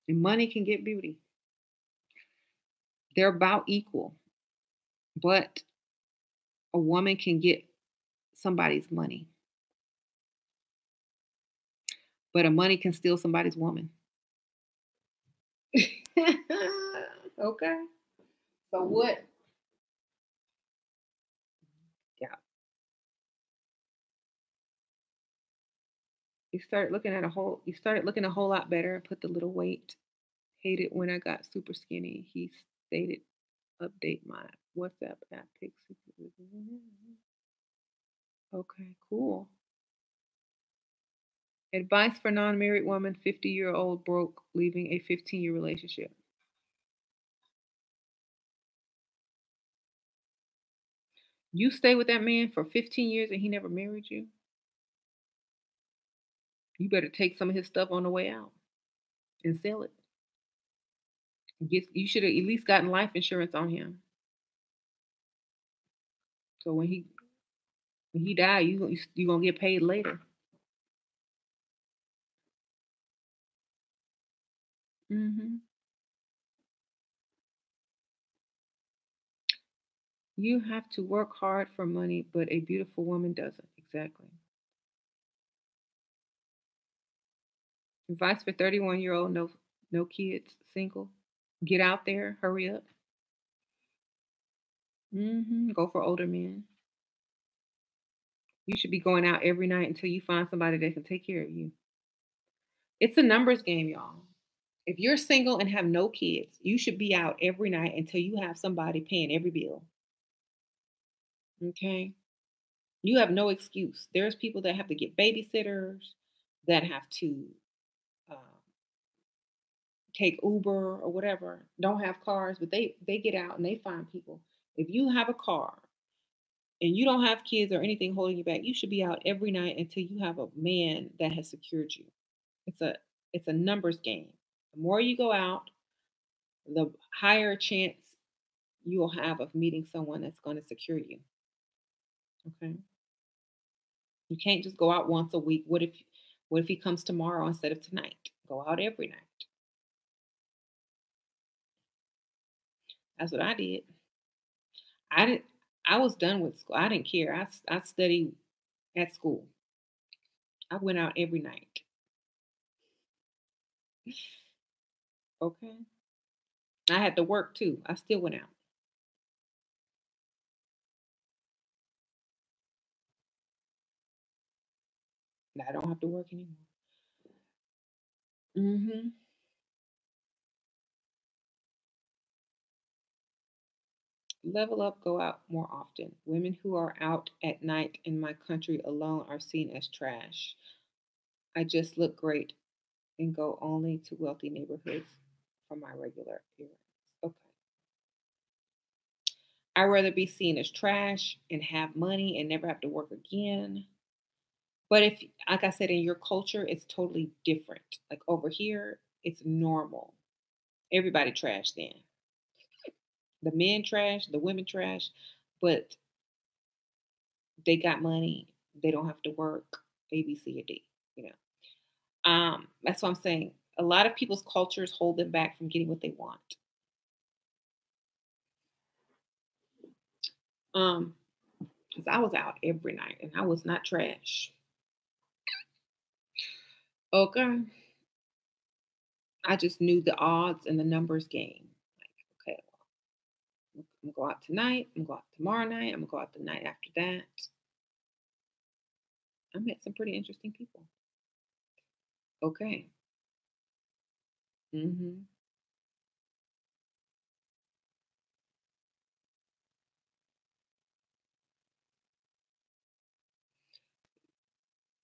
and money can get beauty. They're about equal, but a woman can get somebody's money, but a money can steal somebody's woman. Okay. So what? Yeah. You started looking a whole lot better, put the little weight. Hated when I got super skinny. He stated update my WhatsApp app pics. Okay, cool. Advice for non-married woman, 50-year-old broke, leaving a 15-year relationship. You stay with that man for 15 years and he never married you? You better take some of his stuff on the way out and sell it. You should have at least gotten life insurance on him. So when he die, you gonna get paid later. hmm You have to work hard for money, but a beautiful woman doesn't. Exactly. Advice for 31-year-old, no kids, single. Get out there, hurry up. Go for older men. You should be going out every night until you find somebody that can take care of you. It's a numbers game, y'all. If you're single and have no kids, you should be out every night until you have somebody paying every bill. Okay? You have no excuse. There's people that have to get babysitters, that have to uh, take Uber or whatever, don't have cars, but they get out and they find people. If you have a car and you don't have kids or anything holding you back, you should be out every night until you have a man that has secured you. It's a it's a numbers game. The more you go out, the higher chance you will have of meeting someone that's going to secure you. Okay. You can't just go out once a week. What if he comes tomorrow instead of tonight? Go out every night. That's what I did. I didn't I was done with school. I didn't care. I studied at school. I went out every night. Okay. I had to work too. I still went out. I don't have to work anymore. Hmm. Level up, go out more often. Women who are out at night in my country alone are seen as trash. I just look great and go only to wealthy neighborhoods for my regular errands. Okay. I'd rather be seen as trash and have money and never have to work again. But if, like I said, in your culture, it's totally different. Like over here, it's normal. Everybody trash then. The men trash, the women trash, but they got money. They don't have to work. A, B, C, or D. You know. That's what I'm saying. A lot of people's cultures hold them back from getting what they want. Um, because I was out every night and I was not trash. Okay. I just knew the odds and the numbers game. Like, okay, I'm gonna go out tonight, I'm gonna go out tomorrow night, I'm gonna go out the night after that. I met some pretty interesting people. Okay. Hmm.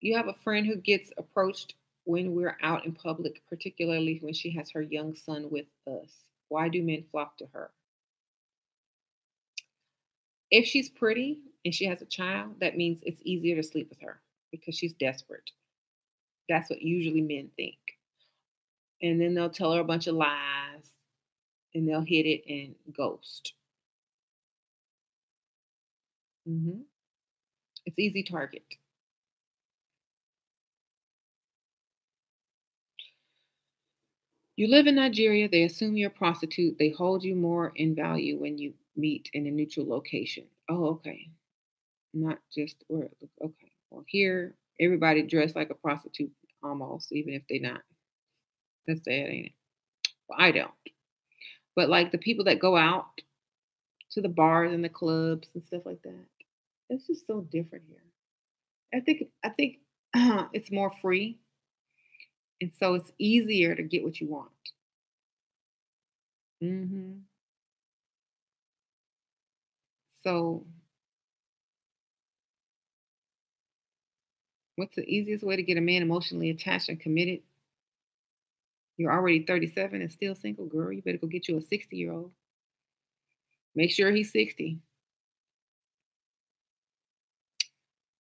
You have a friend who gets approached when we're out in public, particularly when she has her young son with us. Why do men flock to her? If she's pretty and she has a child, that means it's easier to sleep with her because she's desperate. That's what usually men think. And then they'll tell her a bunch of lies and they'll hit it and ghost. Hmm. It's easy target. You live in Nigeria, they assume you're a prostitute, they hold you more in value when you meet in a neutral location. Oh, okay. Not just where, okay. Well, here, everybody dressed like a prostitute almost, even if they're not. That's sad, ain't it? Well, I don't. But like the people that go out to the bars and the clubs and stuff like that, it's just so different here. I think it's more free, and so it's easier to get what you want. Hmm. So, what's the easiest way to get a man emotionally attached and committed? You're already 37 and still single, girl. You better go get you a 60-year-old. Make sure he's 60.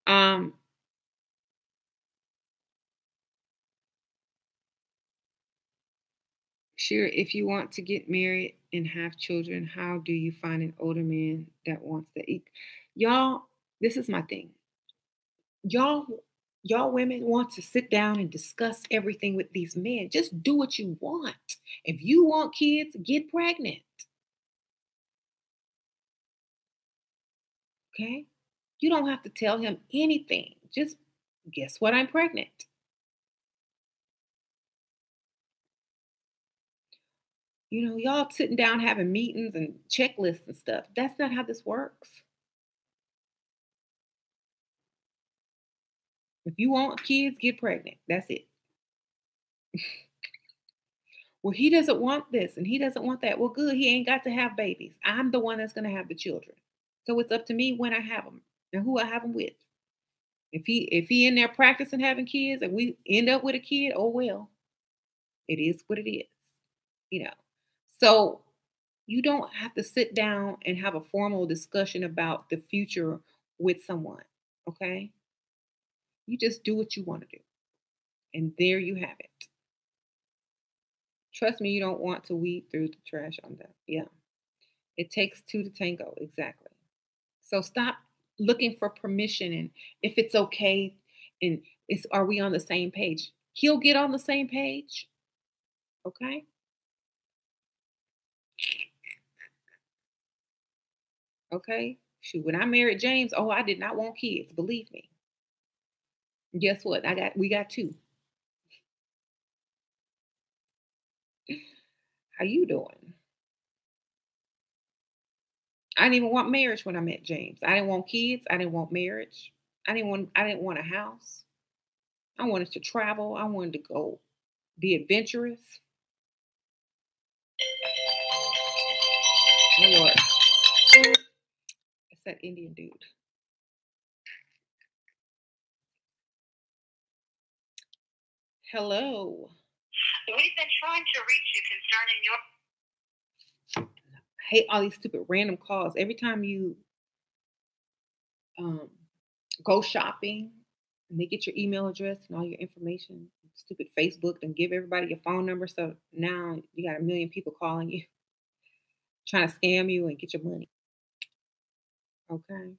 Um, sure, if you want to get married and have children, how do you find an older man that wants to eat? Y'all, this is my thing. Y'all, y'all women want to sit down and discuss everything with these men. Just do what you want. If you want kids, get pregnant. Okay? You don't have to tell him anything. Just guess what? I'm pregnant. Y'all sitting down having meetings and checklists and stuff. That's not how this works. If you want kids, get pregnant. That's it. Well, he doesn't want this and he doesn't want that. Well, good. He ain't got to have babies. I'm the one that's going to have the children. So it's up to me when I have them and who I have them with. If he in there practicing having kids and we end up with a kid, oh well, it is what it is, you know. So you don't have to sit down and have a formal discussion about the future with someone, okay? You just do what you want to do. And there you have it. Trust me, you don't want to weed through the trash on that. Yeah. It takes two to tango, exactly. So stop looking for permission and if it's okay and are we on the same page? He'll get on the same page. Okay? Okay? Shoot, when I married James, oh, I did not want kids, believe me. Guess what? We got two. How you doing? I didn't even want marriage when I met James. I didn't want kids. I didn't want marriage. I didn't want a house. I wanted to travel. I wanted to go be adventurous. Oh Lord. It's that Indian dude. Hello. We've been trying to reach you concerning your. I hate all these stupid random calls. Every time you go shopping and they get your email address and all your information, stupid Facebook, and give everybody your phone number. So now you got a million people calling you, trying to scam you and get your money. Okay.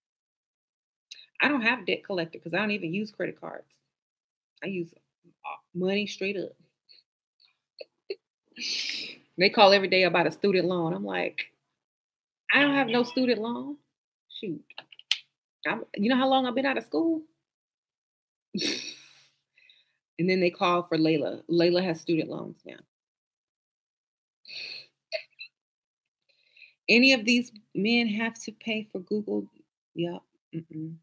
I don't have a debt collector because I don't even use credit cards. I use money straight up. They call every day about a student loan. I'm like, I don't have no student loan. Shoot. You know how long I've been out of school? And then they call for Layla. Layla has student loans now. Any of these men have to pay for Google? Yeah. Mm-mm.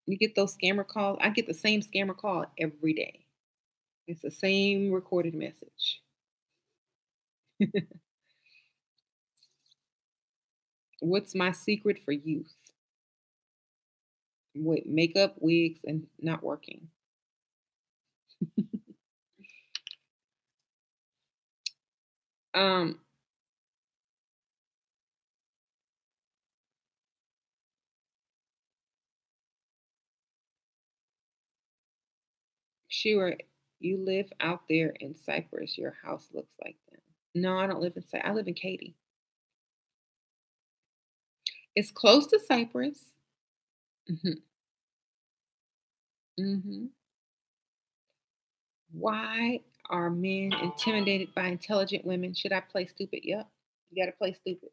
You get those scammer calls. I get the same scammer call every day. It's the same recorded message. What's my secret for youth? With makeup, wigs, and not working. um, Shira, you live out there in Cyprus. Your house looks like that. No, I don't live in Cyprus. I live in Katy. It's close to Cyprus. Hmm. Hmm. Why are men intimidated by intelligent women? Should I play stupid? Yep. You got to play stupid.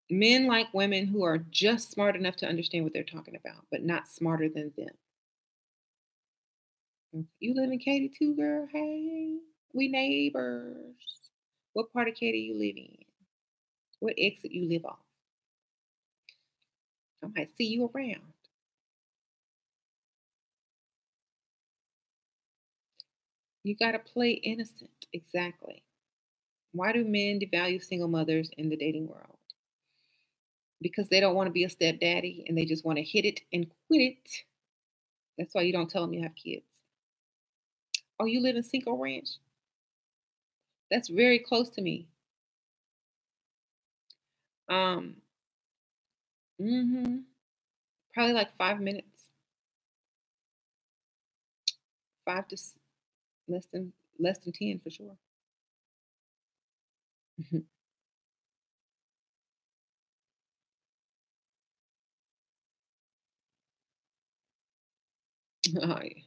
Men like women who are just smart enough to understand what they're talking about, but not smarter than them. You live in Katy too, girl? Hey, we neighbors. What part of Katy you live in? What exit you live off? I might see you around. You got to play innocent. Exactly. Why do men devalue single mothers in the dating world? Because they don't want to be a stepdaddy and they just want to hit it and quit it. That's why you don't tell them you have kids. Oh, you live in Cinco Ranch? That's very close to me. Um, Probably like 5 minutes, five to less than 10 for sure. Oh, yeah.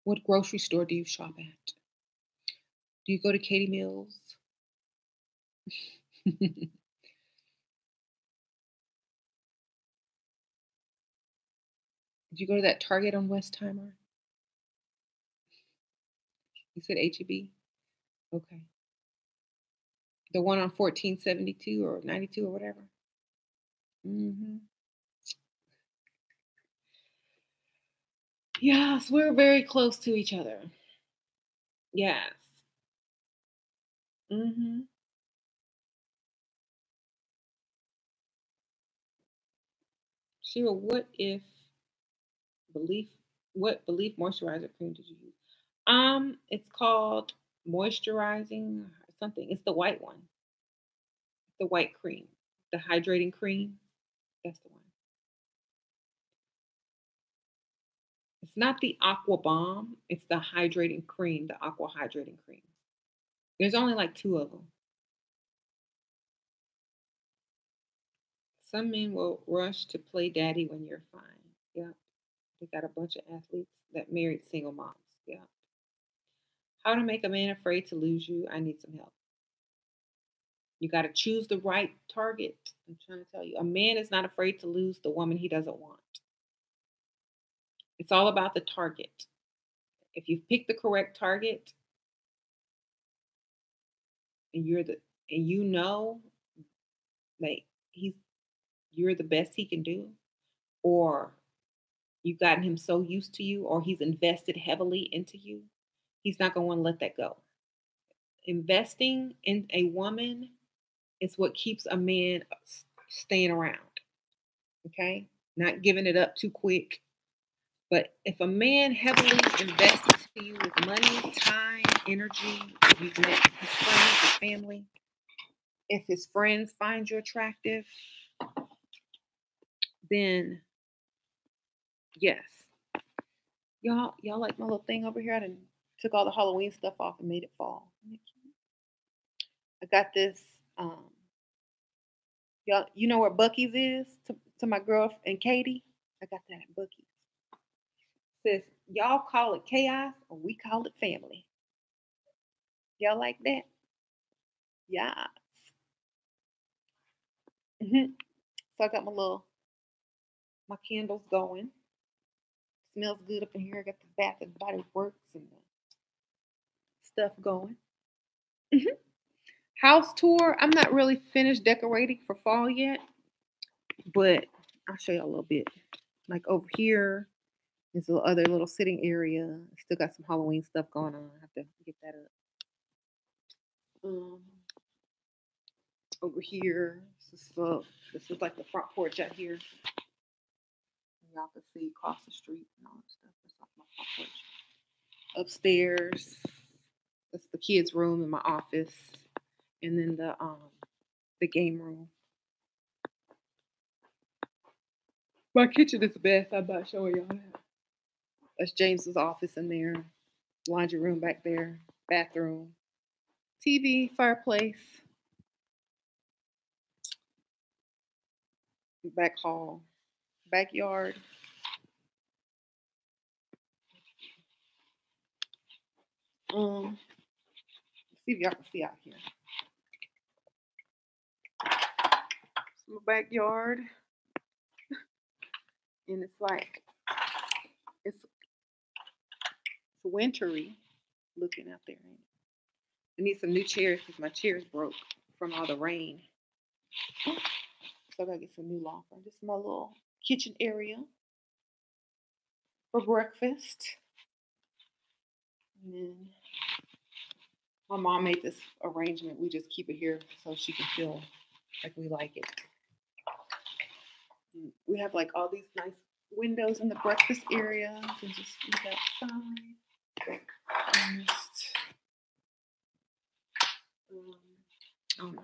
What grocery store do you shop at? Do you go to Katie Mills? Did you go to that Target on Westheimer? You said HEB? Okay. The one on 1472 or 92 or whatever? Hmm. Yes, we're very close to each other. Yes. Hmm. Sheila, belief what belief moisturizer cream did you use? It's called moisturizing or something. It's the white one. The white cream. The hydrating cream. That's the one. It's not the aqua bomb, it's the hydrating cream, the aqua hydrating cream. There's only like two of them. Some men will rush to play daddy when you're fine. Yeah. They got a bunch of athletes that married single moms. Yeah. How to make a man afraid to lose you? I need some help. You got to choose the right target. I'm trying to tell you, a man is not afraid to lose the woman he doesn't want. It's all about the target. If you pick the correct target and you know that he's you're the best he can do, or you've gotten him so used to you, or he's invested heavily into you, he's not going to want to let that go. Investing in a woman is what keeps a man staying around. Okay? Not giving it up too quick. But if a man heavily invests into you with money, time, energy, you've met his friends, his family, if his friends find you attractive, then yes. Y'all like my little thing over here? I done took all the Halloween stuff off and made it fall. I got this. Y'all, you know where Bucky's is? To my girl and Katie. I got that at Bucky's. Says y'all call it chaos or we call it family. Y'all like that? Yeah. So I got my candles going. Smells good up in here. I got the Bath and Body Works and the stuff going. House tour. I'm not really finished decorating for fall yet, but I'll show you a little bit. Like over here is a other little sitting area. Still got some Halloween stuff going on. I have to get that up. Over here, this is like the front porch out here. Y'all can see across the street and all that stuff. That's like my front porch. Upstairs, that's the kids' room in my office, and then the game room. My kitchen is the best. I'm not showing y'all that. That's James's office in there. Laundry room back there. Bathroom. TV, fireplace. Back hall. Backyard. Let's see if y'all can see out here. It's my backyard. And it's like it's wintry looking out there. I need some new chairs because my chairs broke from all the rain. So I gotta get some new lawn furniture. This is my little kitchen area for breakfast. And then my mom made this arrangement. We just keep it here so she can feel like we like it. And we have like all these nice windows in the breakfast area. You can just look outside. I don't know.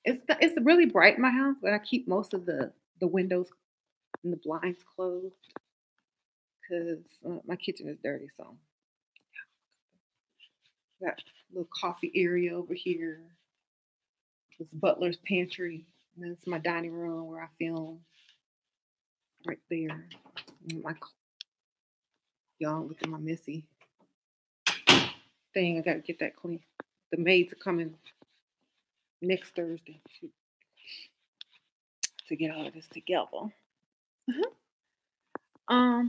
It's really bright in my house, but I keep most of the windows and the blinds closed because my kitchen is dirty. So got a little coffee area over here. This butler's pantry. And that's my dining room where I film. Right there. Y'all look at my messy thing. I gotta get that clean. The maids are coming next Thursday to get all of this together. Y'all,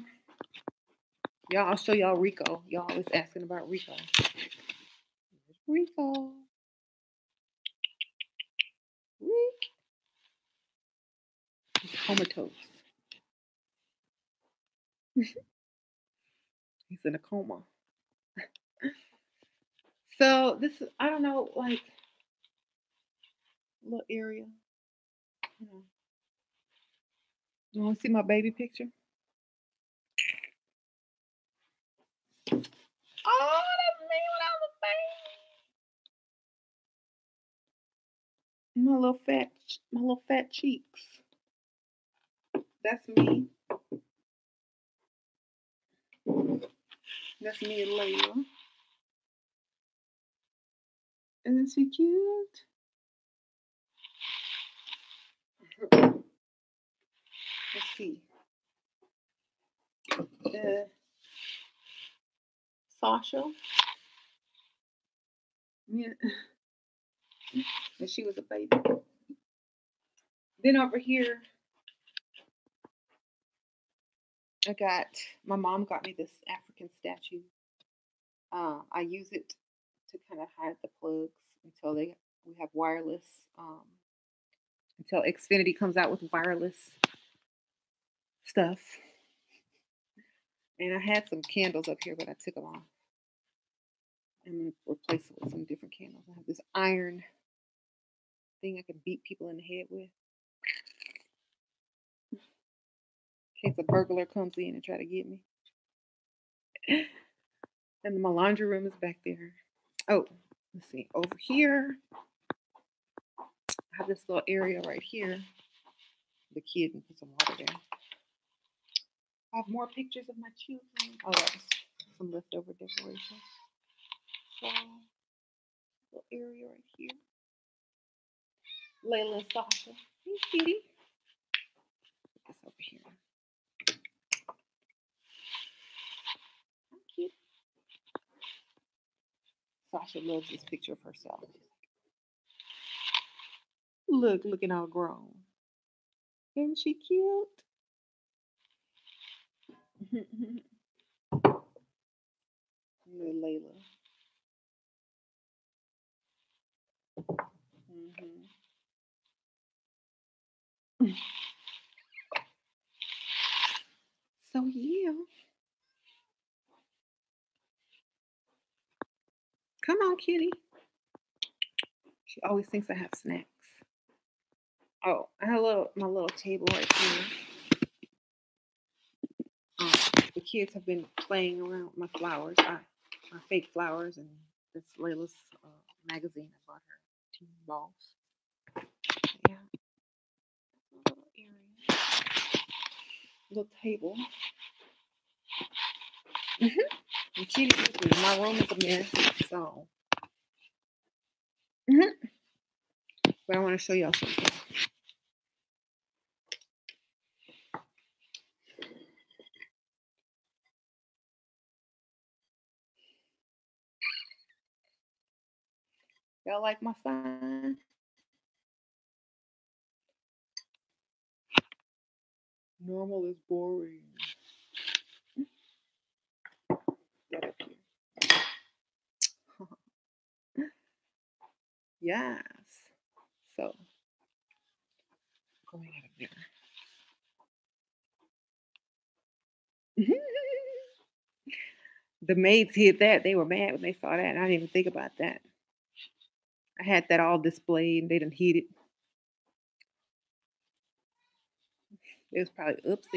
I'll show y'all Rico. Y'all always asking about Rico. Rico. He's comatose. He's in a coma. So this is, I don't know, like little area. You want to see my baby picture? Oh, that's me when I was a baby. My little fat cheeks. That's me. That's me and Layla. Isn't she cute? Let's see. Sasha. Yeah. And she was a baby. Then over here, my mom got me this African statue. I use it to kind of hide the plugs until we have wireless, until Xfinity comes out with wireless stuff. And I had some candles up here, but I took them off. I'm going to replace it with some different candles. I have this iron thing I can beat people in the head with. In case a burglar comes in and try to get me. And my laundry room is back there. Oh, let's see. Over here, I have this little area right here. The kid can put some water there. I have more pictures of my children. Oh, that was some leftover decoration. So, little area right here. Layla and Sasha. Hey, kitty. Put this over here. Hi, kitty. Sasha loves this picture of herself. Looking all grown. Isn't she cute? Little Layla. So yeah. Come on, kitty. She always thinks I have snacks. Oh, I have my little table right here. The kids have been playing around with my flowers, my fake flowers, and this Layla's magazine. I bought her teen balls. Yeah, a little area, little table. And kitty, my room is a mess, so. But I want to show y'all something. Y'all like my sign? Normal is boring. Yes. So, going out of there. The maids hid that. They were mad when they saw that. I didn't even think about that. I had that all displayed and they didn't hid it. It was probably, oops,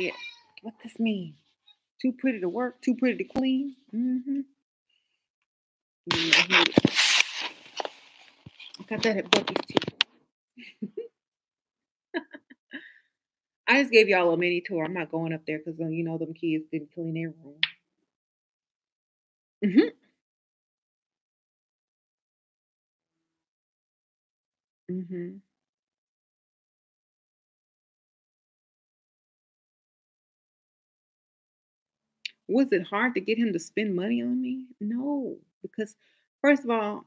what this mean? Too pretty to work, too pretty to clean. I got that at Bucky's too. I just gave y'all a mini tour. I'm not going up there because them kids didn't clean their room. Was it hard to get him to spend money on me? No, because first of all,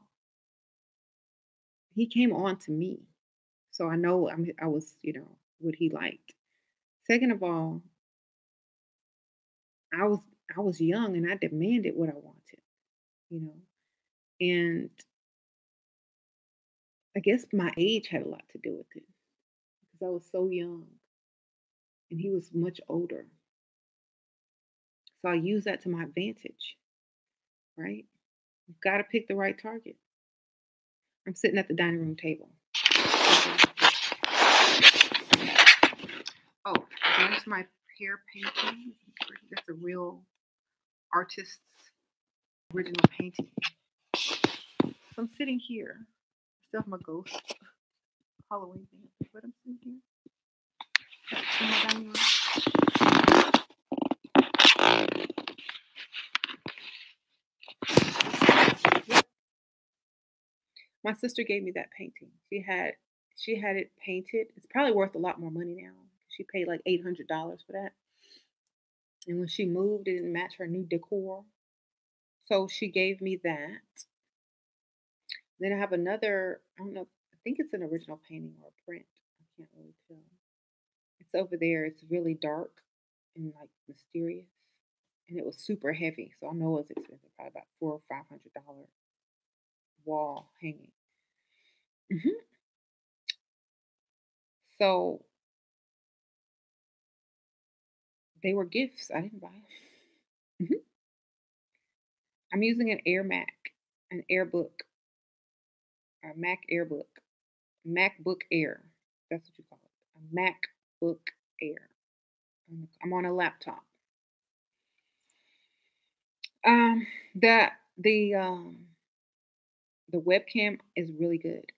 he came on to me. So I know I was, what he liked. Second of all, I was young and I demanded what I wanted, and I guess my age had a lot to do with it because I was so young and he was much older. So I use that to my advantage, right? You've got to pick the right target. I'm sitting at the dining room table. Oh, there's my pear painting. That's a real artist's original painting. So I'm sitting here. I still have my ghost Halloween thing, but I'm sitting here. In my dining room. Yep. My sister gave me that painting. She had it painted. It's probably worth a lot more money now. She paid like $800 for that. And when she moved, it didn't match her new decor. So she gave me that. Then I have another, I don't know, I think it's an original painting or a print. I can't really tell. It's over there. It's really dark and like mysterious. And it was super heavy. So I know it was expensive, probably about $400 or $500 wall hanging. So they were gifts. I didn't buy them. I'm using an Airbook, a Mac Airbook, MacBook Air. That's what you call it, a MacBook Air. I'm on a laptop. Um, the the um the webcam is really good.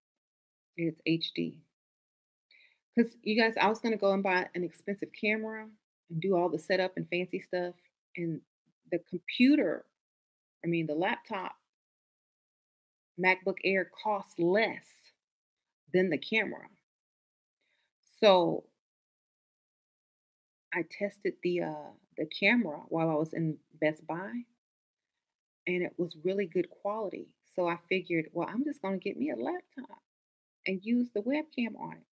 It's HD. Because you guys, I was gonna go and buy an expensive camera and do all the setup and fancy stuff, and the computer, the laptop MacBook Air costs less than the camera. So I tested the camera while I was in Best Buy, and it was really good quality. So I figured, well, I'm just gonna get me a laptop and use the webcam on it.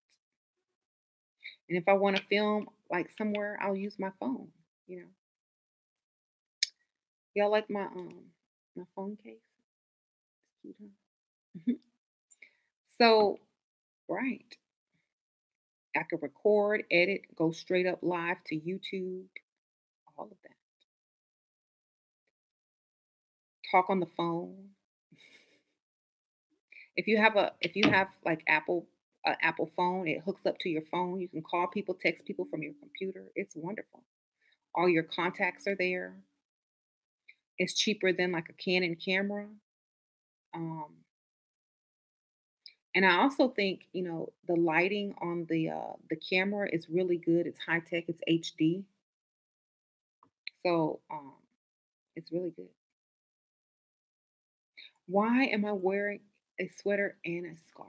And if I want to film like somewhere, I'll use my phone. You know, y'all like my phone case? It's cute, huh? So right, I could record, edit, go straight up live to YouTube, all of that. Talk on the phone. If you have like Apple phone, it hooks up to your phone. You can call people, text people from your computer. It's wonderful. All your contacts are there. It's cheaper than like a Canon camera. Um, and I also think, the lighting on the camera is really good. It's high tech. It's HD. So it's really good. Why am I wearing a sweater and a scarf?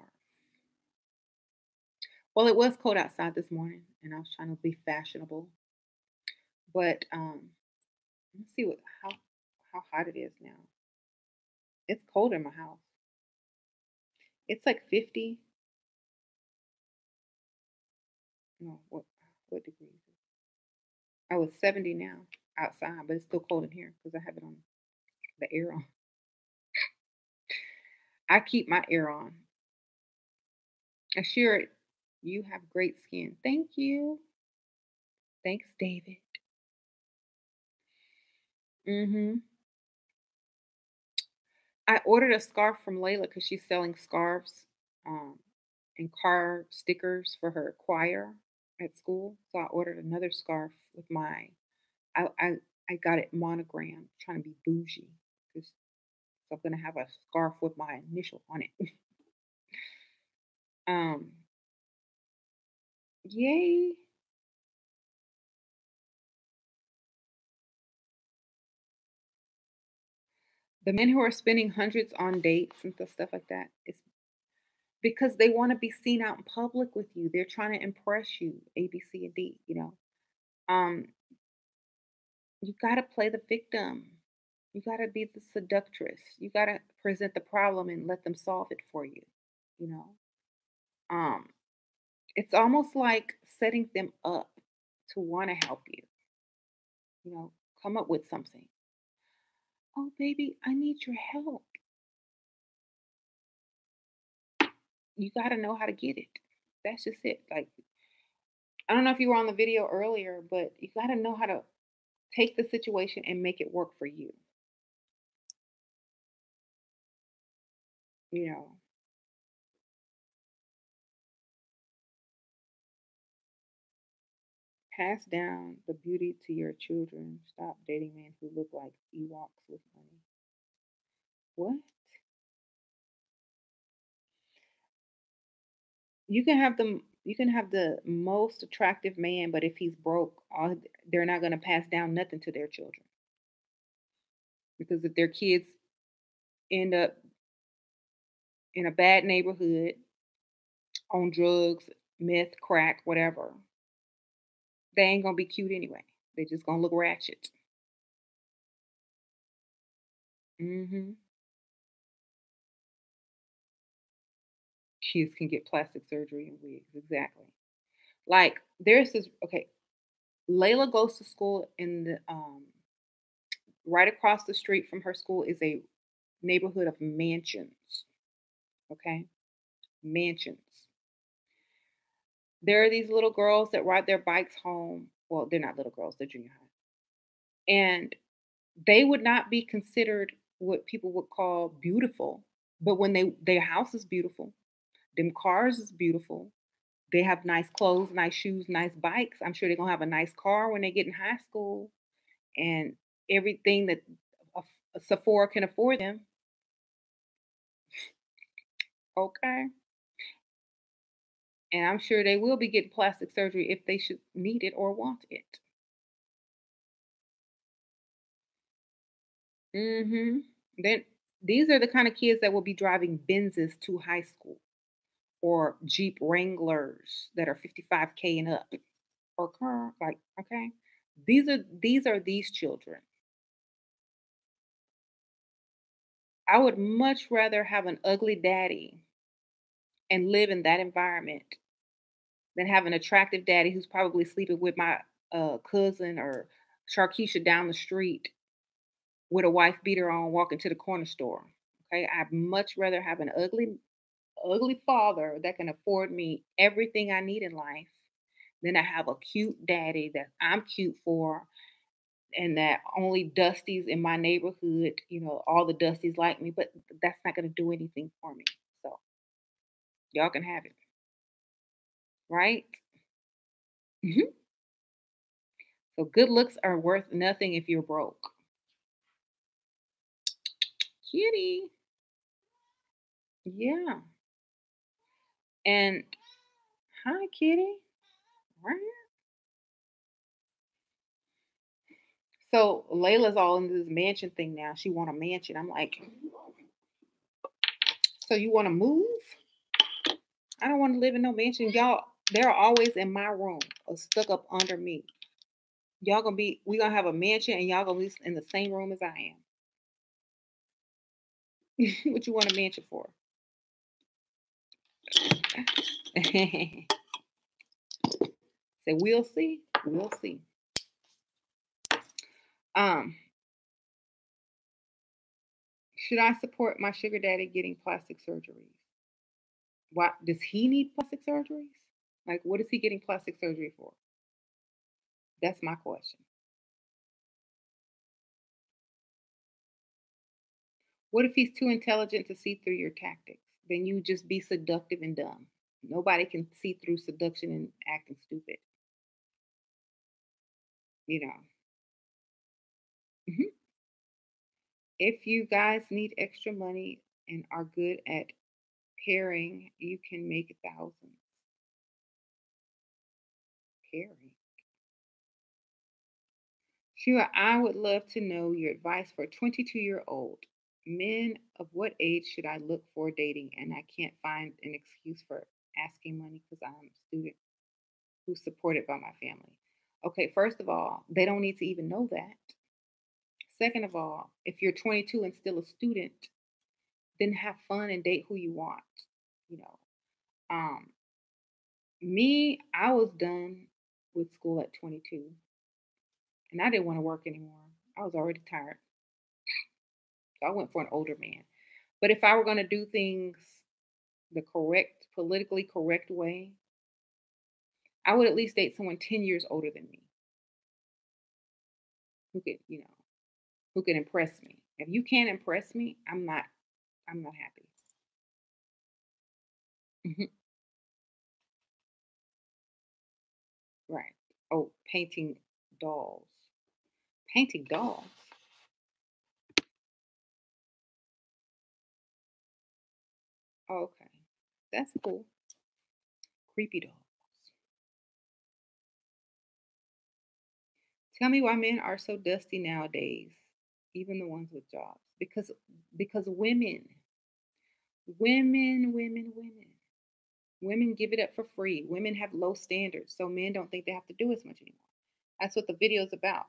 Well, it was cold outside this morning, and I was trying to be fashionable. But let's see how hot it is now. It's cold in my house. It's like 50. No, what degrees? Oh, it's 70 now outside, but it's still cold in here because I have it on the air on. I keep my air on. Assure it. You have great skin. Thank you. Thanks, David. Mm-hmm. I ordered a scarf from Layla because she's selling scarves um, and car stickers for her choir at school. So I ordered another scarf with I got it monogrammed, trying to be bougie. 'Cause so I'm gonna have a scarf with my initial on it. um, yay! The men who are spending hundreds on dates and stuff like that, it's because they want to be seen out in public with you. They're trying to impress you, A, B, C, and D. Um, you got to play the victim. You got to be the seductress. You got to present the problem and let them solve it for you. You know, um, it's almost like setting them up to want to help you. Come up with something. Oh, baby, I need your help. You got to know how to get it. That's just it. Like, I don't know if you were on the video earlier, but you got to know how to Take the situation and make it work for you. You know, pass down the beauty to your children. Stop dating men who look like Ewoks with money. What? You can have the most attractive man, but if he's broke, they're not going to pass down nothing to their children because if their kids end up in a bad neighborhood on drugs, meth, crack, whatever, they ain't gonna be cute anyway. They just gonna look ratchet. Hmm. Kids can get plastic surgery and wigs. Exactly. Like there's this. Okay, Layla goes to school in the right across the street from her school is a neighborhood of mansions. Okay, mansions. There are these little girls that ride their bikes home. Well, they're not little girls; they're junior high, and they would not be considered what people would call beautiful. But when their house is beautiful, them cars is beautiful. They have nice clothes, nice shoes, nice bikes. I'm sure they're gonna have a nice car when they get in high school, and everything that a Sephora can afford them. Okay, and I'm sure they will be getting plastic surgery if they should need it or want it. Hmm. Then these are the kind of kids that will be driving Benzes to high school or Jeep Wranglers that are 55K and up or car like okay. These are these children. I would much rather have an ugly daddy and live in that environment than have an attractive daddy who's probably sleeping with my cousin or Sharkeisha down the street with a wife beater on walking to the corner store. Okay, I'd much rather have an ugly father that can afford me everything I need in life than I have a cute daddy that I'm cute for and that only Dusties in my neighborhood, all the Dusties like me, but that's not going to do anything for me. So y'all can have it, right? Mhm. So good looks are worth nothing if you're broke. Kitty. Yeah. And hi, Kitty. Right. So Layla's all into this mansion thing now. She want a mansion. I'm like, so you want to move? I don't want to live in no mansion. Y'all, they're always in my room or stuck up under me. Y'all gonna be, we gonna have a mansion and y'all gonna be in the same room as I am. What you want a mansion for? Say, we'll see. We'll see. Um, should I support my sugar daddy getting plastic surgeries? Why does he need plastic surgeries? Like, what is he getting plastic surgery for? That's my question. What if he's too intelligent to see through your tactics? Then you just be seductive and dumb. Nobody can see through seduction and acting stupid. You know. Mhm. If you guys need extra money and are good at pairing, you can make thousands. Pairing. Sure, I would love to know your advice for a 22-year-old. Men of what age should I look for dating? And I can't find an excuse for asking money because I'm a student who's supported by my family. Okay, first of all, they don't need to even know that. Second of all, if you're 22 and still a student, then have fun and date who you want. You know, um, me, I was done with school at 22, and I didn't want to work anymore. I was already tired, so I went for an older man. But if I were going to do things the correct, politically correct way, I would at least date someone 10 years older than me. who can, who can impress me. If you can't impress me, I'm not happy. Mhm. Right. Oh, painting dolls. Painting dolls. Oh, okay. That's cool. Creepy dolls. Tell me why men are so dusty nowadays, even the ones with jobs. Because women. Women give it up for free. Women have low standards, so men don't think they have to do as much anymore. That's what the video is about.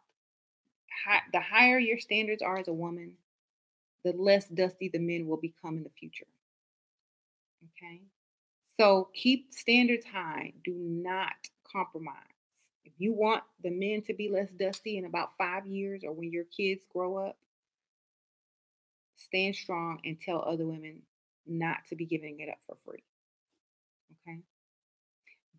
The higher your standards are as a woman, the less dusty the men will become in the future. Okay? So keep standards high. Do not compromise. If you want the men to be less dusty in about 5 years or when your kids grow up, stand strong and tell other women not to be giving it up for free. Okay?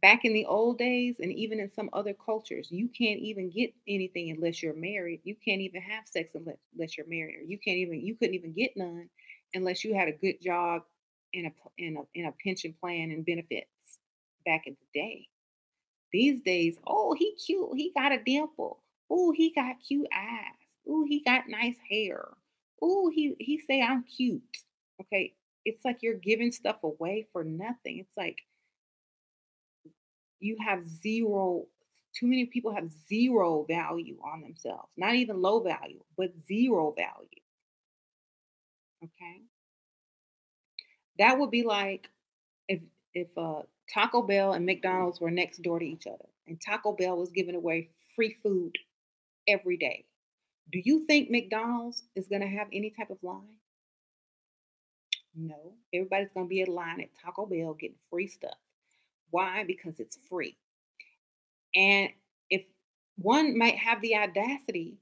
Back in the old days, and even in some other cultures, you can't even get anything unless you're married. You can't even have sex unless you're married, or you couldn't even get none unless you had a good job in a pension plan and benefits. Back in the day, these days, oh, he cute, he got a dimple. Oh, he got cute eyes. Oh, he got nice hair. Oh, he say I'm cute. Okay, it's like you're giving stuff away for nothing. It's like you have zero, too many people have zero value on themselves, not even low value, but zero value. Okay, that would be like if Taco Bell and McDonald's were next door to each other and Taco Bell was giving away free food every day. Do you think McDonald's is going to have any type of line? No, everybody's going to be in line at Taco Bell getting free stuff. Why? Because it's free. And if one might have the audacity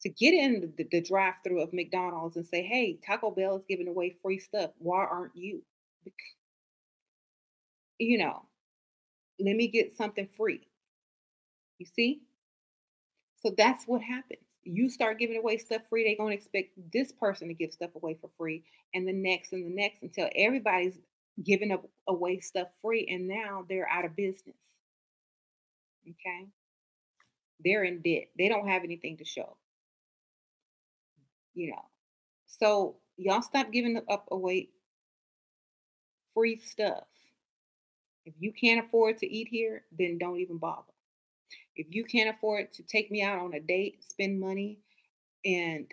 to get in the drive-through of McDonald's and say, "Hey, Taco Bell is giving away free stuff. Why aren't you?" You know, let me get something free. You see? So that's what happens. You start giving away stuff free, they're gonna expect this person to give stuff away for free, and the next until everybody's giving up away stuff free, and now they're out of business. Okay, they're in debt. They don't have anything to show. You know, so y'all stop giving up away free stuff. If you can't afford to eat here, then don't even bother. If you can't afford to take me out on a date, spend money, and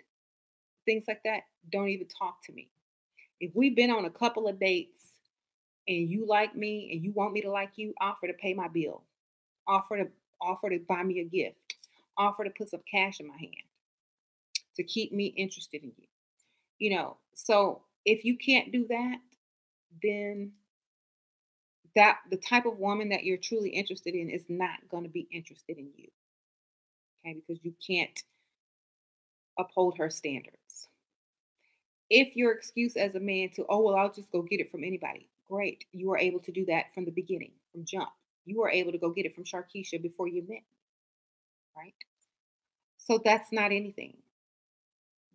things like that, don't even talk to me. If we've been on a couple of dates and you like me and you want me to like you, offer to pay my bill. Offer to offer to buy me a gift. Offer to put some cash in my hand to keep me interested in you. So if you can't do that, then that the type of woman that you're truly interested in is not going to be interested in you. Okay, because you can't uphold her standards. If your excuse as a man to, oh, well, I'll just go get it from anybody, great. You were able to do that from the beginning, from jump. You were able to go get it from Sharkeisha before you met, right? So that's not anything.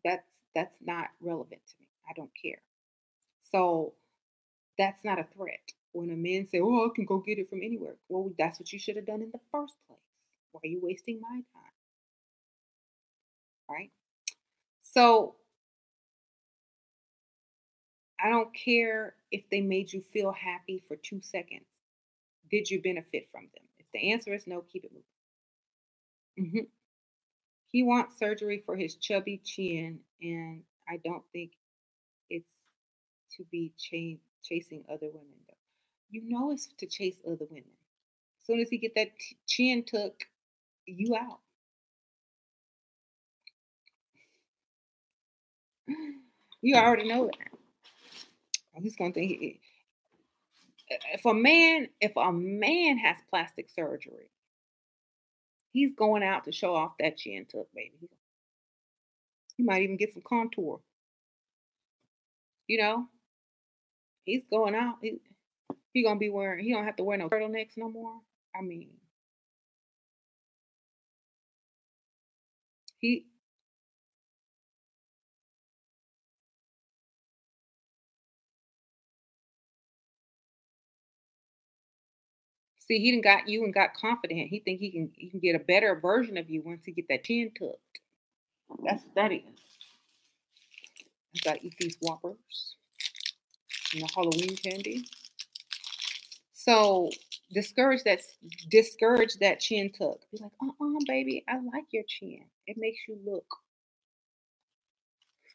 That's not relevant to me. I don't care. So that's not a threat. When a man say, oh, I can go get it from anywhere. Well, that's what you should have done in the first place. Why are you wasting my time? Right? So I don't care if they made you feel happy for 2 seconds. Did you benefit from them? If the answer is no, keep it moving. He wants surgery for his chubby chin, and I don't think it's to be chasing other women, though. You know it's to chase other women. As soon as he get that chin took, you out. You already know it. He's gonna think if a man has plastic surgery, he's going out to show off that chin tuck, baby. He might even get some contour. You know, he's going out. He gonna be wearing. He don't have to wear no turtlenecks no more. I mean, he See, he done got you and got confident. He think he can get a better version of you once he get that chin tucked. That's what that is. I gotta eat these Whoppers and the Halloween candy. So discourage that chin tuck. Be like, baby, I like your chin. It makes you look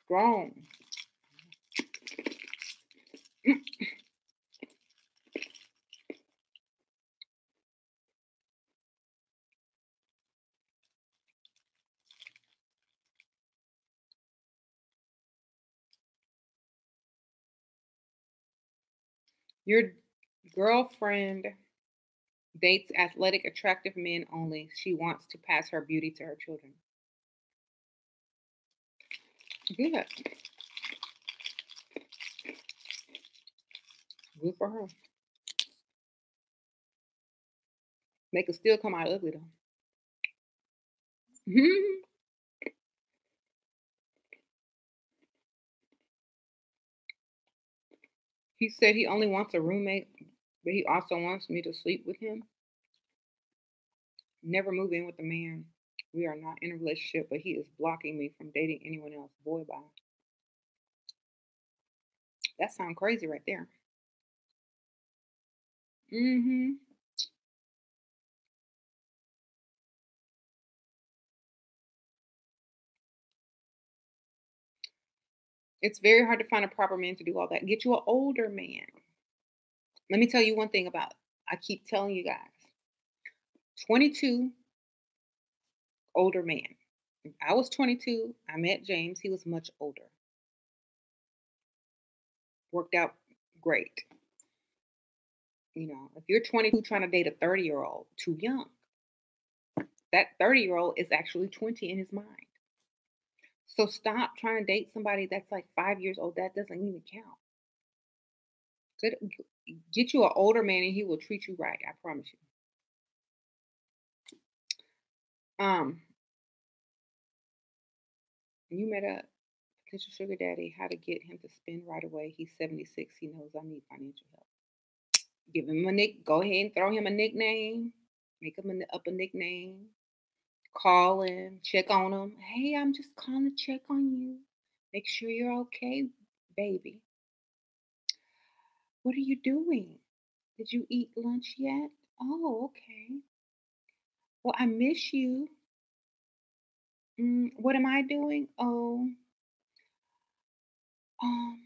strong. Your girlfriend dates athletic, attractive men only. She wants to pass her beauty to her children. Good. Good for her. They could still come out ugly though. He said he only wants a roommate, but he also wants me to sleep with him. Never move in with a man. We are not in a relationship, but he is blocking me from dating anyone else. Boy, bye. That sounds crazy right there. Mm-hmm. It's very hard to find a proper man to do all that. Get you an older man. Let me tell you one thing about, I keep telling you guys, 22, older man. I was 22. I met James. He was much older. Worked out great. If you're 22 trying to date a 30-year-old, too young. That 30-year-old is actually 20 in his mind. So stop trying to date somebody that's like 5 years old. That doesn't even count. Get you an older man and he will treat you right. I promise you. You met a potential sugar daddy. How to get him to spend right away? He's 76. He knows I need financial help. Give him a nick. Go ahead and throw him a nickname. Make him up a nickname. Call him. Check on him. Hey, I'm just calling to check on you. Make sure you're okay, baby. What are you doing? Did you eat lunch yet? Oh, okay. Well, I miss you. What am I doing? Oh, um,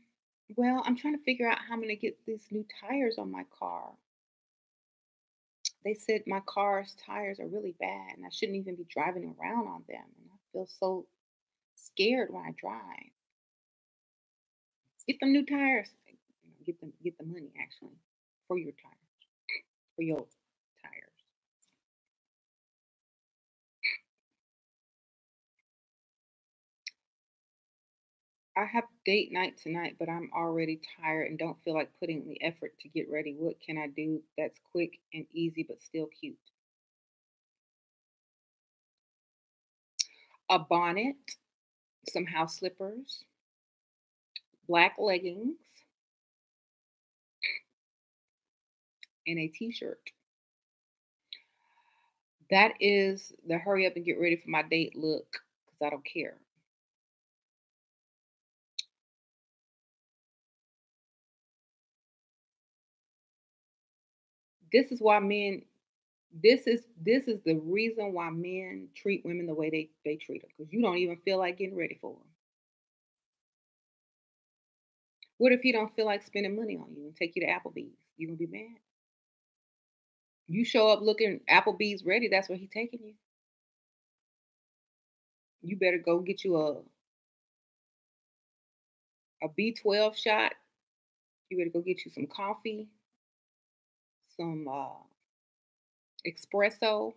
well, I'm trying to figure out how I'm going to get these new tires on my car. They said my car's tires are really bad and I shouldn't even be driving around on them. And I feel so scared when I drive. Get them new tires. Get the money actually for your tires. For your tires. I have date night tonight, but I'm already tired and don't feel like putting the effort to get ready. What can I do that's quick and easy but still cute? A bonnet, some house slippers, black leggings, and a t-shirt. That is the hurry up and get ready for my date look because I don't care. This is why men this is the reason why men treat women the way they treat them because you don't even feel like getting ready for them. What if he don't feel like spending money on you and take you to Applebee's? You gonna be mad? You show up looking Applebee's ready, that's where he taking you. You better go get you a B12 shot. You better go get you some coffee, some espresso,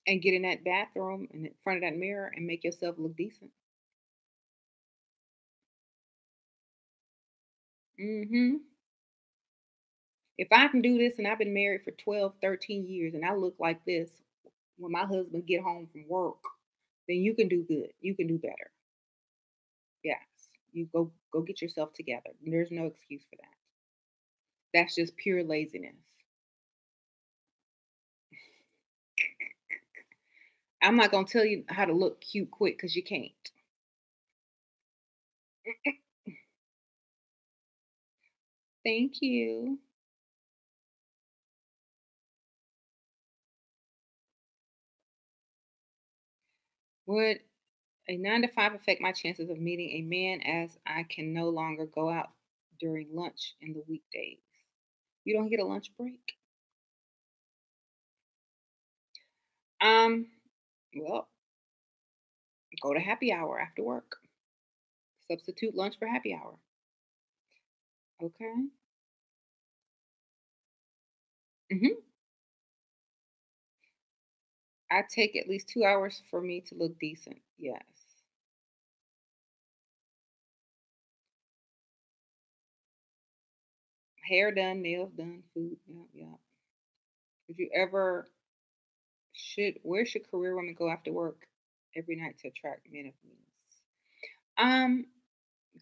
and get in that bathroom and in front of that mirror and make yourself look decent. Hmm. If I can do this and I've been married for 12, 13 years and I look like this when my husband get home from work, then you can do good. You can do better. Yes. You go get yourself together. There's no excuse for that. That's just pure laziness. I'm not gonna tell you how to look cute quick because you can't. Thank you. Would a 9 to 5 affect my chances of meeting a man as I can no longer go out during lunch in the weekdays? You don't get a lunch break? Um, well, go to happy hour after work. Substitute lunch for happy hour. Okay. hmm I take at least 2 hours for me to look decent. Yes. Hair done, nails done, food. Yeah, yeah. Would you ever where should career women go after work every night to attract men of means? Um,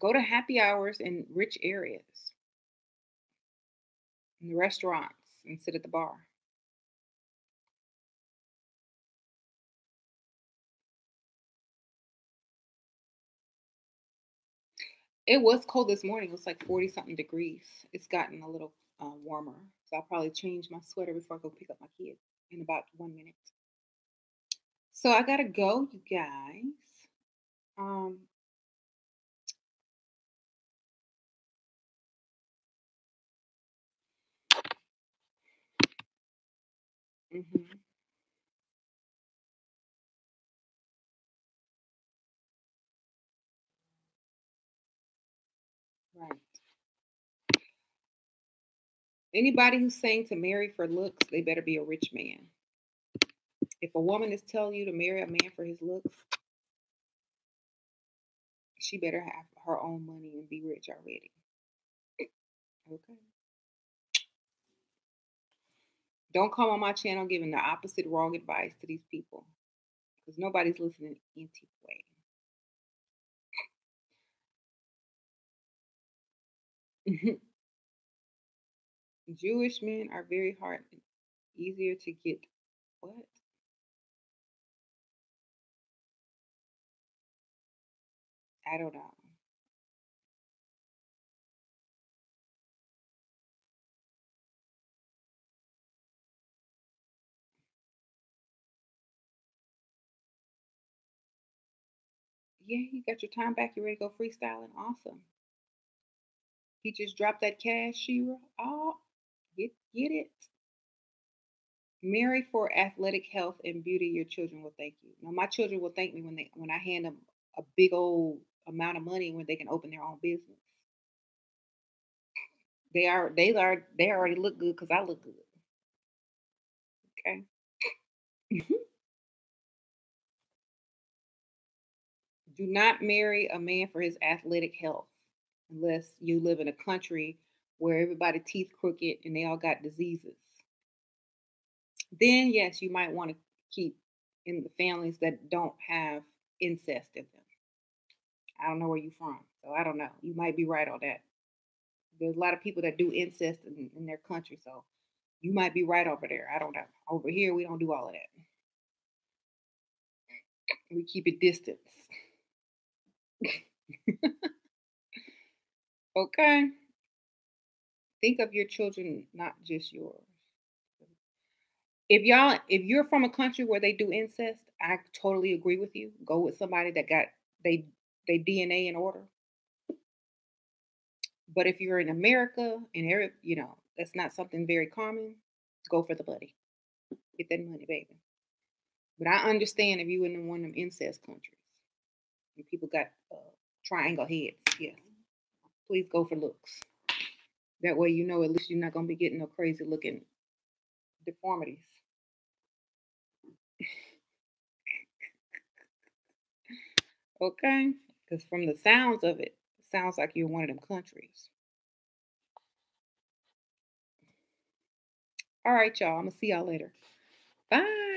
Go to happy hours in rich areas, in the restaurants, and sit at the bar. It was cold this morning. It was like 40 something degrees. It's gotten a little warmer. So I'll probably change my sweater before I go pick up my kid in about 1 minute. So I gotta go, you guys. Um, mhm, right. Anybody who's saying to marry for looks, they better be a rich man. If a woman is telling you to marry a man for his looks, she better have her own money and be rich already. Okay. Don't come on my channel giving the opposite wrong advice to these people because nobody's listening anyway. Jewish men are very hard, easier to get. What? I don't know. Yeah, you got your time back. You ready to go freestyling? Awesome. He just dropped that cash, Shira. Oh, get it. Marry for athletic health and beauty. Your children will thank you. Now, my children will thank me when I hand them a big old amount of money when they can open their own business. They already look good because I look good. Okay. Do not marry a man for his athletic health unless you live in a country where everybody teeth crooked and they all got diseases. Then yes, you might want to keep in the families that don't have incest in them. I don't know where you're from, so I don't know. You might be right on that. There's a lot of people that do incest in their country, so you might be right over there. I don't know. Over here, we don't do all of that. We keep it distance. Okay. Think of your children, not just yours. If you're from a country where they do incest, I totally agree with you. Go with somebody that got they they DNA in order. But if you're in America and that's not something very common, go for the buddy. Get that money, baby. But I understand if you in one of them incest countries and people got triangle heads. Yes, please go for looks. That way, at least you're not gonna be getting no crazy looking deformities. Okay, because from the sounds of it sounds like you're one of them countries. All right, y'all. I'm gonna see y'all later. Bye.